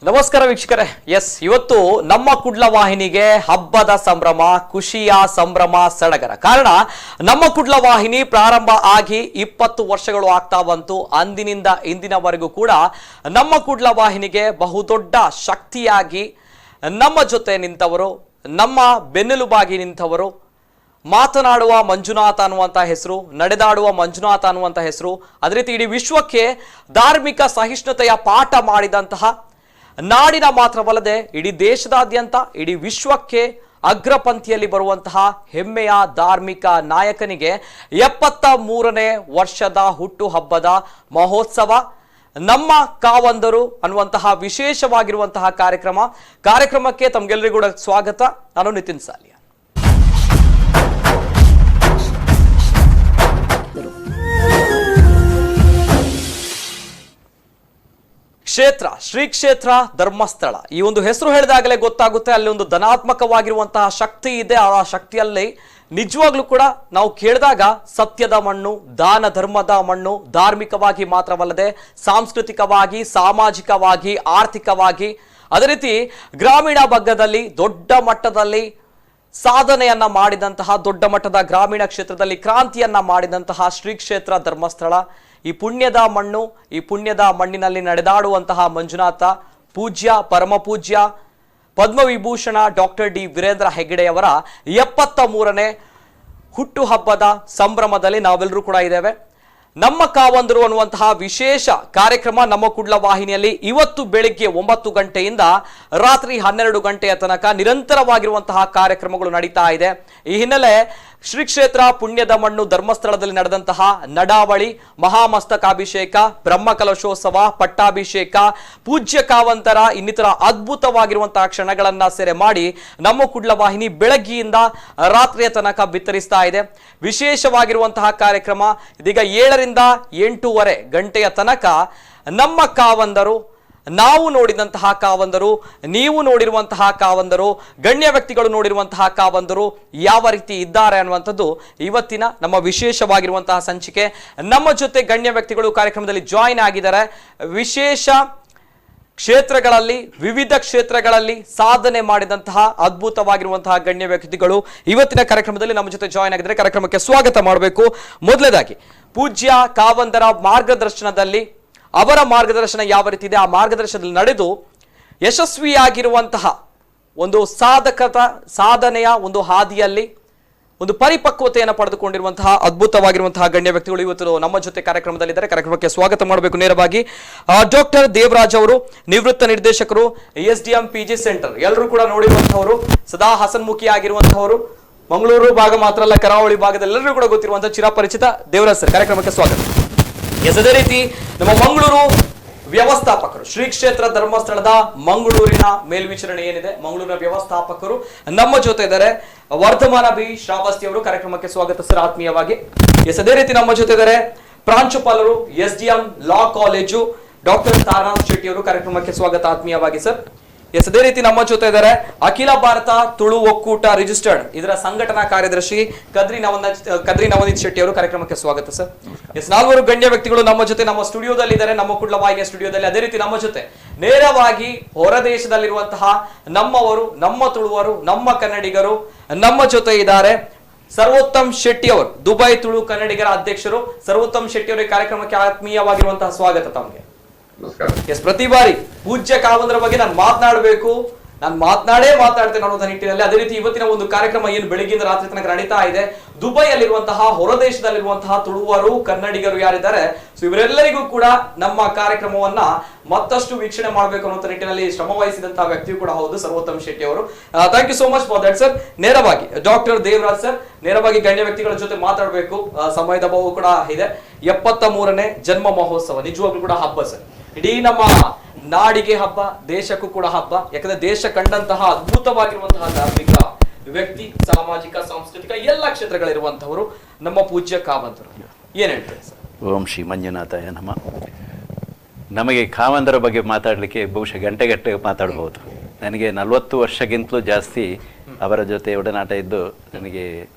ನಮಸ್ಕಾರ ವೀಕ್ಷಕರೇ. ಇವತ್ತು ನಮ್ಮ ಕುಡ್ಲ ವಾಹಿನಿಗೆ ಹಬ್ಬದ ಸಂಭ್ರಮ, ಖುಷಿಯ ಸಂಭ್ರಮ ಸಡಗರ. ಕಾರಣ ನಮ್ಮ ಕುಡ್ಲ ವಾಹಿನಿ ಪ್ರಾರಂಭ ಆಗಿ 20 ವರ್ಷಗಳು ಆಗ್ತಾ ಬಂತು. ಅಂದಿನಿಂದ ಇಂದಿನವರೆಗೂ ಕೂಡ ನಮ್ಮ ಕುಡ್ಲ ವಾಹಿನಿಗೆ ಬಹುದೊಡ್ಡ ಶಕ್ತಿಯಾಗಿ ನಮ್ಮ ಜೊತೆ ನಿಂತವರು, ನಮ್ಮ ಬೆನ್ನೆಲುಬಾಗಿ ನಿಂತವರು, ಮಾತನಾಡುವ ಮಂಜುನಾಥ ಅನ್ನುವಂಥ ಹೆಸರು, ನಡೆದಾಡುವ ಮಂಜುನಾಥ ಅನ್ನುವಂಥ ಹೆಸರು, ಅದೇ ರೀತಿ ಇಡೀ ವಿಶ್ವಕ್ಕೆ ಧಾರ್ಮಿಕ ಸಹಿಷ್ಣುತೆಯ ಪಾಠ ಮಾಡಿದಂತಹ, ನಾಡಿನ ಮಾತ್ರವಲ್ಲದೆ ಇಡೀ ದೇಶದಾದ್ಯಂತ ಇಡೀ ವಿಶ್ವಕ್ಕೆ ಅಗ್ರಪಂಥಿಯಲ್ಲಿ ಬರುವಂತಹ ಹೆಮ್ಮೆಯ ಧಾರ್ಮಿಕ ನಾಯಕನಿಗೆ 73ನೇ ವರ್ಷದ ಹುಟ್ಟು ಹಬ್ಬದ ಮಹೋತ್ಸವ ನಮ್ಮ ಕಾವಂದರು ಅನ್ನುವಂತಹ ವಿಶೇಷವಾಗಿರುವಂತಹ ಕಾರ್ಯಕ್ರಮಕ್ಕೆ ತಮಗೆಲ್ಲರಿಗೂ ಕೂಡ ಸ್ವಾಗತ. ನಾನು ನಿತಿನ್ ಸಾಲಿಯಾ. ಶ್ರೀ ಕ್ಷೇತ್ರ ಧರ್ಮಸ್ಥಳ, ಈ ಒಂದು ಹೆಸರು ಹೇಳಿದಾಗಲೇ ಗೊತ್ತಾಗುತ್ತೆ ಅಲ್ಲಿ ಒಂದು ಧನಾತ್ಮಕವಾಗಿರುವಂತಹ ಶಕ್ತಿ ಇದೆ. ಆ ಶಕ್ತಿಯಲ್ಲಿ ನಿಜವಾಗ್ಲೂ ಕೂಡ ನಾವು ಕೇಳಿದಾಗ ಸತ್ಯದ ಮಣ್ಣು, ದಾನ ಧರ್ಮದ ಮಣ್ಣು, ಧಾರ್ಮಿಕವಾಗಿ ಮಾತ್ರವಲ್ಲದೆ ಸಾಂಸ್ಕೃತಿಕವಾಗಿ, ಸಾಮಾಜಿಕವಾಗಿ, ಆರ್ಥಿಕವಾಗಿ, ಅದೇ ರೀತಿ ಗ್ರಾಮೀಣ ಭಾಗದಲ್ಲಿ ದೊಡ್ಡ ಮಟ್ಟದಲ್ಲಿ ಸಾಧನೆಯನ್ನ ಮಾಡಿದಂತಹ, ದೊಡ್ಡ ಮಟ್ಟದ ಗ್ರಾಮೀಣ ಕ್ಷೇತ್ರದಲ್ಲಿ ಕ್ರಾಂತಿಯನ್ನ ಮಾಡಿದಂತಹ ಶ್ರೀ ಕ್ಷೇತ್ರ ಧರ್ಮಸ್ಥಳ, ಈ ಪುಣ್ಯದ ಮಣ್ಣು, ಈ ಪುಣ್ಯದ ಮಣ್ಣಿನಲ್ಲಿ ನಡೆದಾಡುವಂತಹ ಮಂಜುನಾಥ, ಪೂಜ್ಯ ಪರಮಪೂಜ್ಯ ಪದ್ಮವಿಭೂಷಣ ಡಾಕ್ಟರ್ ಡಿ ವೀರೇಂದ್ರ ಹೆಗ್ಗಡೆಯವರ 73ನೇ ಹುಟ್ಟುಹಬ್ಬದ ಸಂಭ್ರಮದಲ್ಲಿ ನಾವೆಲ್ಲರೂ ಕೂಡ ಇದ್ದೇವೆ. ನಮ್ಮ ಕಾವಂದರು ಅನ್ನುವಂತಹ ವಿಶೇಷ ಕಾರ್ಯಕ್ರಮ ನಮ್ಮ ಕುಡ್ಲ ವಾಹಿನಿಯಲ್ಲಿ ಇವತ್ತು ಬೆಳಿಗ್ಗೆ 9 ಗಂಟೆಯಿಂದ ರಾತ್ರಿ 12 ಗಂಟೆಯ ತನಕ ನಿರಂತರವಾಗಿರುವಂತಹ ಕಾರ್ಯಕ್ರಮಗಳು ನಡೀತಾ ಇದೆ. ಈ ಹಿನ್ನೆಲೆ ಶ್ರೀ ಕ್ಷೇತ್ರ ಪುಣ್ಯದ ಮಣ್ಣು ಧರ್ಮಸ್ಥಳದಲ್ಲಿ ನಡೆದಂತಹ ನಡಾವಳಿ, ಮಹಾಮಸ್ತಕಾಭಿಷೇಕ, ಬ್ರಹ್ಮಕಲಶೋತ್ಸವ, ಪಟ್ಟಾಭಿಷೇಕ, ಪೂಜ್ಯ ಕಾವಂತರ ಇನ್ನಿತರ ಅದ್ಭುತವಾಗಿರುವಂತಹ ಕ್ಷಣಗಳನ್ನ ಸೆರೆ ಮಾಡಿ ನಮ್ಮ ಕುಡ್ಲ ವಾಹಿನಿ ಬೆಳಗ್ಗೆಯಿಂದ ರಾತ್ರಿಯ ತನಕ ಬಿತ್ತರಿಸ್ತಾ ಇದೆ. ವಿಶೇಷವಾಗಿರುವಂತಹ ಕಾರ್ಯಕ್ರಮ ಇದೀಗ 7ರಿಂದ 8:30 ಗಂಟೆಯ ತನಕ ನಮ್ಮ ಕಾವಂದರು, ನಾವು ನೋಡಿದಂತಹ ಕಾವಂದರು, ನೀವು ನೋಡಿರುವಂತಹ ಕಾವಂದರು, ಗಣ್ಯ ವ್ಯಕ್ತಿಗಳು ನೋಡಿರುವಂತಹ ಕಾವಂದರು ಯಾವ ರೀತಿ ಇದ್ದಾರೆ ಅನ್ನುವಂಥದ್ದು ಇವತ್ತಿನ ನಮ್ಮ ವಿಶೇಷವಾಗಿರುವಂತಹ ಸಂಚಿಕೆ. ನಮ್ಮ ಜೊತೆ ಗಣ್ಯ ವ್ಯಕ್ತಿಗಳು ಕಾರ್ಯಕ್ರಮದಲ್ಲಿ ಜಾಯಿನ್ ಆಗಿದ್ದಾರೆ. ವಿಶೇಷ ಕ್ಷೇತ್ರಗಳಲ್ಲಿ, ವಿವಿಧ ಕ್ಷೇತ್ರಗಳಲ್ಲಿ ಸಾಧನೆ ಮಾಡಿದಂತಹ ಅದ್ಭುತವಾಗಿರುವಂತಹ ಗಣ್ಯ ವ್ಯಕ್ತಿಗಳು ಇವತ್ತಿನ ಕಾರ್ಯಕ್ರಮದಲ್ಲಿ ನಮ್ಮ ಜೊತೆ ಜಾಯಿನ್ ಆಗಿದ್ದಾರೆ. ಕಾರ್ಯಕ್ರಮಕ್ಕೆ ಸ್ವಾಗತ ಮಾಡಬೇಕು. ಮೊದಲನೇದಾಗಿ ಪೂಜ್ಯ ಕಾವಂತರ ಮಾರ್ಗದರ್ಶನದಲ್ಲಿ, ಅವರ ಮಾರ್ಗದರ್ಶನ ಯಾವ ರೀತಿ ಇದೆ, ಆ ಮಾರ್ಗದರ್ಶನದಲ್ಲಿ ನಡೆದು ಯಶಸ್ವಿಯಾಗಿರುವಂತಹ ಒಂದು ಸಾಧನೆಯ ಒಂದು ಹಾದಿಯಲ್ಲಿ ಒಂದು ಪರಿಪಕ್ವತೆಯನ್ನು ಪಡೆದುಕೊಂಡಿರುವಂತಹ ಅದ್ಭುತವಾಗಿರುವಂತಹ ಗಣ್ಯ ವ್ಯಕ್ತಿಗಳು ಇವತ್ತು ನಮ್ಮ ಜೊತೆ ಕಾರ್ಯಕ್ರಮದಲ್ಲಿದ್ದಾರೆ. ಕಾರ್ಯಕ್ರಮಕ್ಕೆ ಸ್ವಾಗತ ಮಾಡಬೇಕು. ನೇರವಾಗಿ ಡಾಕ್ಟರ್ ದೇವರಾಜ್ ಅವರು, ನಿವೃತ್ತ ನಿರ್ದೇಶಕರು, SDM PG ಸೆಂಟರ್, ಎಲ್ಲರೂ ಕೂಡ ನೋಡಿರುವಂತಹವರು, ಸದಾ ಹಸನ್ಮುಖಿ ಆಗಿರುವಂತಹವರು, ಮಂಗಳೂರು ಭಾಗ ಮಾತ್ರ ಅಲ್ಲ ಕರಾವಳಿ ಭಾಗದಲ್ಲಿ ಎಲ್ಲರೂ ಕೂಡ ಗೊತ್ತಿರುವಂತಹ ಚಿರಪರಿಚಿತ ದೇವರಾಜ್ ಸರ್, ಕಾರ್ಯಕ್ರಮಕ್ಕೆ ಸ್ವಾಗತ. ಅದೇ ರೀತಿ ನಮ್ಮ ಮಂಗಳೂರು ವ್ಯವಸ್ಥಾಪಕರು, ಶ್ರೀ ಕ್ಷೇತ್ರ ಧರ್ಮಸ್ಥಳದ ಮಂಗಳೂರಿನ ಮೇಲ್ವಿಚಾರಣೆ ಏನಿದೆ, ಮಂಗಳೂರಿನ ವ್ಯವಸ್ಥಾಪಕರು ನಮ್ಮ ಜೊತೆ ಇದ್ದಾರೆ. ವರ್ಧಮಾನ ಬಿ ಶ್ರಾವಸ್ತಿ ಅವರು, ಕಾರ್ಯಕ್ರಮಕ್ಕೆ ಸ್ವಾಗತ ಸರ್, ಆತ್ಮೀಯವಾಗಿ. ಅದೇ ರೀತಿ ನಮ್ಮ ಜೊತೆ ಇದ್ದಾರೆ ಪ್ರಾಂಶುಪಾಲರು, SDM law college, doctor Taranath Shetty ಅವರು, ಕಾರ್ಯಕ್ರಮಕ್ಕೆ ಸ್ವಾಗತ, ಆತ್ಮೀಯವಾಗಿ ಸರ್. ಅದೇ ರೀತಿ ನಮ್ಮ ಜೊತೆ ಇದ್ದಾರೆ ಅಖಿಲ ಭಾರತ ತುಳು ಒಕ್ಕೂಟ ರಿಜಿಸ್ಟರ್ಡ್ ಇದರ ಸಂಘಟನಾ ಕಾರ್ಯದರ್ಶಿ ಕದ್ರಿ ನವನೀತ್ ಶೆಟ್ಟಿ ಅವರು, ಕಾರ್ಯಕ್ರಮಕ್ಕೆ ಸ್ವಾಗತ ಸರ್. 4 ಗಣ್ಯ ವ್ಯಕ್ತಿಗಳು ನಮ್ಮ ಜೊತೆ ನಮ್ಮ ಸ್ಟುಡಿಯೋದಲ್ಲಿ ಇದ್ದಾರೆ, ನಮ್ಮ ಕುಡ್ಲ ವಾಹಿನಿಯ ಸ್ಟುಡಿಯೋದಲ್ಲಿ. ಅದೇ ರೀತಿ ನಮ್ಮ ಜೊತೆ ನೇರವಾಗಿ ಹೊರ ದೇಶದಲ್ಲಿರುವಂತಹ ನಮ್ಮವರು, ನಮ್ಮ ತುಳುವರು, ನಮ್ಮ ಕನ್ನಡಿಗರು ನಮ್ಮ ಜೊತೆ ಇದ್ದಾರೆ. ಸರ್ವೋತ್ತಮ್ ಶೆಟ್ಟಿ ಅವರು, ದುಬೈ ತುಳು ಕನ್ನಡಿಗರ ಅಧ್ಯಕ್ಷರು. ಸರ್ವೋತ್ತಮ್ ಶೆಟ್ಟಿ ಅವರಿಗೆ ಕಾರ್ಯಕ್ರಮಕ್ಕೆ ಆತ್ಮೀಯವಾಗಿರುವಂತಹ ಸ್ವಾಗತ ತಮಗೆ. ಪ್ರತಿ ಬಾರಿ ಪೂಜ್ಯ ಕಾವಂದರ ಬಗ್ಗೆ ನಾನು ಮಾತನಾಡ್ತೇನೆ ಅನ್ನೋದ ನಿಟ್ಟಿನಲ್ಲಿ, ಅದೇ ರೀತಿ ಇವತ್ತಿನ ಒಂದು ಕಾರ್ಯಕ್ರಮ ಏನು ಬೆಳಗ್ಗಿಂದ ರಾತ್ರಿ ತನಕ ನಡೀತಾ ಇದೆ, ದುಬೈಯಲ್ಲಿರುವಂತಹ ಹೊರದೇಶದಲ್ಲಿರುವಂತಹ ತುಳುವರು, ಕನ್ನಡಿಗರು ಯಾರಿದ್ದಾರೆ, ಸೊ ಇವರೆಲ್ಲರಿಗೂ ಕೂಡ ನಮ್ಮ ಕಾರ್ಯಕ್ರಮವನ್ನ ಮತ್ತಷ್ಟು ವೀಕ್ಷಣೆ ಮಾಡಬೇಕು ಅನ್ನೋ ನಿಟ್ಟಿನಲ್ಲಿ ಶ್ರಮ ವಹಿಸಿದಂತಹ ವ್ಯಕ್ತಿಯು ಕೂಡ ಹೌದು ಸರ್ವೋತ್ತಮ್ ಶೆಟ್ಟಿ ಅವರು. Thank you so much for that sir. ನೇರವಾಗಿ ಡಾಕ್ಟರ್ ದೇವರಾಜ್ ಸರ್, ನೇರವಾಗಿ ಗಣ್ಯ ವ್ಯಕ್ತಿಗಳ ಜೊತೆ ಮಾತಾಡಬೇಕು, ಸಮಯದ ಅಭಾವ ಕೂಡ ಇದೆ. 73ನೇ ಜನ್ಮ ಮಹೋತ್ಸವ ನಿಜವಾಗ್ಲೂ ಕೂಡ ಹಬ್ಬ ಸರ್, ಇಡೀ ನಮ್ಮ ನಾಡಿಗೆ ಹಬ್ಬ, ದೇಶಕ್ಕೂ ಕೂಡ ಹಬ್ಬ. ಯಾಕಂದ್ರೆ ದೇಶ ಕಂಡಂತಹ ಅದ್ಭುತವಾಗಿರುವಂತಹ ಧಾರ್ಮಿಕ ವ್ಯಕ್ತಿ, ಸಾಮಾಜಿಕ, ಸಾಂಸ್ಕೃತಿಕ ಎಲ್ಲ ಕ್ಷೇತ್ರಗಳಿರುವಂತಹವರು ನಮ್ಮ ಪೂಜ್ಯ ಕಾವಂತರು. ಏನ್ ಹೇಳ್ತಾರೆ ಸರ್? ಓಂ ಶ್ರೀ ಮಂಜುನಾಥಾಯ ನಮಃ. ನಮಗೆ ಕಾವಂದರ ಬಗ್ಗೆ ಮಾತಾಡಲಿಕ್ಕೆ ಬಹುಶಃ ಗಂಟೆ ಮಾತಾಡಬಹುದು. ನನಗೆ 40 ವರ್ಷಕ್ಕಿಂತಲೂ ಜಾಸ್ತಿ ಅವರ ಜೊತೆ ಒಡನಾಟ ಇದ್ದು ನನಗೆ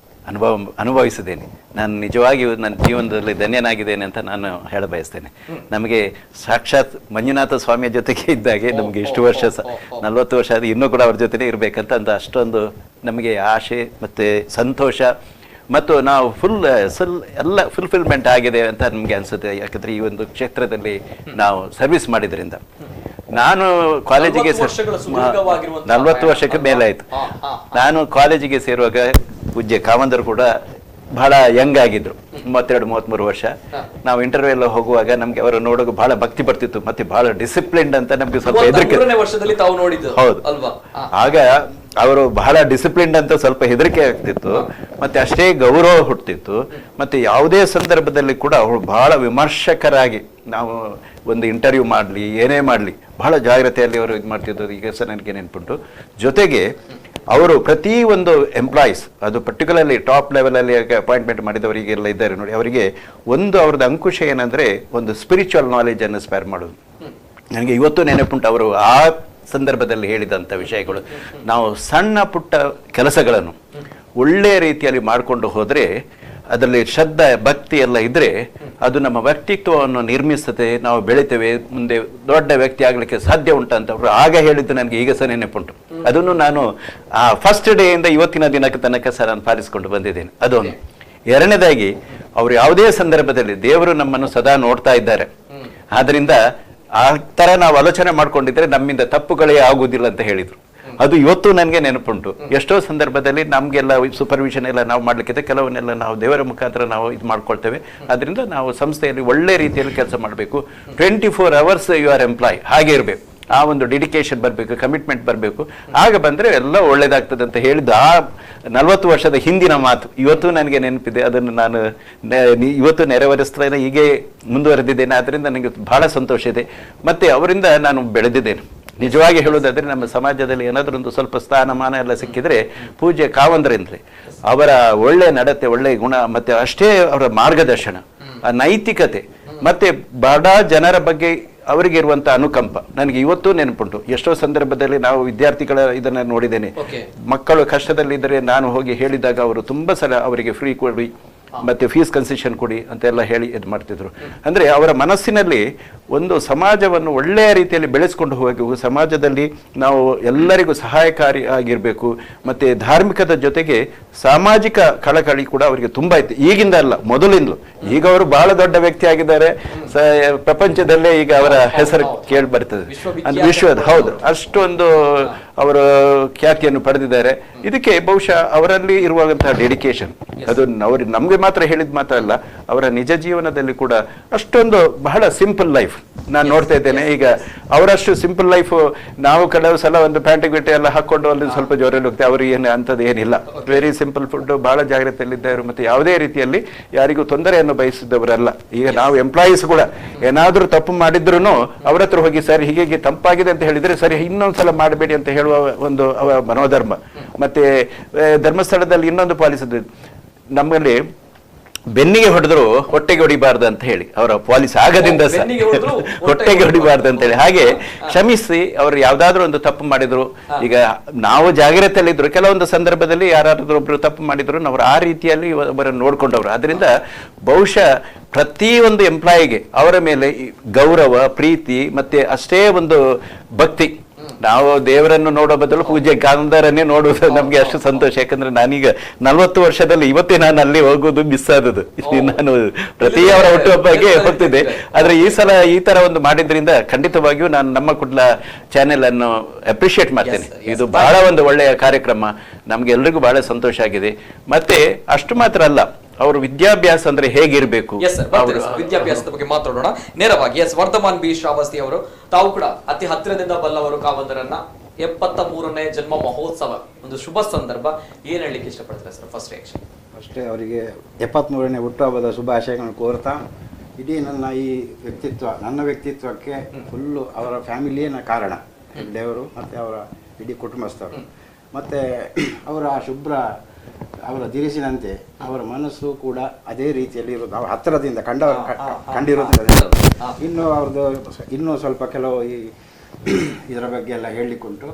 ಅನುಭವಿಸಿದ್ದೇನೆ. ನಾನು ನಿಜವಾಗಿಯೂ ನನ್ನ ಜೀವನದಲ್ಲಿ ಧನ್ಯನಾಗಿದ್ದೇನೆ ಅಂತ ನಾನು ಹೇಳ ಬಯಸ್ತೇನೆ. ನಮಗೆ ಸಾಕ್ಷಾತ್ ಮಂಜುನಾಥ ಸ್ವಾಮಿಯ ಜೊತೆಗೆ ಇದ್ದಾಗೆ ನಮಗೆ ಇಷ್ಟು ವರ್ಷ 40 ವರ್ಷ ಅದು ಇನ್ನೂ ಕೂಡ ಅವ್ರ ಜೊತೆನೇ ಇರಬೇಕಂತ ಅಂತ ಅಷ್ಟೊಂದು ನಮಗೆ ಆಸೆ ಮತ್ತು ಸಂತೋಷ ಮತ್ತು ನಾವು ಎಲ್ಲ ಫುಲ್ಫಿಲ್ಮೆಂಟ್ ಆಗಿದೆ ಅಂತ ನಮಗೆ ಅನಿಸುತ್ತೆ. ಯಾಕಂದರೆ ಈ ಒಂದು ಕ್ಷೇತ್ರದಲ್ಲಿ ನಾವು ಸರ್ವಿಸ್ ಮಾಡಿದ್ರಿಂದ. ನಾನು ಕಾಲೇಜಿಗೆ 40 ವರ್ಷಕ್ಕೆ ಮೇಲೆ ಆಯಿತು. ನಾನು ಕಾಲೇಜಿಗೆ ಸೇರುವಾಗ ಪೂಜ್ಯ ಕಾಮಂದರು ಕೂಡ ಬಹಳ ಯಂಗ್ ಆಗಿದ್ರು, 32-33 ವರ್ಷ. ನಾವು ಇಂಟರ್ವ್ಯೂ ಎಲ್ಲ ಹೋಗುವಾಗ ನಮ್ಗೆ ಅವರು ನೋಡೋಕೆ ಬಹಳ ಭಕ್ತಿ ಬರ್ತಿತ್ತು, ಮತ್ತೆ ಬಹಳ ಡಿಸಿಪ್ಲಿನ್ಡ್ ಅಂತ ನಮ್ಗೆ ಸ್ವಲ್ಪ ಹೆದರಿಕೆ. ಹೌದು, ಆಗ ಅವರು ಬಹಳ ಡಿಸಿಪ್ಲಿನ್ಡ್ ಅಂತ ಸ್ವಲ್ಪ ಹೆದರಿಕೆ ಆಗ್ತಿತ್ತು, ಮತ್ತೆ ಅಷ್ಟೇ ಗೌರವ ಹುಟ್ಟಿತ್ತು. ಮತ್ತೆ ಯಾವುದೇ ಸಂದರ್ಭದಲ್ಲಿ ಕೂಡ ಅವರು ಬಹಳ ವಿಮರ್ಶಕರಾಗಿ, ನಾವು ಒಂದು ಇಂಟರ್ವ್ಯೂ ಮಾಡಲಿ ಏನೇ ಮಾಡಲಿ ಬಹಳ ಜಾಗ್ರತೆಯಲ್ಲಿ ಅವರು ಇದು ಮಾಡ್ತಿದ್ದು ಈಗ ಸಹ ನನಗೆ ನೆನ್ಪುಂಟು. ಜೊತೆಗೆ ಅವರು ಪ್ರತಿ ಒಂದು ಎಂಪ್ಲಾಯೀಸ್, ಅದು ಪರ್ಟಿಕ್ಯುಲರ್ಲಿ ಟಾಪ್ ಲೆವೆಲಲ್ಲಿ ಅಪಾಯಿಂಟ್ಮೆಂಟ್ ಮಾಡಿದವರಿಗೆಲ್ಲ ಇದ್ದಾರೆ ನೋಡಿ, ಅವರಿಗೆ ಅವ್ರದ್ದು ಅಂಕುಶ ಏನಂದರೆ ಒಂದು ಸ್ಪಿರಿಚುವಲ್ ನಾಲೆಜನ್ನು ಸ್ಪೇರ್ ಮಾಡೋದು. ನನಗೆ ಇವತ್ತು ನೆನಪುಂಟು ಅವರು ಆ ಸಂದರ್ಭದಲ್ಲಿ ಹೇಳಿದಂಥ ವಿಷಯಗಳು. ನಾವು ಸಣ್ಣ ಪುಟ್ಟ ಕೆಲಸಗಳನ್ನು ಒಳ್ಳೆಯ ರೀತಿಯಲ್ಲಿ ಮಾಡಿಕೊಂಡು ಹೋದರೆ, ಅದರಲ್ಲಿ ಶ್ರದ್ಧೆ ಭಕ್ತಿ ಎಲ್ಲ ಇದ್ದರೆ ಅದು ನಮ್ಮ ವ್ಯಕ್ತಿತ್ವವನ್ನು ನಿರ್ಮಿಸ್ತದೆ, ನಾವು ಬೆಳಿತೇವೆ, ಮುಂದೆ ದೊಡ್ಡ ವ್ಯಕ್ತಿ ಆಗಲಿಕ್ಕೆ ಸಾಧ್ಯ ಉಂಟಂತ ಅವರು ಆಗ ಹೇಳಿದ್ದು ನನಗೆ ಈಗ ಸಹ ನೆನಪುಂಟು. ಅದನ್ನು ನಾನು ಆ ಫಸ್ಟ್ ಡೇಯಿಂದ ಇವತ್ತಿನ ದಿನಕ್ಕೆ ತನಕ ಸಹ ನಾನು ಪಾಲಿಸಿಕೊಂಡು ಬಂದಿದ್ದೇನೆ. ಅದೊಂದು. ಎರಡನೇದಾಗಿ, ಅವರು ಯಾವುದೇ ಸಂದರ್ಭದಲ್ಲಿ ದೇವರು ನಮ್ಮನ್ನು ಸದಾ ನೋಡ್ತಾ ಇದ್ದಾರೆ, ಆದ್ದರಿಂದ ಆ ಥರ ನಾವು ಆಲೋಚನೆ ಮಾಡ್ಕೊಂಡಿದ್ರೆ ನಮ್ಮಿಂದ ತಪ್ಪುಗಳೇ ಆಗುವುದಿಲ್ಲ ಅಂತ ಹೇಳಿದರು. ಅದು ಇವತ್ತು ನನಗೆ ನೆನಪುಂಟು. ಎಷ್ಟೋ ಸಂದರ್ಭದಲ್ಲಿ ನಮಗೆಲ್ಲ ಸೂಪರ್ವಿಷನ್ ಎಲ್ಲ ನಾವು ಮಾಡಲಿಕ್ಕಿದೆ, ಕೆಲವನ್ನೆಲ್ಲ ನಾವು ದೇವರ ಮುಖಾಂತರ ನಾವು ಇದು ಮಾಡ್ಕೊಳ್ತೇವೆ. ಅದರಿಂದ ನಾವು ಸಂಸ್ಥೆಯಲ್ಲಿ ಒಳ್ಳೆ ರೀತಿಯಲ್ಲಿ ಕೆಲಸ ಮಾಡಬೇಕು. 24 hours ಯು ಆರ್ ಎಂಪ್ಲಾಯ್, ಹಾಗೆ ಇರಬೇಕು. ಆ ಒಂದು ಡೆಡಿಕೇಶನ್ ಬರಬೇಕು, ಕಮಿಟ್ಮೆಂಟ್ ಬರಬೇಕು. ಆಗ ಬಂದರೆ ಎಲ್ಲ ಒಳ್ಳೇದಾಗ್ತದೆ ಅಂತ ಹೇಳಿದ್ದು ಆ 40 ವರ್ಷದ ಹಿಂದಿನ ಮಾತು ಇವತ್ತು ನನಗೆ ನೆನಪಿದೆ. ಅದನ್ನು ನಾನು ಇವತ್ತು ನೆರವೇರಿಸ್ತೇನೆ, ಹೀಗೆ ಮುಂದುವರೆದಿದ್ದೇನೆ. ಆದ್ದರಿಂದ ನನಗೆ ಬಹಳ ಸಂತೋಷ ಇದೆ. ಮತ್ತು ಅವರಿಂದ ನಾನು ಬೆಳೆದಿದ್ದೇನೆ. ನಿಜವಾಗಿ ಹೇಳೋದಾದರೆ ನಮ್ಮ ಸಮಾಜದಲ್ಲಿ ಏನಾದರೂ ಒಂದು ಸ್ವಲ್ಪ ಸ್ಥಾನಮಾನ ಎಲ್ಲ ಸಿಕ್ಕಿದರೆ ಪೂಜ್ಯ ಕಾವಂದರಿಂದಲೇ. ಅವರ ಒಳ್ಳೆಯ ನಡತೆ, ಒಳ್ಳೆಯ ಗುಣ, ಮತ್ತು ಅಷ್ಟೇ ಅವರ ಮಾರ್ಗದರ್ಶನ, ಆ ನೈತಿಕತೆ, ಮತ್ತು ಬಡ ಜನರ ಬಗ್ಗೆ ಅವರಿಗೆ ಇರುವಂಥ ಅನುಕಂಪ ನನಗೆ ಇವತ್ತು ನೆನಪುಂಟು. ಎಷ್ಟೋ ಸಂದರ್ಭದಲ್ಲಿ ನಾವು ವಿದ್ಯಾರ್ಥಿಗಳ ಇದನ್ನು ನೋಡಿದ್ದೇನೆ. ಮಕ್ಕಳು ಕಷ್ಟದಲ್ಲಿದ್ದರೆ ನಾನು ಹೋಗಿ ಹೇಳಿದಾಗ ಅವರು ತುಂಬ ಸಲ ಅವರಿಗೆ ಫ್ರೀ ಕೊಡಿ ಮತ್ತು ಫೀಸ್ ಕನ್ಸೆಷನ್ ಕೊಡಿ ಅಂತೆಲ್ಲ ಹೇಳಿ ಇದು ಮಾಡ್ತಿದ್ರು. ಅಂದರೆ ಅವರ ಮನಸ್ಸಿನಲ್ಲಿ ಒಂದು ಸಮಾಜವನ್ನು ಒಳ್ಳೆಯ ರೀತಿಯಲ್ಲಿ ಬೆಳೆಸ್ಕೊಂಡು ಹೋಗಿ, ಸಮಾಜದಲ್ಲಿ ನಾವು ಎಲ್ಲರಿಗೂ ಸಹಾಯಕಾರಿ ಆಗಿರಬೇಕು, ಮತ್ತು ಧಾರ್ಮಿಕದ ಜೊತೆಗೆ ಸಾಮಾಜಿಕ ಕಳಕಳಿ ಕೂಡ ಅವರಿಗೆ ತುಂಬ ಇತ್ತು. ಈಗಿಂದ ಅಲ್ಲ, ಮೊದಲಿಂದಲೂ. ಈಗ ಅವರು ಬಹಳ ದೊಡ್ಡ ವ್ಯಕ್ತಿ ಆಗಿದ್ದಾರೆ, ಪ್ರಪಂಚದಲ್ಲೇ ಈಗ ಅವರ ಹೆಸರು ಕೇಳಿ ಬರ್ತದೆ, ಅದು ವಿಶ್ವದ. ಹೌದು, ಅಷ್ಟೊಂದು ಅವರು ಖ್ಯಾತಿಯನ್ನು ಪಡೆದಿದ್ದಾರೆ. ಇದಕ್ಕೆ ಬಹುಶಃ ಅವರಲ್ಲಿ ಇರುವಂತಹ ಡೆಡಿಕೇಶನ್, ಅದು ನಮಗೆ ಮಾತ್ರ ಹೇಳಿದ ಮಾತ್ರ ಅಲ್ಲ, ಅವರ ನಿಜ ಜೀವನದಲ್ಲಿ ಕೂಡ ಅಷ್ಟೊಂದು ಬಹಳ ಸಿಂಪಲ್ ಲೈಫ್ ನಾನು ನೋಡ್ತಾ ಇದ್ದೇನೆ. ಈಗ ಅವರಷ್ಟು ಸಿಂಪಲ್ ಲೈಫ್ ನಾವು ಕೆಲವು ಸಲ ಒಂದು ಪ್ಯಾಂಟ್ ಗಿಟ್ಟೆ ಎಲ್ಲ ಹಾಕೊಂಡು ಅಲ್ಲಿ ಸ್ವಲ್ಪ ಜೋರಲ್ಲಿ ಹೋಗ್ತೇವೆ. ಅವರು ಏನು ಅಂಥದ್ದು ಏನಿಲ್ಲ, ವೆರಿ ಸಿಂಪಲ್ ಫುಡ್, ಬಹಳ ಜಾಗ್ರತೆಯಲ್ಲಿದ್ದಾರೆ. ಮತ್ತು ಯಾವುದೇ ರೀತಿಯಲ್ಲಿ ಯಾರಿಗೂ ತೊಂದರೆಯನ್ನು ಬಯಸಿದವರಲ್ಲ. ಈಗ ನಾವು ಎಂಪ್ಲಾಯೀಸ್ ಕೂಡ ಏನಾದರೂ ತಪ್ಪು ಮಾಡಿದ್ರು ಅವ್ರ ಹತ್ರ ಹೋಗಿ ಸರ್ ಹೀಗೆ ತಪ್ಪಾಗಿದೆ ಅಂತ ಹೇಳಿದರೆ ಸರಿ ಇನ್ನೊಂದ್ಸಲ ಮಾಡಬೇಡಿ ಅಂತ ಹೇಳುವ ಒಂದು ಮನೋಧರ್ಮ. ಮತ್ತೆ ಧರ್ಮಸ್ಥಳದಲ್ಲಿ ಇನ್ನೊಂದು ಪಾಲಿಸಿದ್ರು, ನಮ್ಮಲ್ಲಿ ಬೆನ್ನಿಗೆ ಹೊಡೆದ್ರು ಹೊಟ್ಟೆಗೆ ಹೊಡಿಬಾರ್ದು ಅಂತ ಹೇಳಿ ಅವರ ಪಾಲಿಸಿ ಆಗದಿಂದ ಸಹ ಹೊಟ್ಟೆಗೆ ಹೊಡಿಬಾರ್ದು ಅಂತ ಹೇಳಿ. ಹಾಗೆ ಕ್ಷಮಿಸಿ ಅವರು ಯಾವ್ದಾದ್ರು ಒಂದು ತಪ್ಪು ಮಾಡಿದ್ರು, ಈಗ ನಾವು ಜಾಗ್ರತೆಯಲ್ಲಿದ್ರು, ಕೆಲವೊಂದು ಸಂದರ್ಭದಲ್ಲಿ ಯಾರಾದ್ರೂ ಒಬ್ರು ತಪ್ಪು ಮಾಡಿದ್ರು ಅವರು ಆ ರೀತಿಯಲ್ಲಿ ಅವರನ್ನು ನೋಡ್ಕೊಂಡವ್ರು. ಅದರಿಂದ ಬಹುಶಃ ಪ್ರತಿಯೊಂದು ಎಂಪ್ಲಾಯಿಗೆ ಅವರ ಮೇಲೆ ಗೌರವ, ಪ್ರೀತಿ, ಮತ್ತೆ ಅಷ್ಟೇ ಒಂದು ಭಕ್ತಿ. ನಾವು ದೇವರನ್ನು ನೋಡೋ ಬದಲು ಪೂಜ್ಯ ಕಾಂದರನ್ನೇ ನೋಡುವುದು ನಮ್ಗೆ ಅಷ್ಟು ಸಂತೋಷ. ಯಾಕಂದ್ರೆ ನಾನೀಗ 40 ವರ್ಷದಲ್ಲಿ ಇವತ್ತೇ ನಾನು ಅಲ್ಲಿ ಹೋಗೋದು ಮಿಸ್ ಆದದ್ದು. ನಾನು ಪ್ರತಿ ಅವರ ಹುಟ್ಟುಹಬ್ಬಕ್ಕೆ ಹೋಗ್ತಿದ್ದೆ. ಆದ್ರೆ ಈ ಸಲ ಈ ತರ ಒಂದು ಮಾಡಿದ್ರಿಂದ ಖಂಡಿತವಾಗಿಯೂ ನಾನು ನಮ್ಮ ಕುಡ್ಲ ಚಾನೆಲ್ ಅನ್ನು ಅಪ್ರಿಶಿಯೇಟ್ ಮಾಡ್ತೇನೆ. ಇದು ಬಹಳ ಒಂದು ಒಳ್ಳೆಯ ಕಾರ್ಯಕ್ರಮ, ನಮ್ಗೆ ಎಲ್ರಿಗೂ ಬಹಳ ಸಂತೋಷ ಆಗಿದೆ. ಮತ್ತೆ ಅಷ್ಟು ಮಾತ್ರ ಅಲ್ಲ, ಅವರು ವಿದ್ಯಾಭ್ಯಾಸ ಅಂದ್ರೆ ಹೇಗಿರ್ಬೇಕು, ವಿದ್ಯಾಭ್ಯಾಸದ ಬಗ್ಗೆ ಮಾತಾಡೋಣ ನೇರವಾಗಿ. ವರ್ಧಮಾನ್ ಬಿ ಶ್ರಾವಸ್ತಿ ಅವರು, ತಾವು ಕೂಡ ಅತಿ ಹತ್ತಿರದಿಂದ ಬಲ್ಲವರು ಕಾವಂದರನ್ನ. 73ನೇ ಜನ್ಮ ಮಹೋತ್ಸವ ಒಂದು ಶುಭ ಸಂದರ್ಭ, ಏನ್ ಹೇಳಲಿಕ್ಕೆ ಇಷ್ಟಪಡ್ತಾರೆ ಸರ್? First reaction. ಅಷ್ಟೇ, ಅವರಿಗೆ 73ನೇ ಹುಟ್ಟುಹಬ್ಬದ ಶುಭಾಶಯಗಳನ್ನು ಕೋರ್ತಾ, ಇಡೀ ನನ್ನ ಈ ನನ್ನ ವ್ಯಕ್ತಿತ್ವಕ್ಕೆ ಫುಲ್ಲು ಅವರ ಫ್ಯಾಮಿಲಿಯೇ ಕಾರಣ, ದೇವರು ಮತ್ತು ಅವರ ಇಡೀ ಕುಟುಂಬಸ್ಥರು. ಮತ್ತು ಅವರ ಅವರ ದಿರಿಸಿನಂತೆ ಅವರ ಮನಸ್ಸು ಕೂಡ ಅದೇ ರೀತಿಯಲ್ಲಿ ಇರೋದು. ಅವ್ರ ಹತ್ತಿರದಿಂದ ಕಂಡಿರೋದ್ರಿಂದ ಇನ್ನೂ ಅವ್ರದ್ದು ಇನ್ನೂ ಸ್ವಲ್ಪ ಕೆಲವು ಇದರ ಬಗ್ಗೆ ಎಲ್ಲ ಹೇಳಲಿಕ್ಕುಂಟು.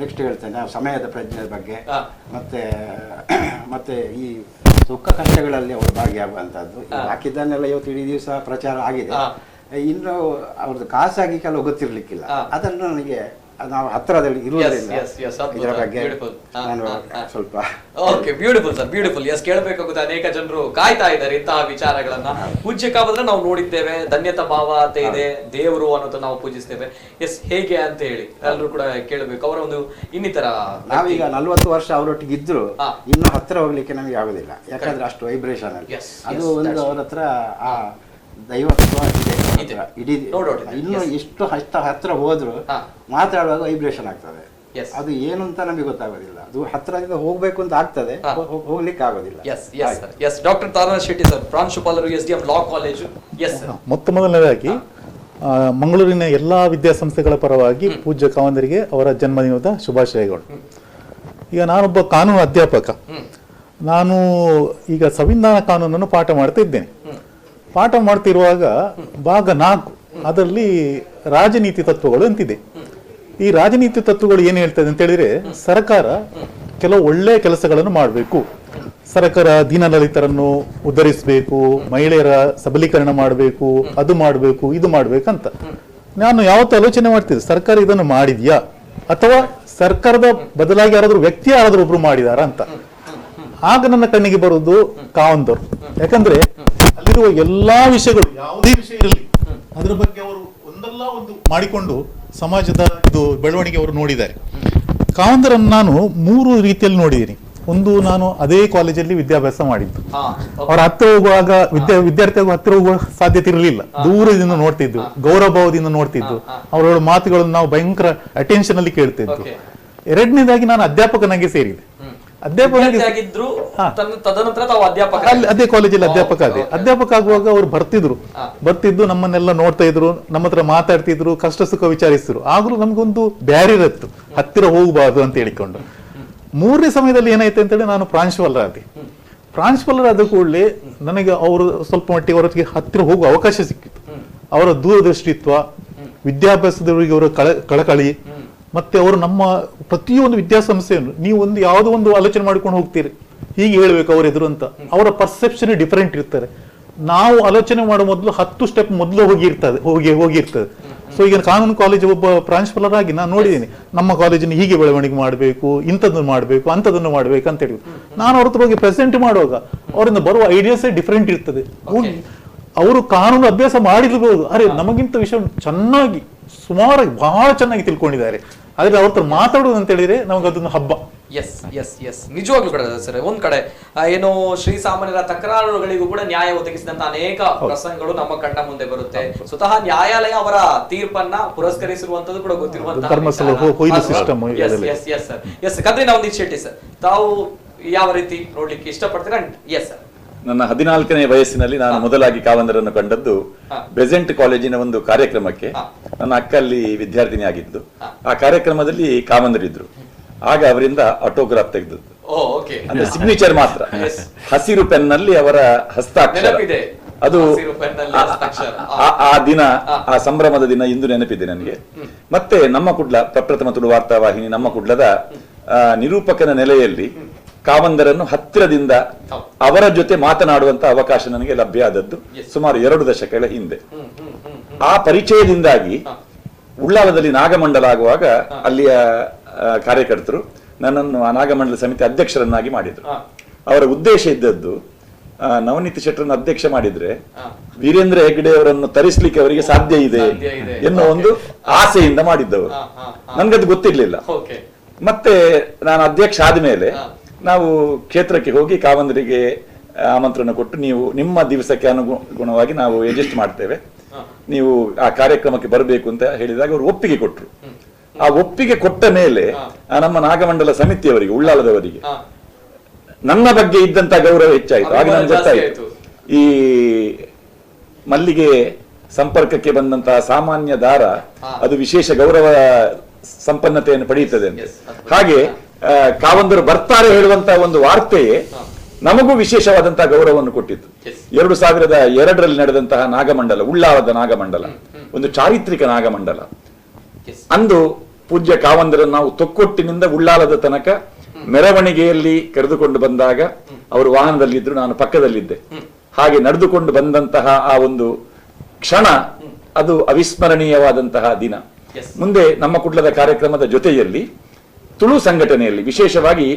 ನೆಕ್ಸ್ಟ್ ಹೇಳ್ತೇನೆ, ಸಮಯದ ಪ್ರಜ್ಞೆ ಬಗ್ಗೆ, ಮತ್ತೆ ಈ ದುಃಖ ಕಷ್ಟಗಳಲ್ಲಿ ಅವರು ಭಾಗಿಯಾಗುವಂತದ್ದು. ಹಾಕಿದ್ದನ್ನೆಲ್ಲ ಇವತ್ತು ಇಡೀ ದಿವಸ ಪ್ರಚಾರ ಆಗಿದೆ. ಇನ್ನು ಅವ್ರದ್ದು ಖಾಸಗಿ ಕೆಲವು ಗೊತ್ತಿರ್ಲಿಕ್ಕಿಲ್ಲ. ಅದನ್ನು ನನಗೆ ನಾವು ಹತ್ತಿರದಲ್ಲಿ ಇರುವುದರಿಂದ ಇದರ ಬಗ್ಗೆ ನಾನು ಸ್ವಲ್ಪ ಬ್ಯೂಟಿಫುಲ್ ಸರ್, ಬ್ಯೂಟಿಫುಲ್. ಎಸ್, ಕೇಳಬೇಕಾಗುತ್ತೆ. ಅನೇಕ ಜನರು ಕಾಯ್ತಾ ಇದ್ದಾರೆ ಇಂತಹ ವಿಚಾರಗಳನ್ನ. ಪೂಜ್ಯ ಕಾವಂದ್ರ ನಾವು ನೋಡಿದ್ದೇವೆ, ಧನ್ಯತಾ ಭಾವತೆ ಇದೆ, ದೇವರು ಅನ್ನೋದು ನಾವು ಪೂಜಿಸ್ತೇವೆ. ಎಸ್, ಹೇಗೆ ಅಂತ ಹೇಳಿ ಎಲ್ಲರೂ ಕೂಡ ಕೇಳಬೇಕು. ಅವರ ಒಂದು ಇನ್ನಿತರ, ನಾವೀಗ 40 ವರ್ಷ ಅವರೊಟ್ಟಿಗೆ ಇದ್ರು ಇನ್ನು ಹತ್ತಿರ ಹೋಗ್ಲಿಕ್ಕೆ ನಮಗೆ ಆಗುದಿಲ್ಲ. ಯಾಕಂದ್ರೆ ಅಷ್ಟು ವೈಬ್ರೇಷನ್ ಅಲ್ಲಿ ಅದು ಒಂದು ಅವ್ರ ಹತ್ರ ಆ ದೈವತ್ವ ಇದೆ. ಇಡೀ ಇನ್ನು ಎಷ್ಟು ಹತ್ರ ಹೋದ್ರು ಮಾತಾಡುವಾಗ ವೈಬ್ರೇಷನ್ ಆಗ್ತದೆ. ಅದು ಏನು ಅಂತ ನಮಗೆ ಗೊತ್ತಾಗೋದಿಲ್ಲ. ಅದು ಹತ್ರದಿಂದ ಹೋಗ್ಬೇಕು ಅಂತ ಆಗ್ತದೆ, ಹೋಗ್ಲಿಕ್ಕೆ ಆಗೋದಿಲ್ಲ. ಡಾಕ್ಟರ್ ತಾರಾನಾಥ್ ಶೆಟ್ಟಿ ಸರ್, ಪ್ರಾಂಶುಪಾಲರು SDM ಲಾ ಕಾಲೇಜು. ಮೊದಲನೇದಾಗಿ ಮಂಗಳೂರಿನ ಎಲ್ಲಾ ವಿದ್ಯಾಸಂಸ್ಥೆಗಳ ಪರವಾಗಿ ಪೂಜ್ಯ ಕಾವಂದರಿಗೆ ಅವರ ಜನ್ಮದಿನದ ಶುಭಾಶಯಗಳು. ಈಗ ನಾನೊಬ್ಬ ಕಾನೂನು ಅಧ್ಯಾಪಕ. ನಾನು ಈಗ ಸಂವಿಧಾನ ಕಾನೂನನ್ನು ಪಾಠ ಮಾಡ್ತಾ ಇದ್ದೇನೆ. ಪಾಠ ಮಾಡ್ತಿರುವಾಗ ಭಾಗ 4 ಅದರಲ್ಲಿ ರಾಜನೀತಿ ತತ್ವಗಳು ಅಂತಿದೆ. ಈ ರಾಜನೀತಿ ತತ್ವಗಳು ಏನು ಹೇಳ್ತದೆ ಅಂತ ಹೇಳಿದ್ರೆ, ಸರ್ಕಾರ ಕೆಲವು ಒಳ್ಳೆಯ ಕೆಲಸಗಳನ್ನು ಮಾಡಬೇಕು, ಸರ್ಕಾರ ದೀನದಲಿತರನ್ನು ಉದ್ಧರಿಸಬೇಕು, ಮಹಿಳೆಯರ ಸಬಲೀಕರಣ ಮಾಡಬೇಕು, ಅದು ಮಾಡಬೇಕು, ಇದು ಮಾಡ್ಬೇಕಂತ. ನಾನು ಯಾವತ್ತೂ ಆಲೋಚನೆ ಮಾಡ್ತಿದ್ದೆ, ಸರ್ಕಾರ ಇದನ್ನು ಮಾಡಿದ್ಯಾ ಅಥವಾ ಸರ್ಕಾರದ ಬದಲಾಗಿ ಯಾರಾದ್ರೂ ವ್ಯಕ್ತಿ ಯಾರಾದ್ರೂ ಒಬ್ರು ಮಾಡಿದಾರ ಅಂತ. ಆಗ ನನ್ನ ಕಣ್ಣಿಗೆ ಬರುವುದು ಕಾವಂದರು. ಯಾಕಂದ್ರೆ ಅಲ್ಲಿರುವ ಎಲ್ಲಾ ವಿಷಯಗಳು, ಯಾವುದೇ ವಿಷಯ ಇರಲಿ, ಅದರ ಬಗ್ಗೆ ಅವರು ಒಂದಲ್ಲ ಒಂದು ಮಾಡಿಕೊಂಡು ಸಮಾಜದ ಇದು ಬೆಳವಣಿಗೆ ಅವರು ನೋಡಿದ್ದಾರೆ. ಕಾವಂದರನ್ನು ನಾನು 3 ರೀತಿಯಲ್ಲಿ ನೋಡಿದ್ದೀನಿ. ಒಂದು, ನಾನು ಅದೇ ಕಾಲೇಜಲ್ಲಿ ವಿದ್ಯಾಭ್ಯಾಸ ಮಾಡಿದ್ದು. ಅವ್ರ ಹತ್ತಿರ ಹೋಗುವಾಗ ವಿದ್ಯಾರ್ಥಿಯಾಗ ಹತ್ತಿರ ಹೋಗುವ ಸಾಧ್ಯತೆ ಇರಲಿಲ್ಲ, ದೂರದಿಂದ ನೋಡ್ತಿದ್ದು, ಗೌರವಭಾವದಿಂದ ನೋಡ್ತಿದ್ದು, ಅವರ ಮಾತುಗಳನ್ನು ನಾವು ಭಯಂಕರ ಅಟೆನ್ಷನ್ ಅಲ್ಲಿ ಕೇಳ್ತಿದ್ದು. ಎರಡನೇದಾಗಿ ನಾನು ಅಧ್ಯಾಪಕನಾಗಿ ಸೇರಿದೆ. ಅದೇ ಕಾಲೇಜಲ್ಲಿ ಅಧ್ಯಾಪಕ ಆಗುವಾಗ ಅವ್ರು ಬರ್ತಿದ್ರು, ನಮ್ಮನ್ನೆಲ್ಲ ನೋಡ್ತಾ ಇದ್ರು, ನಮ್ಮ ಹತ್ರ ಮಾತಾಡ್ತಿದ್ರು, ಕಷ್ಟ ಸುಖ ವಿಚಾರಿಸಿದ್ರು. ಆದ್ರೂ ನಮ್ಗೊಂದು ಬ್ಯಾರಿಯರ್ ಇತ್ತು, ಹತ್ತಿರ ಹೋಗಬಾರ್ದು ಅಂತ ಹೇಳಿಕೊಂಡು. 3ನೇ ಸಮಯದಲ್ಲಿ ಏನಾಯ್ತು ಅಂತೇಳಿ, ನಾನು ಪ್ರಾಂಶುಪಾಲರಾದ ಕೂಡಲೇ ನನಗೆ ಅವರು ಸ್ವಲ್ಪ ಮಟ್ಟಿಗೆ ಅವರೊಟ್ಟಿಗೆ ಹತ್ತಿರ ಹೋಗುವ ಅವಕಾಶ ಸಿಕ್ಕಿತ್ತು. ಅವರ ದೂರದೃಷ್ಟಿತ್ವ, ವಿದ್ಯಾಭ್ಯಾಸದವರಿಗೆ ಅವರ ಕಳಕಳಿ, ಮತ್ತೆ ಅವರು ನಮ್ಮ ಪ್ರತಿಯೊಂದು ವಿದ್ಯಾಸಂಸ್ಥೆಯನ್ನು ನೀವು ಯಾವುದೋ ಒಂದು ಆಲೋಚನೆ ಮಾಡ್ಕೊಂಡು ಹೋಗ್ತೀರಿ, ಹೀಗೆ ಹೇಳ್ಬೇಕು ಅವ್ರ ಎದುರು ಅಂತ. ಅವರ ಪರ್ಸೆಪ್ಷನ್ ಡಿಫರೆಂಟ್ ಇರ್ತಾರೆ. ನಾವು ಆಲೋಚನೆ ಮಾಡೋ ಮೊದಲು 10 ಸ್ಟೆಪ್ ಮೊದಲು ಹೋಗಿರ್ತದೆ. ಸೊ ಈಗ ಕಾನೂನು ಕಾಲೇಜ್ ಒಬ್ಬ ಪ್ರಾಂಶುಪಾಲರಾಗಿ ನಾನು ನೋಡಿದ್ದೀನಿ, ನಮ್ಮ ಕಾಲೇಜನ್ನು ಹೀಗೆ ಬೆಳವಣಿಗೆ ಮಾಡಬೇಕು, ಇಂಥದ್ದನ್ನು ಮಾಡಬೇಕು, ಅಂಥದನ್ನು ಮಾಡ್ಬೇಕು ಅಂತ ಹೇಳಿ ನಾನು ಅವ್ರ ಹತ್ರ ಹೋಗಿ ಪ್ರೆಸೆಂಟ್ ಮಾಡುವಾಗ ಅವರಿಂದ ಬರುವ ಐಡಿಯಾಸೇ ಡಿಫರೆಂಟ್ ಇರ್ತದೆ. ಅವರು ಕಾನೂನು ಅಭ್ಯಾಸ ಮಾಡಿರ್ಬೋದು, ಅರೆ ನಮಗಿಂತ ವಿಷಯ ಚೆನ್ನಾಗಿ ಸುಮಾರಾಗಿ ಬಹಳ ಚೆನ್ನಾಗಿ ತಿಳ್ಕೊಂಡಿದ್ದಾರೆ. ಆದ್ರೆ ಅವ್ರ ಹತ್ರ ಮಾತಾಡುವುದು ಅಂತ ಹೇಳಿದ್ರೆ ನಮಗದೊಂದು ಹಬ್ಬ. ನಿಜವಾಗ್ಲೂ ಕೂಡ ಸರ್, ಒಂದ್ ಕಡೆ ಏನು ಶ್ರೀಸಾಮಾನ್ಯರ ತಕರಾರುಗಳಿಗೂ ಕೂಡ ನ್ಯಾಯ ಒದಗಿಸಿದಂತ ಅನೇಕ ಪ್ರಸಂಗಗಳು ನಮ್ಮ ಕಣ್ಣ ಮುಂದೆ ಬರುತ್ತೆ. ಸ್ವತಃ ನ್ಯಾಯಾಲಯ ಅವರ ತೀರ್ಪನ್ನ ಪುರಸ್ಕರಿಸಿರುವಂತದ್ದು ಕೂಡ ಗೊತ್ತಿರುವಂತಹ ಕದ್ರಿ ನವದೀಪ್ ಶೆಟ್ಟಿ ಸರ್, ತಾವು ಯಾವ ರೀತಿ ನೋಡ್ಲಿಕ್ಕೆ ಇಷ್ಟಪಡ್ತೀರಾ? ಎಸ್ ಸರ್, ನನ್ನ 14ನೇ ವಯಸ್ಸಿನಲ್ಲಿ ನಾನು ಮೊದಲಾಗಿ ಕಾವಂದರನ್ನು ಕಂಡದ್ದು ಬೆಸೆಂಟ್ ಕಾಲೇಜಿನ ಒಂದು ಕಾರ್ಯಕ್ರಮಕ್ಕೆ. ನನ್ನ ಅಕ್ಕ ಅಲ್ಲಿ ವಿದ್ಯಾರ್ಥಿನಿ ಆಗಿದ್ದು. ಆ ಕಾರ್ಯಕ್ರಮದಲ್ಲಿ ಕಾವಂದರಿದ್ರು. ಆಗ ಅವರಿಂದ ಆಟೋಗ್ರಾಫ್ ತೆಗೆದದ್ದು, ಅಂದ್ರೆ ಸಿಗ್ನೇಚರ್ ಮಾತ್ರ, ಹಸಿರು ಪೆನ್ನಲ್ಲಿ ಅವರ ಹಸ್ತಾಕ್ಷರ. ಅದು ಆ ದಿನ, ಆ ಸಂಭ್ರಮದ ದಿನ ಇಂದು ನೆನಪಿದೆ ನನಗೆ. ಮತ್ತೆ ನಮ್ಮ ಕುಡ್ಲ, ಪ್ರಪ್ರಥಮ ತುಳು ವಾರ್ತಾವಾಹಿನಿ ನಮ್ಮ ಕುಡ್ಲದ ನಿರೂಪಕನ ನೆಲೆಯಲ್ಲಿ ಕಾವಂದರನ್ನು ಹತ್ತಿರದಿಂದ ಅವರ ಜೊತೆ ಮಾತನಾಡುವಂತ ಅವಕಾಶ ನನಗೆ ಲಭ್ಯ ಆದದ್ದು ಸುಮಾರು 2 ದಶಕಗಳ ಹಿಂದೆ. ಆ ಪರಿಚಯದಿಂದಾಗಿ ಉಳ್ಳಾಲದಲ್ಲಿ ನಾಗಮಂಡಲ ಆಗುವಾಗ ಅಲ್ಲಿಯ ಕಾರ್ಯಕರ್ತರು ನನ್ನನ್ನು ಆ ನಾಗಮಂಡಲ ಸಮಿತಿ ಅಧ್ಯಕ್ಷರನ್ನಾಗಿ ಮಾಡಿದ್ರು. ಅವರ ಉದ್ದೇಶ ಇದ್ದದ್ದು, ನವನೀತ್ ಶೆಟ್ಟರನ್ನು ಅಧ್ಯಕ್ಷ ಮಾಡಿದ್ರೆ ವೀರೇಂದ್ರ ಹೆಗ್ಗಡೆ ಅವರನ್ನು ತರಿಸ್ಲಿಕ್ಕೆ ಅವರಿಗೆ ಸಾಧ್ಯ ಇದೆ ಎನ್ನುವ ಒಂದು ಆಸೆಯಿಂದ ಮಾಡಿದ್ದವರು. ನನ್ಗದು ಗೊತ್ತಿರ್ಲಿಲ್ಲ. ಮತ್ತೆ ನಾನು ಅಧ್ಯಕ್ಷ ಆದ್ಮೇಲೆ ನಾವು ಕ್ಷೇತ್ರಕ್ಕೆ ಹೋಗಿ ಕಾವಂದರಿಗೆ ಆಮಂತ್ರಣ ಕೊಟ್ಟು, ನೀವು ನಿಮ್ಮ ದಿವಸಕ್ಕೆ ಅನುಗುಣವಾಗಿ ನಾವು ಅಡ್ಜಸ್ಟ್ ಮಾಡ್ತೇವೆ, ನೀವು ಆ ಕಾರ್ಯಕ್ರಮಕ್ಕೆ ಬರಬೇಕು ಅಂತ ಹೇಳಿದಾಗ ಅವರು ಒಪ್ಪಿಗೆ ಕೊಟ್ಟರು. ಆ ಒಪ್ಪಿಗೆ ಕೊಟ್ಟ ಮೇಲೆ ನಮ್ಮ ನಾಗಮಂಡಲ ಸಮಿತಿಯವರಿಗೆ, ಉಳ್ಳಾಲದವರಿಗೆ ನನ್ನ ಬಗ್ಗೆ ಇದ್ದಂತ ಗೌರವ ಹೆಚ್ಚಾಯಿತು. ಆಗ ನನ್ಗೆ ಗೊತ್ತಾಯಿತು, ಈ ಮಲ್ಲಿಗೆ ಸಂಪರ್ಕಕ್ಕೆ ಬಂದಂತಹ ಸಾಮಾನ್ಯ ದಾರ ಅದು ವಿಶೇಷ ಗೌರವ ಸಂಪನ್ನತೆಯನ್ನು ಪಡೆಯುತ್ತದೆ ಅಂತ. ಹಾಗೆ ಕಾವಂದರು ಬರ್ತಾರೆ ಹೇಳುವಂತಹ ಒಂದು ವಾರ್ತೆಯೇ ನಮಗೂ ವಿಶೇಷವಾದಂತಹ ಗೌರವವನ್ನು ಕೊಟ್ಟಿತ್ತು. 2002ರಲ್ಲಿ ನಡೆದಂತಹ ನಾಗಮಂಡಲ, ಉಳ್ಳಾಲದ ನಾಗಮಂಡಲ ಒಂದು ಚಾರಿತ್ರಿಕ ನಾಗಮಂಡಲ. ಅಂದು ಪೂಜ್ಯ ಕಾವಂದರನ್ನು ನಾವು ತೊಕ್ಕೊಟ್ಟಿನಿಂದ ಉಳ್ಳಾಲದ ತನಕ ಮೆರವಣಿಗೆಯಲ್ಲಿ ಕರೆದುಕೊಂಡು ಬಂದಾಗ ಅವರು ವಾಹನದಲ್ಲಿದ್ರು, ನಾನು ಪಕ್ಕದಲ್ಲಿದ್ದೆ. ಹಾಗೆ ನಡೆದುಕೊಂಡು ಬಂದಂತಹ ಆ ಒಂದು ಕ್ಷಣ ಅದು ಅವಿಸ್ಮರಣೀಯವಾದಂತಹ ದಿನ. ಮುಂದೆ ನಮ್ಮ ಕುಡ್ಲದ ಕಾರ್ಯಕ್ರಮದ ಜೊತೆಯಲ್ಲಿ ತುಳು ಸಂಘಟನೆಯಲ್ಲಿ ವಿಶೇಷವಾಗಿ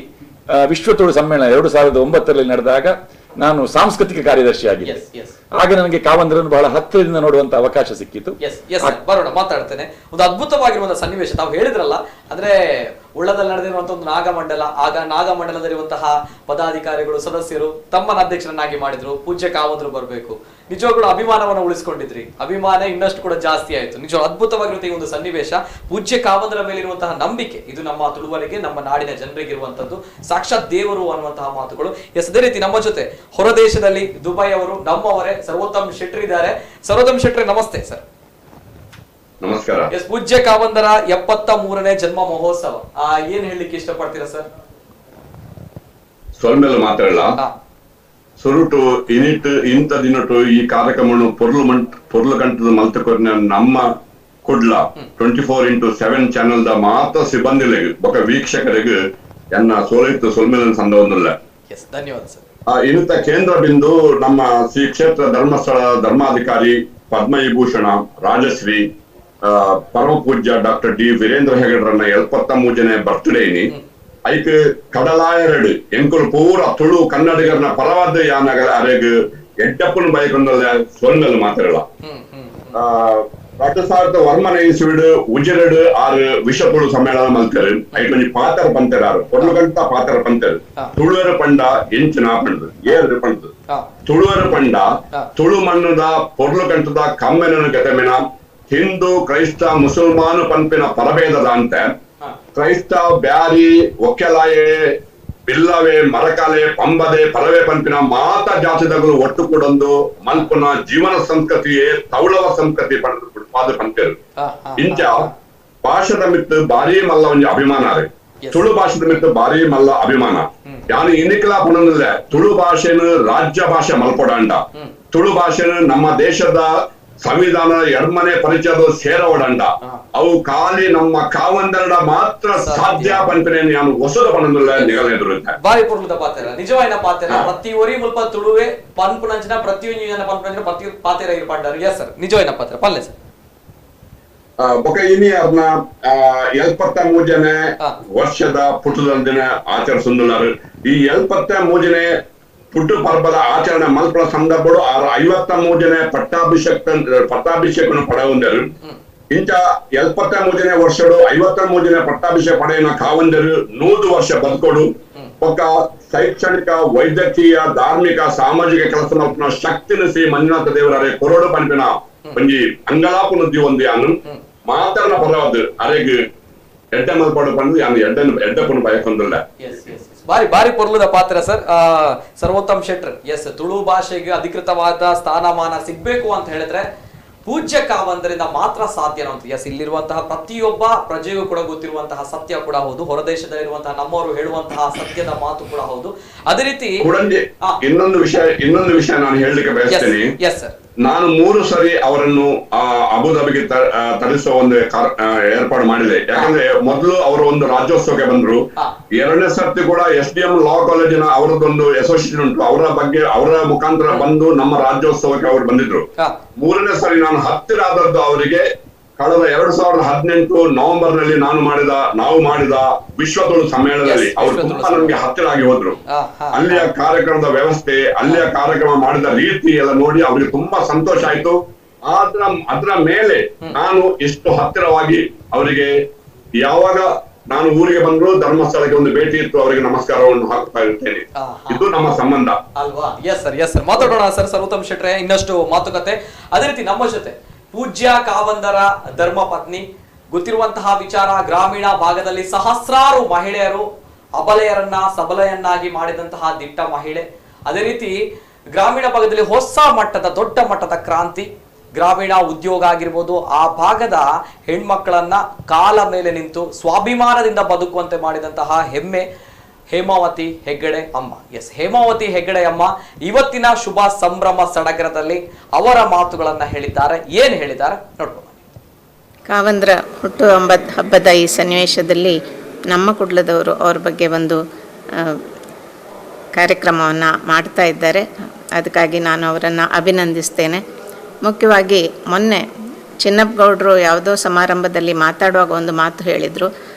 ವಿಶ್ವ ತುಳು ಸಮ್ಮೇಳನ 2009ರಲ್ಲಿ ನಡೆದಾಗ ನಾನು ಸಾಂಸ್ಕೃತಿಕ ಕಾರ್ಯದರ್ಶಿಯಾಗಿದ್ದೆ. ಆಗ ನನಗೆ ಕಾವಂದರನ್ನು ಬಹಳ ಹತ್ತಿರದಿಂದ ನೋಡುವಂತ ಅವಕಾಶ ಸಿಕ್ಕಿತು. ಬರೋಣ, ಮಾತಾಡ್ತೇನೆ. ಒಂದು ಅದ್ಭುತವಾಗಿರುವಂತಹ ಸನ್ನಿವೇಶ ತಾವು ಹೇಳಿದ್ರಲ್ಲ, ಅಂದ್ರೆ ಉಳ್ಳದಲ್ಲಿ ನಡೆದಿರುವಂತಹ ಒಂದು ನಾಗಮಂಡಲ. ಆಗ ನಾಗಮಂಡಲದಲ್ಲಿರುವಂತಹ ಪದಾಧಿಕಾರಿಗಳು ಸದಸ್ಯರು ತಮ್ಮನ್ನ ಅಧ್ಯಕ್ಷರನ್ನಾಗಿ ಮಾಡಿದ್ರು. ಪೂಜ್ಯ ಕಾವಂದರು ಬರಬೇಕು. ನಿಜವಾಗ್ಲೂ ಅಭಿಮಾನವನ್ನು ಉಳಿಸ್ಕೊಂಡಿದ್ರಿ. ಅಭಿಮಾನ ಇನ್ನಷ್ಟು ಕೂಡ ಜಾಸ್ತಿ ಆಯ್ತು. ನಿಜ ಅದ್ಭುತವಾಗಿರುತ್ತೆ ಈ ಒಂದು ಸನ್ನಿವೇಶ. ಪೂಜ್ಯ ಕಾವಂದರ ಮೇಲಿರುವಂತಹ ನಂಬಿಕೆ ಇದು ನಮ್ಮ ತುಳುವರಿಗೆ, ನಮ್ಮ ನಾಡಿನ ಜನರಿಗೆ ಇರುವಂತದ್ದು. ಸಾಕ್ಷಾತ್ ದೇವರು ಅನ್ನುವಂತಹ ಮಾತುಗಳು. ಅದೇ ರೀತಿ ನಮ್ಮ ಜೊತೆ ಹೊರದೇಶದಲ್ಲಿ ದುಬೈ ಅವರು ನಮ್ಮವರೇ ಸರ್ವೋತ್ತಮ್ ಶೆಟ್ಟಿ ಇದ್ದಾರೆ. ಸರ್ವೋತ್ತಮ್ ಶೆಟ್ಟಿ, ನಮಸ್ತೆ ಸರ್. ನಮಸ್ಕಾರ. ಪೂಜ್ಯ ಕಾವಂದರ 73ನೇ ಜನ್ಮ ಮಹೋತ್ಸವ, ಏನ್ ಹೇಳಲಿಕ್ಕೆ ಇಷ್ಟಪಡ್ತೀರಾ ಸರ್? ಸ್ವಲ್ಪ ಮಾತಾಡಲ್ಲ ಸುರುಟು ಇನಿಟ್ ಇಂಥ ದಿನಟು ಈ ಕಾರ್ಯಕ್ರಮವನ್ನು ಪೊರ್ಲು ಕಂಟದ ಮಲ್ತಕೊರ್ನ ನಮ್ಮ ಕುಡ್ಲ 24x7 ಚಾನೆಲ್ ದ ಮಾತ್ರ ಸಿಬ್ಬಂದಿಗಳಿಗೆ ಬೊಕ ವೀಕ್ಷಕರಿಗೆ ಎನ್ನ ಸೋಲೈತು ಸೊಲ್ಮೇಲನ್ ಸಂದವೊಂದಿಲ್ಲ. ಧನ್ಯವಾದ ಸರ್. ಇನ್ನಿತ ಕೇಂದ್ರ ಬಿಂದು ನಮ್ಮ ಶ್ರೀ ಕ್ಷೇತ್ರ ಧರ್ಮಸ್ಥಳ ಧರ್ಮಾಧಿಕಾರಿ ಪದ್ಮವಿಭೂಷಣ ರಾಜಶ್ರೀ ಪರಮ ಪೂಜ್ಯ ಡಾಕ್ಟರ್ ಡಿ ವೀರೇಂದ್ರ ಹೆಗಡ್ರನ್ನ 73ನೇ ಬರ್ತ್ಡೇ ಇನಿ ಐಕ್ ಕಡಲಾಯರಡು ಎಂಕುಲು ಪೂರ ತುಳು ಕನ್ನಡಿಗರನ ಪರವಾದ ಯಾನಗಳ ಅರೆಗ್ ಎಡ್ಡಪ್ಪನ ಬೈಕೊಂಡಲ್ಲ ಸೊಲ್ಮೇಲೆ ಮಾತಾಡಲ್ಲ. 2000 ವರ್ಮನ ಇನ್ಸಿವಿಡ್ ಉಜಿರೆಡ್ 6 ವಿಶ್ವ ತುಳು ಸಮ್ಮೇಳನ ಮಲ್ತರು. ಐಟೊಂಜಿ ಪಾತರ ಪಂತರಾರು ಪೊರ್ಲು ಗಂಟ ಪಾತರ ಪಂತರು. ತುಳುವರ ಪಂಡ ಎಂಚಿನ ಪಂಡದು ಏರು ಪಂಡದು ತುಳುವರ ಪಂಡ ತುಳು ಮಣ್ಣದ ಪೊರ್ಲು ಗಂಟದ ಕಮ್ಮೆನ ಗತಮಿನ ಹಿಂದೂ ಕ್ರೈಸ್ತ ಮುಸಲ್ಮಾನು ಪಂಪಿನ ಪರಭೇದದ ಅಂತ ಕ್ರೈಸ್ತ ಬ್ಯಾರಿ ಒಕ್ಕೆಲಾಯೆ ಬಿಲ್ಲವೆ ಮರಕಾಲೆ ಪಂಬದೆ ಪರವೆ ಪಂಪಿನ ಮಾತ ಜಾತಿದಗಳು ಒಟ್ಟು ಕೂಡೊಂದು ಮಲ್ಪನ ಜೀವನ ಸಂಸ್ಕೃತಿಯೇ ತೌಳವ ಸಂಸ್ಕೃತಿ ಪಾದ ಪಂಪೇರು. ಇಂಚ ಭಾಷದ ಮಿತ್ತು ಬಾರಿ ಮಲ್ಲ ಒಂಜಿ ಅಭಿಮಾನ ರೇ. ತುಳು ಭಾಷೆದ ಮಿತ್ತು ಬಾರಿ ಮಲ್ಲ ಅಭಿಮಾನ. ಯಾನು ಇನ್ನಿಕಲಾ ಪುನಂದಿಲ್ಲ ತುಳು ಭಾಷೆನು ರಾಜ್ಯ ಭಾಷೆ ಮಲ್ಪೊಡಾಂಡ. ತುಳು ಭಾಷೆನು ನಮ್ಮ ದೇಶದ ಸಂವಿಧಾನ ಎರಡ್ಮನೆ ಪರಿಚಯದ ಸೇರವಡಂಡ. ಅವು ಖಾಲಿ ನಮ್ಮ ಕಾವಂದರಡ ಮಾತ್ರ ಸಾಧ್ಯ ಪಂಪಿನ ನಾನು ಹೊಸದ ಪಣಂದಿಲ್ಲ ನಿಗಲೆದುರುತ್ತೆ. ಬಾರಿ ಪೂರ್ಣದ ಪಾತ್ರ ನಿಜವಾಯಿನ ಪಾತ್ರ ಪ್ರತಿ ಒರಿ ಮುಲ್ಪ ತುಳುವೆ ಪನ್ಪುನಂಚಿನ ಪ್ರತಿಯೊಂದು ಜನ ಪನ್ಪುನಂಚಿನ ಪ್ರತಿ ಪಾತ್ರ ಇರ್ಪಂಡರು. ಎಸ್ ಸರ್, ನಿಜವಾಯಿನ ಪಾತ್ರ ಪಲ್ಲೆ ಸರ್. ಬೊಕ ಇನಿ ಅವ್ರನ್ನ 73ನೇ ವರ್ಷದ ಪುಟದ ದಿನ ಆಚರಿಸುన్నారు. ಈ 73ನೇ ಪುಟ್ಟು ಪರ್ಬದ ಆಚರಣೆ ಮಲ್ಪದ ಸಂದರ್ಭಗಳು 53ನೇ ಪಟ್ಟಾಭಿಷೇಕವನ್ನು ಪಡೆಯುವಂದರು. ಇಂಚ 73ನೇ ವರ್ಷಡು 53ನೇ ಪಟ್ಟಾಭಿಷೇಕ ಪಡೆಯನ ಕಾವಂದರು 100 ವರ್ಷ ಬದುಕೋಡು ಒಕ್ಕ ಶೈಕ್ಷಣಿಕ ವೈದ್ಯಕೀಯ ಧಾರ್ಮಿಕ ಸಾಮಾಜಿಕ ಕೆಲಸ ಮಲ್ಪನ ಶಕ್ತಿನ ಶ್ರೀ ಮಂಜುನಾಥ ದೇವರೇ ಕೊರೋಡು ಪಂಪಿನ ಒಂಜಿ ಅಂಗಲಾಪುನ ಜೀವೊಂದು ಯಾನು ಮಾತರ್ನ ಪರವಾದ ಅರೆಗ್ ಎಡ್ಡ ಮಲ್ಪಾಡು ಪಂದು ಯಾನು ಎಡ್ಡಪ್ಪನ ಬಯಕೊಂದಿಲ್ಲ. ಬಾರಿ ಬಾರಿ ಪೊರ್ಲುದ ಪಾತ್ರ ಸರ್. ಸರ್ವೋತ್ತಮ್ ಶೆಟ್ರ್, ಎಸ್, ತುಳು ಭಾಷೆಗೆ ಅಧಿಕೃತವಾದ ಸ್ಥಾನಮಾನ ಸಿಗ್ಬೇಕು ಅಂತ ಹೇಳಿದ್ರೆ ಪೂಜ್ಯ ಕಾವಂದರಿಂದ ಮಾತ್ರ ಸಾಧ್ಯ ಅಂತ. ಎಸ್, ಇಲ್ಲಿರುವಂತಹ ಪ್ರತಿಯೊಬ್ಬ ಪ್ರಜೆಗೂ ಕೂಡ ಗೊತ್ತಿರುವಂತಹ ಸತ್ಯ ಕೂಡ ಹೌದು. ಹೊರದೇಶದಲ್ಲಿರುವಂತಹ ನಮ್ಮವರು ಹೇಳುವಂತಹ ಸತ್ಯದ ಮಾತು ಕೂಡ ಹೌದು. ಅದೇ ರೀತಿ ಇನ್ನೊಂದು ವಿಷಯ ನಾನು ಹೇಳಲಿಕ್ಕೆ ಬಯಸ್ತೇನೆ. ಎಸ್ ಸರ್, ನಾನು 3 ಸರಿ ಅವರನ್ನು ಅಬುದಾಬಿಗೆ ತರಿಸುವ ಒಂದು ಏರ್ಪಾಡು ಮಾಡಿದೆ. ಯಾಕಂದ್ರೆ ಮೊದಲು ಅವರು ಒಂದು ರಾಜ್ಯೋತ್ಸವಕ್ಕೆ ಬಂದ್ರು. 2ನೇ ಸರ್ತಿ ಕೂಡ SDM ಲಾ ಕಾಲೇಜಿನ ಅವರದೊಂದು ಅಸೋಸಿಯೇಷನ್ ಉಂಟು, ಅವರ ಮುಖಾಂತರ ಬಂದು ನಮ್ಮ ರಾಜ್ಯೋತ್ಸವಕ್ಕೆ ಅವರು ಬಂದಿದ್ರು. 3ನೇ ಸರಿ ನಾನು ಹತ್ತಿರ ಆದದ್ದು ಅವರಿಗೆ ಕಳೆದ 2018 ನವೆಂಬರ್ ನಲ್ಲಿ ನಾವು ಮಾಡಿದ ವಿಶ್ವ ತುಳು ಸಮ್ಮೇಳನದಲ್ಲಿ ಅವರು ತುಂಬಾ ನಮ್ಗೆ ಹತ್ತಿರ ಆಗಿ ಹೋದ್ರು. ಅಲ್ಲಿಯ ಕಾರ್ಯಕ್ರಮದ ವ್ಯವಸ್ಥೆ, ಅಲ್ಲಿಯ ಕಾರ್ಯಕ್ರಮ ಮಾಡಿದ ರೀತಿ ಎಲ್ಲ ನೋಡಿ ಅವರಿಗೆ ತುಂಬಾ ಸಂತೋಷ ಆಯ್ತು. ಅದರ ಮೇಲೆ ನಾನು ಇಷ್ಟು ಹತ್ತಿರವಾಗಿ ಅವರಿಗೆ ಯಾವಾಗ ನಾನು ಊರಿಗೆ ಬಂದ್ರು ಧರ್ಮಸ್ಥಳಕ್ಕೆ ಒಂದು ಭೇಟಿ ಇತ್ತು, ಅವರಿಗೆ ನಮಸ್ಕಾರವನ್ನು ಹಾಕ್ತಾ ಇರ್ತೇನೆ. ಇದು ನಮ್ಮ ಸಂಬಂಧ ಅಲ್ವಾ? ಎಸ್ ಸರ್, ಎಸ್ ಸರ್, ಮಾತಾಡೋಣ ಸರ್. ಸರ್ವೋತ್ತಮ್ ಶೆಟ್ರೆ, ಇನ್ನಷ್ಟು ಮಾತುಕತೆ. ಅದೇ ರೀತಿ ನಮ್ಮ ಜೊತೆ ಪೂಜ್ಯ ಕಾವಂದರ ಧರ್ಮ ಪತ್ನಿ. ಗೊತ್ತಿರುವಂತಹ ವಿಚಾರ, ಗ್ರಾಮೀಣ ಭಾಗದಲ್ಲಿ ಸಹಸ್ರಾರು ಮಹಿಳೆಯರು ಅಬಲೆಯರನ್ನ ಸಬಲೆಯನ್ನಾಗಿ ಮಾಡಿದಂತಹ ದಿಟ್ಟ ಮಹಿಳೆ. ಅದೇ ರೀತಿ ಗ್ರಾಮೀಣ ಭಾಗದಲ್ಲಿ ಹೊಸ ಮಟ್ಟದ ದೊಡ್ಡ ಮಟ್ಟದ ಕ್ರಾಂತಿ, ಗ್ರಾಮೀಣ ಉದ್ಯೋಗ ಆಗಿರ್ಬೋದು, ಆ ಭಾಗದ ಹೆಣ್ಮಕ್ಕಳನ್ನ ಕಾಲ ಮೇಲೆ ನಿಂತು ಸ್ವಾಭಿಮಾನದಿಂದ ಬದುಕುವಂತೆ ಮಾಡಿದಂತಹ ಹೆಮ್ಮೆ ಹೇಮಾವತಿ ಹೆಗ್ಗಡೆ ಅಮ್ಮ. ಎಸ್, ಹೇಮಾವತಿ ಹೆಗ್ಗಡೆ ಅಮ್ಮ ಇವತ್ತಿನ ಶುಭ ಸಂಭ್ರಮ ಸಡಗರದಲ್ಲಿ ಅವರ ಮಾತುಗಳನ್ನ ಹೇಳಿದ್ದಾರೆ. ಏನ್ ಹೇಳಿದ್ದಾರೆ ನೋಡ್ಬೋದು. ಕಾವಂದ್ರ ಹುಟ್ಟು ಹಬ್ಬದ ಈ ಸನ್ನಿವೇಶದಲ್ಲಿ ನಮ್ಮ ಕುಡ್ಲದವರು ಅವ್ರ ಬಗ್ಗೆ ಒಂದು ಕಾರ್ಯಕ್ರಮವನ್ನು ಮಾಡ್ತಾ ಇದ್ದಾರೆ. ಅದಕ್ಕಾಗಿ ನಾನು ಅವರನ್ನು ಅಭಿನಂದಿಸ್ತೇನೆ. ಮುಖ್ಯವಾಗಿ ಮೊನ್ನೆ ಚಿನ್ನಪ್ಪಗೌಡರು ಯಾವುದೋ ಸಮಾರಂಭದಲ್ಲಿ ಮಾತಾಡುವಾಗ ಒಂದು ಮಾತು ಹೇಳಿದರು,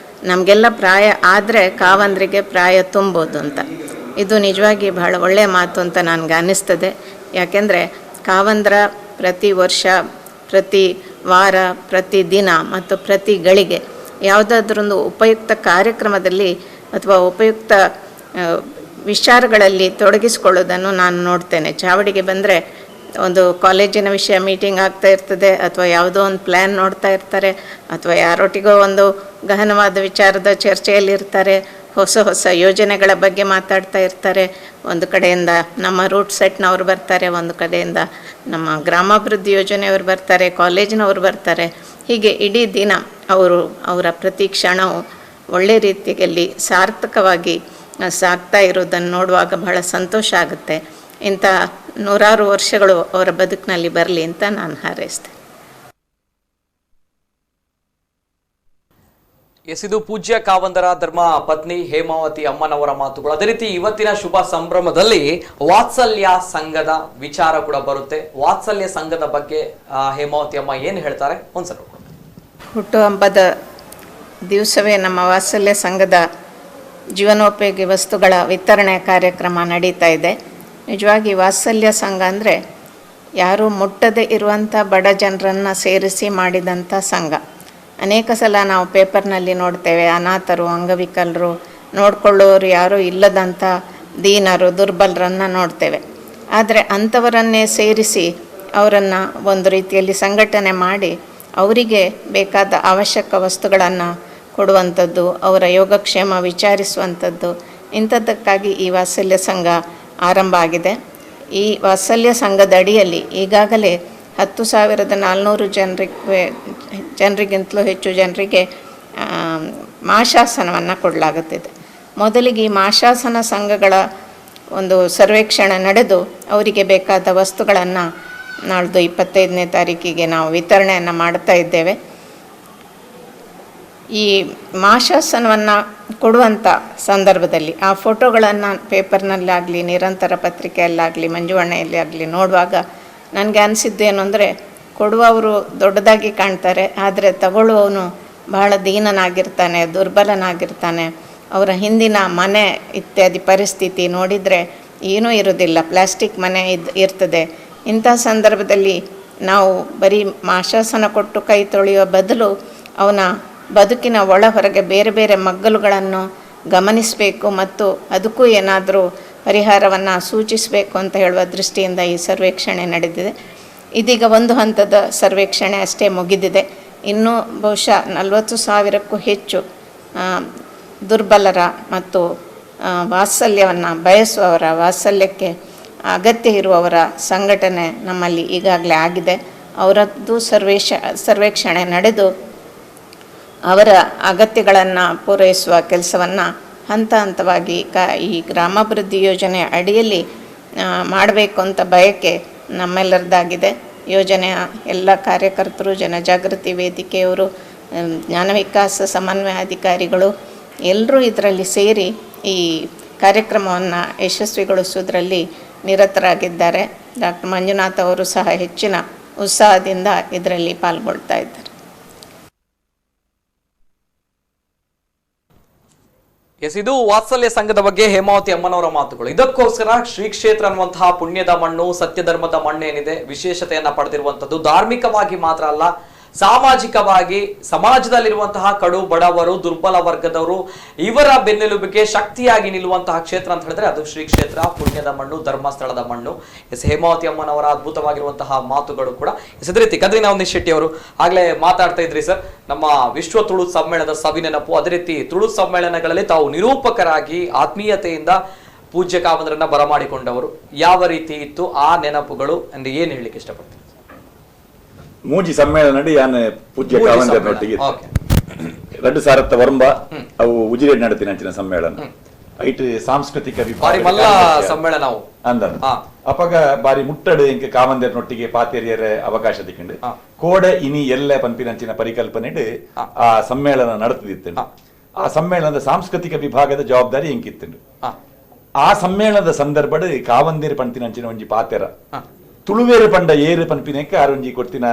ನಮಗೆಲ್ಲ ಪ್ರಾಯ ಆದರೆ ಕಾವಂದ್ರಿಗೆ ಪ್ರಾಯ ತುಂಬೋದು ಅಂತ. ಇದು ನಿಜವಾಗಿ ಬಹಳ ಒಳ್ಳೆಯ ಮಾತು ಅಂತ ನನಗೆ ಅನ್ನಿಸ್ತದೆ. ಯಾಕೆಂದರೆ ಕಾವಂದ್ರ ಪ್ರತಿ ವರ್ಷ, ಪ್ರತಿ ವಾರ, ಪ್ರತಿ ದಿನ ಮತ್ತು ಪ್ರತಿ ಗಳಿಗೆ ಯಾವುದಾದ್ರೊಂದು ಉಪಯುಕ್ತ ಕಾರ್ಯಕ್ರಮದಲ್ಲಿ ಅಥವಾ ಉಪಯುಕ್ತ ವಿಚಾರಗಳಲ್ಲಿ ತೊಡಗಿಸಿಕೊಳ್ಳೋದನ್ನು ನಾನು ನೋಡ್ತೇನೆ. ಚಾವಡಿಗೆ ಬಂದರೆ ಒಂದು ಕಾಲೇಜಿನ ವಿಷಯ ಮೀಟಿಂಗ್ ಆಗ್ತಾ ಇರ್ತದೆ, ಅಥವಾ ಯಾವುದೋ ಒಂದು ಪ್ಲ್ಯಾನ್ ನೋಡ್ತಾ ಇರ್ತಾರೆ, ಅಥವಾ ಯಾರೊಟ್ಟಿಗೋ ಒಂದು ಗಹನವಾದ ವಿಚಾರದ ಚರ್ಚೆಯಲ್ಲಿರ್ತಾರೆ, ಹೊಸ ಹೊಸ ಯೋಜನೆಗಳ ಬಗ್ಗೆ ಮಾತಾಡ್ತಾ ಇರ್ತಾರೆ. ಒಂದು ಕಡೆಯಿಂದ ನಮ್ಮ ರೂಟ್ ಸೆಟ್ನವ್ರು ಬರ್ತಾರೆ, ಒಂದು ಕಡೆಯಿಂದ ನಮ್ಮ ಗ್ರಾಮಾಭಿವೃದ್ಧಿ ಯೋಜನೆಯವರು ಬರ್ತಾರೆ, ಕಾಲೇಜಿನವರು ಬರ್ತಾರೆ. ಹೀಗೆ ಇಡೀ ದಿನ ಅವರ ಪ್ರತಿ ಕ್ಷಣವು ಒಳ್ಳೆ ರೀತಿಯಲ್ಲಿ ಸಾರ್ಥಕವಾಗಿ ಸಾಗ್ತಾ ಇರೋದನ್ನು ನೋಡುವಾಗ ಬಹಳ ಸಂತೋಷ ಆಗುತ್ತೆ. ಇಂಥ 100 ವರ್ಷಗಳು ಅವರ ಬದುಕಿನಲ್ಲಿ ಬರಲಿ ಅಂತ ನಾನು ಹಾರೈಸ್ತೇನೆ. ಇದು ಪೂಜ್ಯ ಕಾವಂದರ ಧರ್ಮ ಪತ್ನಿ ಹೇಮಾವತಿ ಅಮ್ಮನವರ ಮಾತುಗಳು. ಅದೇ ರೀತಿ ಇವತ್ತಿನ ಶುಭ ಸಂಭ್ರಮದಲ್ಲಿ ವಾತ್ಸಲ್ಯ ಸಂಘದ ವಿಚಾರ ಕೂಡ ಬರುತ್ತೆ. ವಾತ್ಸಲ್ಯ ಸಂಘದ ಬಗ್ಗೆ ಹೇಮಾವತಿ ಅಮ್ಮ ಏನು ಹೇಳ್ತಾರೆ ಒಂದ್ಸಲ. ಹುಟ್ಟುಹಬ್ಬದ ದಿವಸವೇ ನಮ್ಮ ವಾತ್ಸಲ್ಯ ಸಂಘದ ಜೀವನೋಪಯೋಗಿ ವಸ್ತುಗಳ ವಿತರಣೆ ಕಾರ್ಯಕ್ರಮ ನಡೀತಾ ಇದೆ. ನಿಜವಾಗಿ ವಾತ್ಸಲ್ಯ ಸಂಘ ಅಂದರೆ ಯಾರೂ ಮುಟ್ಟದೇ ಇರುವಂಥ ಬಡ ಜನರನ್ನು ಸೇರಿಸಿ ಮಾಡಿದಂಥ ಸಂಘ. ಅನೇಕ ಸಲ ನಾವು ಪೇಪರ್ನಲ್ಲಿ ನೋಡ್ತೇವೆ, ಅನಾಥರು, ಅಂಗವಿಕಲರು, ನೋಡ್ಕೊಳ್ಳೋರು ಯಾರೂ ಇಲ್ಲದಂಥ ದೀನರು, ದುರ್ಬಲರನ್ನು ನೋಡ್ತೇವೆ. ಆದರೆ ಅಂಥವರನ್ನೇ ಸೇರಿಸಿ ಅವರನ್ನು ಒಂದು ರೀತಿಯಲ್ಲಿ ಸಂಘಟನೆ ಮಾಡಿ ಅವರಿಗೆ ಬೇಕಾದ ಅವಶ್ಯಕ ವಸ್ತುಗಳನ್ನು ಕೊಡುವಂಥದ್ದು, ಅವರ ಯೋಗಕ್ಷೇಮ ವಿಚಾರಿಸುವಂಥದ್ದು, ಇಂಥದ್ದಕ್ಕಾಗಿ ಈ ವಾತ್ಸಲ್ಯ ಸಂಘ ಆರಂಭ ಆಗಿದೆ. ಈ ವಾತ್ಸಲ್ಯ ಸಂಘದ ಅಡಿಯಲ್ಲಿ ಈಗಾಗಲೇ 10,400 ಜನರಿಗಿಂತಲೂ ಹೆಚ್ಚು ಜನರಿಗೆ ಮಾಶಾಸನವನ್ನು ಕೊಡಲಾಗುತ್ತಿದೆ. ಮೊದಲಿಗೆ ಈ ಮಾಶಾಸನ ಸಂಘಗಳ ಒಂದು ಸರ್ವೇಕ್ಷಣೆ ನಡೆದು ಅವರಿಗೆ ಬೇಕಾದ ವಸ್ತುಗಳನ್ನು ನಾಳ್ದು 25ನೇ ತಾರೀಕಿಗೆ ನಾವು ವಿತರಣೆಯನ್ನು ಮಾಡ್ತಾ ಇದ್ದೇವೆ. ಈ ಮಾಶಾಸನವನ್ನು ಕೊಡುವಂಥ ಸಂದರ್ಭದಲ್ಲಿ ಆ ಫೋಟೋಗಳನ್ನು ಪೇಪರ್ನಲ್ಲಾಗಲಿ, ನಿರಂತರ ಪತ್ರಿಕೆಯಲ್ಲಾಗಲಿ, ಮಂಜುವಣ್ಣೆಯಲ್ಲಿ ಆಗಲಿ ನೋಡುವಾಗ ನನಗೆ ಅನಿಸಿದ್ದು ಏನು ಅಂದರೆ, ಕೊಡುವವರು ದೊಡ್ಡದಾಗಿ ಕಾಣ್ತಾರೆ, ಆದರೆ ತಗೊಳ್ಳುವವನು ಬಹಳ ದೀನನಾಗಿರ್ತಾನೆ, ದುರ್ಬಲನಾಗಿರ್ತಾನೆ. ಅವರ ಹಿಂದಿನ ಮನೆ ಇತ್ಯಾದಿ ಪರಿಸ್ಥಿತಿ ನೋಡಿದರೆ ಏನೂ ಇರೋದಿಲ್ಲ, ಪ್ಲಾಸ್ಟಿಕ್ ಮನೆ ಇರ್ತದೆ. ಇಂಥ ಸಂದರ್ಭದಲ್ಲಿ ನಾವು ಬರೀ ಮಾಶಾಸನ ಕೊಟ್ಟು ಕೈ ತೊಳೆಯುವ ಬದಲು ಅವನ ಬದುಕಿನ ಒಳ ಹೊರಗೆ ಬೇರೆ ಬೇರೆ ಮಗ್ಗಲುಗಳನ್ನು ಗಮನಿಸಬೇಕು ಮತ್ತು ಅದಕ್ಕೂ ಏನಾದರೂ ಪರಿಹಾರವನ್ನು ಸೂಚಿಸಬೇಕು ಅಂತ ಹೇಳುವ ದೃಷ್ಟಿಯಿಂದ ಈ ಸರ್ವೇಕ್ಷಣೆ ನಡೆದಿದೆ. ಇದೀಗ ಒಂದು ಹಂತದ ಸರ್ವೇಕ್ಷಣೆ ಅಷ್ಟೇ ಮುಗಿದಿದೆ. ಇನ್ನೂ ಬಹುಶಃ 40,000ಕ್ಕೂ ಹೆಚ್ಚು ದುರ್ಬಲರ ಮತ್ತು ವಾತ್ಸಲ್ಯವನ್ನು ಬಯಸುವವರ, ವಾತ್ಸಲ್ಯಕ್ಕೆ ಅಗತ್ಯ ಇರುವವರ ಸಂಘಟನೆ ನಮ್ಮಲ್ಲಿ ಈಗಾಗಲೇ ಆಗಿದೆ. ಅವರದ್ದು ಸರ್ವೇಕ್ಷಣೆ ನಡೆದು ಅವರ ಅಗತ್ಯಗಳನ್ನು ಪೂರೈಸುವ ಕೆಲಸವನ್ನು ಹಂತ ಹಂತವಾಗಿ ಈ ಗ್ರಾಮಾಭಿವೃದ್ಧಿ ಯೋಜನೆ ಅಡಿಯಲ್ಲಿ ಮಾಡಬೇಕು ಅಂತ ಬಯಕೆ ನಮ್ಮೆಲ್ಲರದಾಗಿದೆ. ಯೋಜನೆಯ ಎಲ್ಲ ಕಾರ್ಯಕರ್ತರು, ಜನಜಾಗೃತಿ ವೇದಿಕೆಯವರು, ಜ್ಞಾನ ವಿಕಾಸ ಸಮನ್ವಯಾಧಿಕಾರಿಗಳು ಎಲ್ಲರೂ ಇದರಲ್ಲಿ ಸೇರಿ ಈ ಕಾರ್ಯಕ್ರಮವನ್ನು ಯಶಸ್ವಿಗೊಳಿಸುವುದರಲ್ಲಿ ನಿರತರಾಗಿದ್ದಾರೆ. ಡಾಕ್ಟರ್ ಮಂಜುನಾಥ್ ಅವರು ಸಹ ಹೆಚ್ಚಿನ ಉತ್ಸಾಹದಿಂದ ಇದರಲ್ಲಿ ಪಾಲ್ಗೊಳ್ತಾ ಇದ್ದಾರೆ. ಇದು ವಾತ್ಸಲ್ಯ ಸಂಘದ ಬಗ್ಗೆ ಹೇಮಾವತಿ ಅಮ್ಮನವರ ಮಾತುಗಳು. ಇದಕ್ಕೋಸ್ಕರ ಶ್ರೀ ಕ್ಷೇತ್ರ ಅನ್ನುವಂತಹ ಪುಣ್ಯದ ಮಣ್ಣು, ಸತ್ಯಧರ್ಮದ ಮಣ್ಣು ಏನಿದೆ, ವಿಶೇಷತೆಯನ್ನ ಪಡೆದಿರುವಂತದ್ದು ಧಾರ್ಮಿಕವಾಗಿ ಮಾತ್ರ ಅಲ್ಲ, ಸಾಮಾಜಿಕವಾಗಿ ಸಮಾಜದಲ್ಲಿರುವಂತಹ ಕಡು ಬಡವರು, ದುರ್ಬಲ ವರ್ಗದವರು, ಇವರ ಬೆನ್ನೆಲುಬಿಗೆ ಶಕ್ತಿಯಾಗಿ ನಿಲ್ಲುವಂತಹ ಕ್ಷೇತ್ರ ಅಂತ ಹೇಳಿದ್ರೆ ಅದು ಶ್ರೀ ಕ್ಷೇತ್ರ, ಪುಣ್ಯದ ಮಣ್ಣು, ಧರ್ಮಸ್ಥಳದ ಮಣ್ಣು. ಹೇಮಾವತಿ ಅಮ್ಮನವರ ಅದ್ಭುತವಾಗಿರುವಂತಹ ಮಾತುಗಳು ಕೂಡ. ಇದೇ ರೀತಿ ಕದ್ರಿನಾವಂದಿ ಶೆಟ್ಟಿ ಅವರು ಆಗ್ಲೇ ಮಾತಾಡ್ತಾ ಇದ್ರಿ ಸರ್, ನಮ್ಮ ವಿಶ್ವ ತುಳು ಸಮ್ಮೇಳನದ ಸವಿನೆನಪು, ಅದೇ ರೀತಿ ತುಳು ಸಮ್ಮೇಳನಗಳಲ್ಲಿ ತಾವು ನಿರೂಪಕರಾಗಿ ಆತ್ಮೀಯತೆಯಿಂದ ಪೂಜ್ಯ ಕಾವಂದ್ರನ್ನ ಬರಮಾಡಿಕೊಂಡವರು. ಯಾವ ರೀತಿ ಇತ್ತು ಆ ನೆನಪುಗಳು ಅಂದ್ರೆ ಏನ್ ಹೇಳಲಿಕ್ಕೆ ಇಷ್ಟಪಡ್ತೀನಿ? ಮೂಜಿ ಸಮ್ಮೇಳನ ನಡಿ ಯಾನ್ ಪೂಜ್ಯ ಕಾವಂದರನೊಟ್ಟಿಗೆ 2000 ವರ್ಂಬ ಅವು ಉಜಿರೆ ನಡತಿನ ಅಂಚಿನ ಸಮ್ಮೇಳನ ಐಟ್ ಸಾಂಸ್ಕೃತಿಕ ಸಮ್ಮೇಳನ ಅಂದ ಅಪಗ ಬಾರಿ ಮುಟ್ಟಡು ಇಂಕ ಕಾವಂದರನೊಟ್ಟಿಗೆ ಪಾತೇರಿಯರ ಅವಕಾಶ ದಿಕ್ಕಂಡು ಕೋಡೆ ಇನಿ ಎಲ್ಲ ಪಂಪಿನಂಚಿನ ಪರಿಕಲ್ಪನೆ ಆ ಸಮ್ಮೇಳನ ನಡೆತಿತ್ತು. ಆ ಸಮ್ಮೇಳನದ ಸಾಂಸ್ಕೃತಿಕ ವಿಭಾಗದ ಜವಾಬ್ದಾರಿ ಎಂಕಿತ್ತು. ಆ ಸಮ್ಮೇಳನದ ಸಂದರ್ಭಡ್ ಕಾವಂದೇರು ಪಂಪಿನಂಚಿನ ಒಂಜಿ ಪಾತೆರ ತುಳುವೇರು ಪಂಡ ಏರು ಪಂಪಿನಕ್ಕ ಆರೊಂಜಿ ಕೊಡ್ತಿನ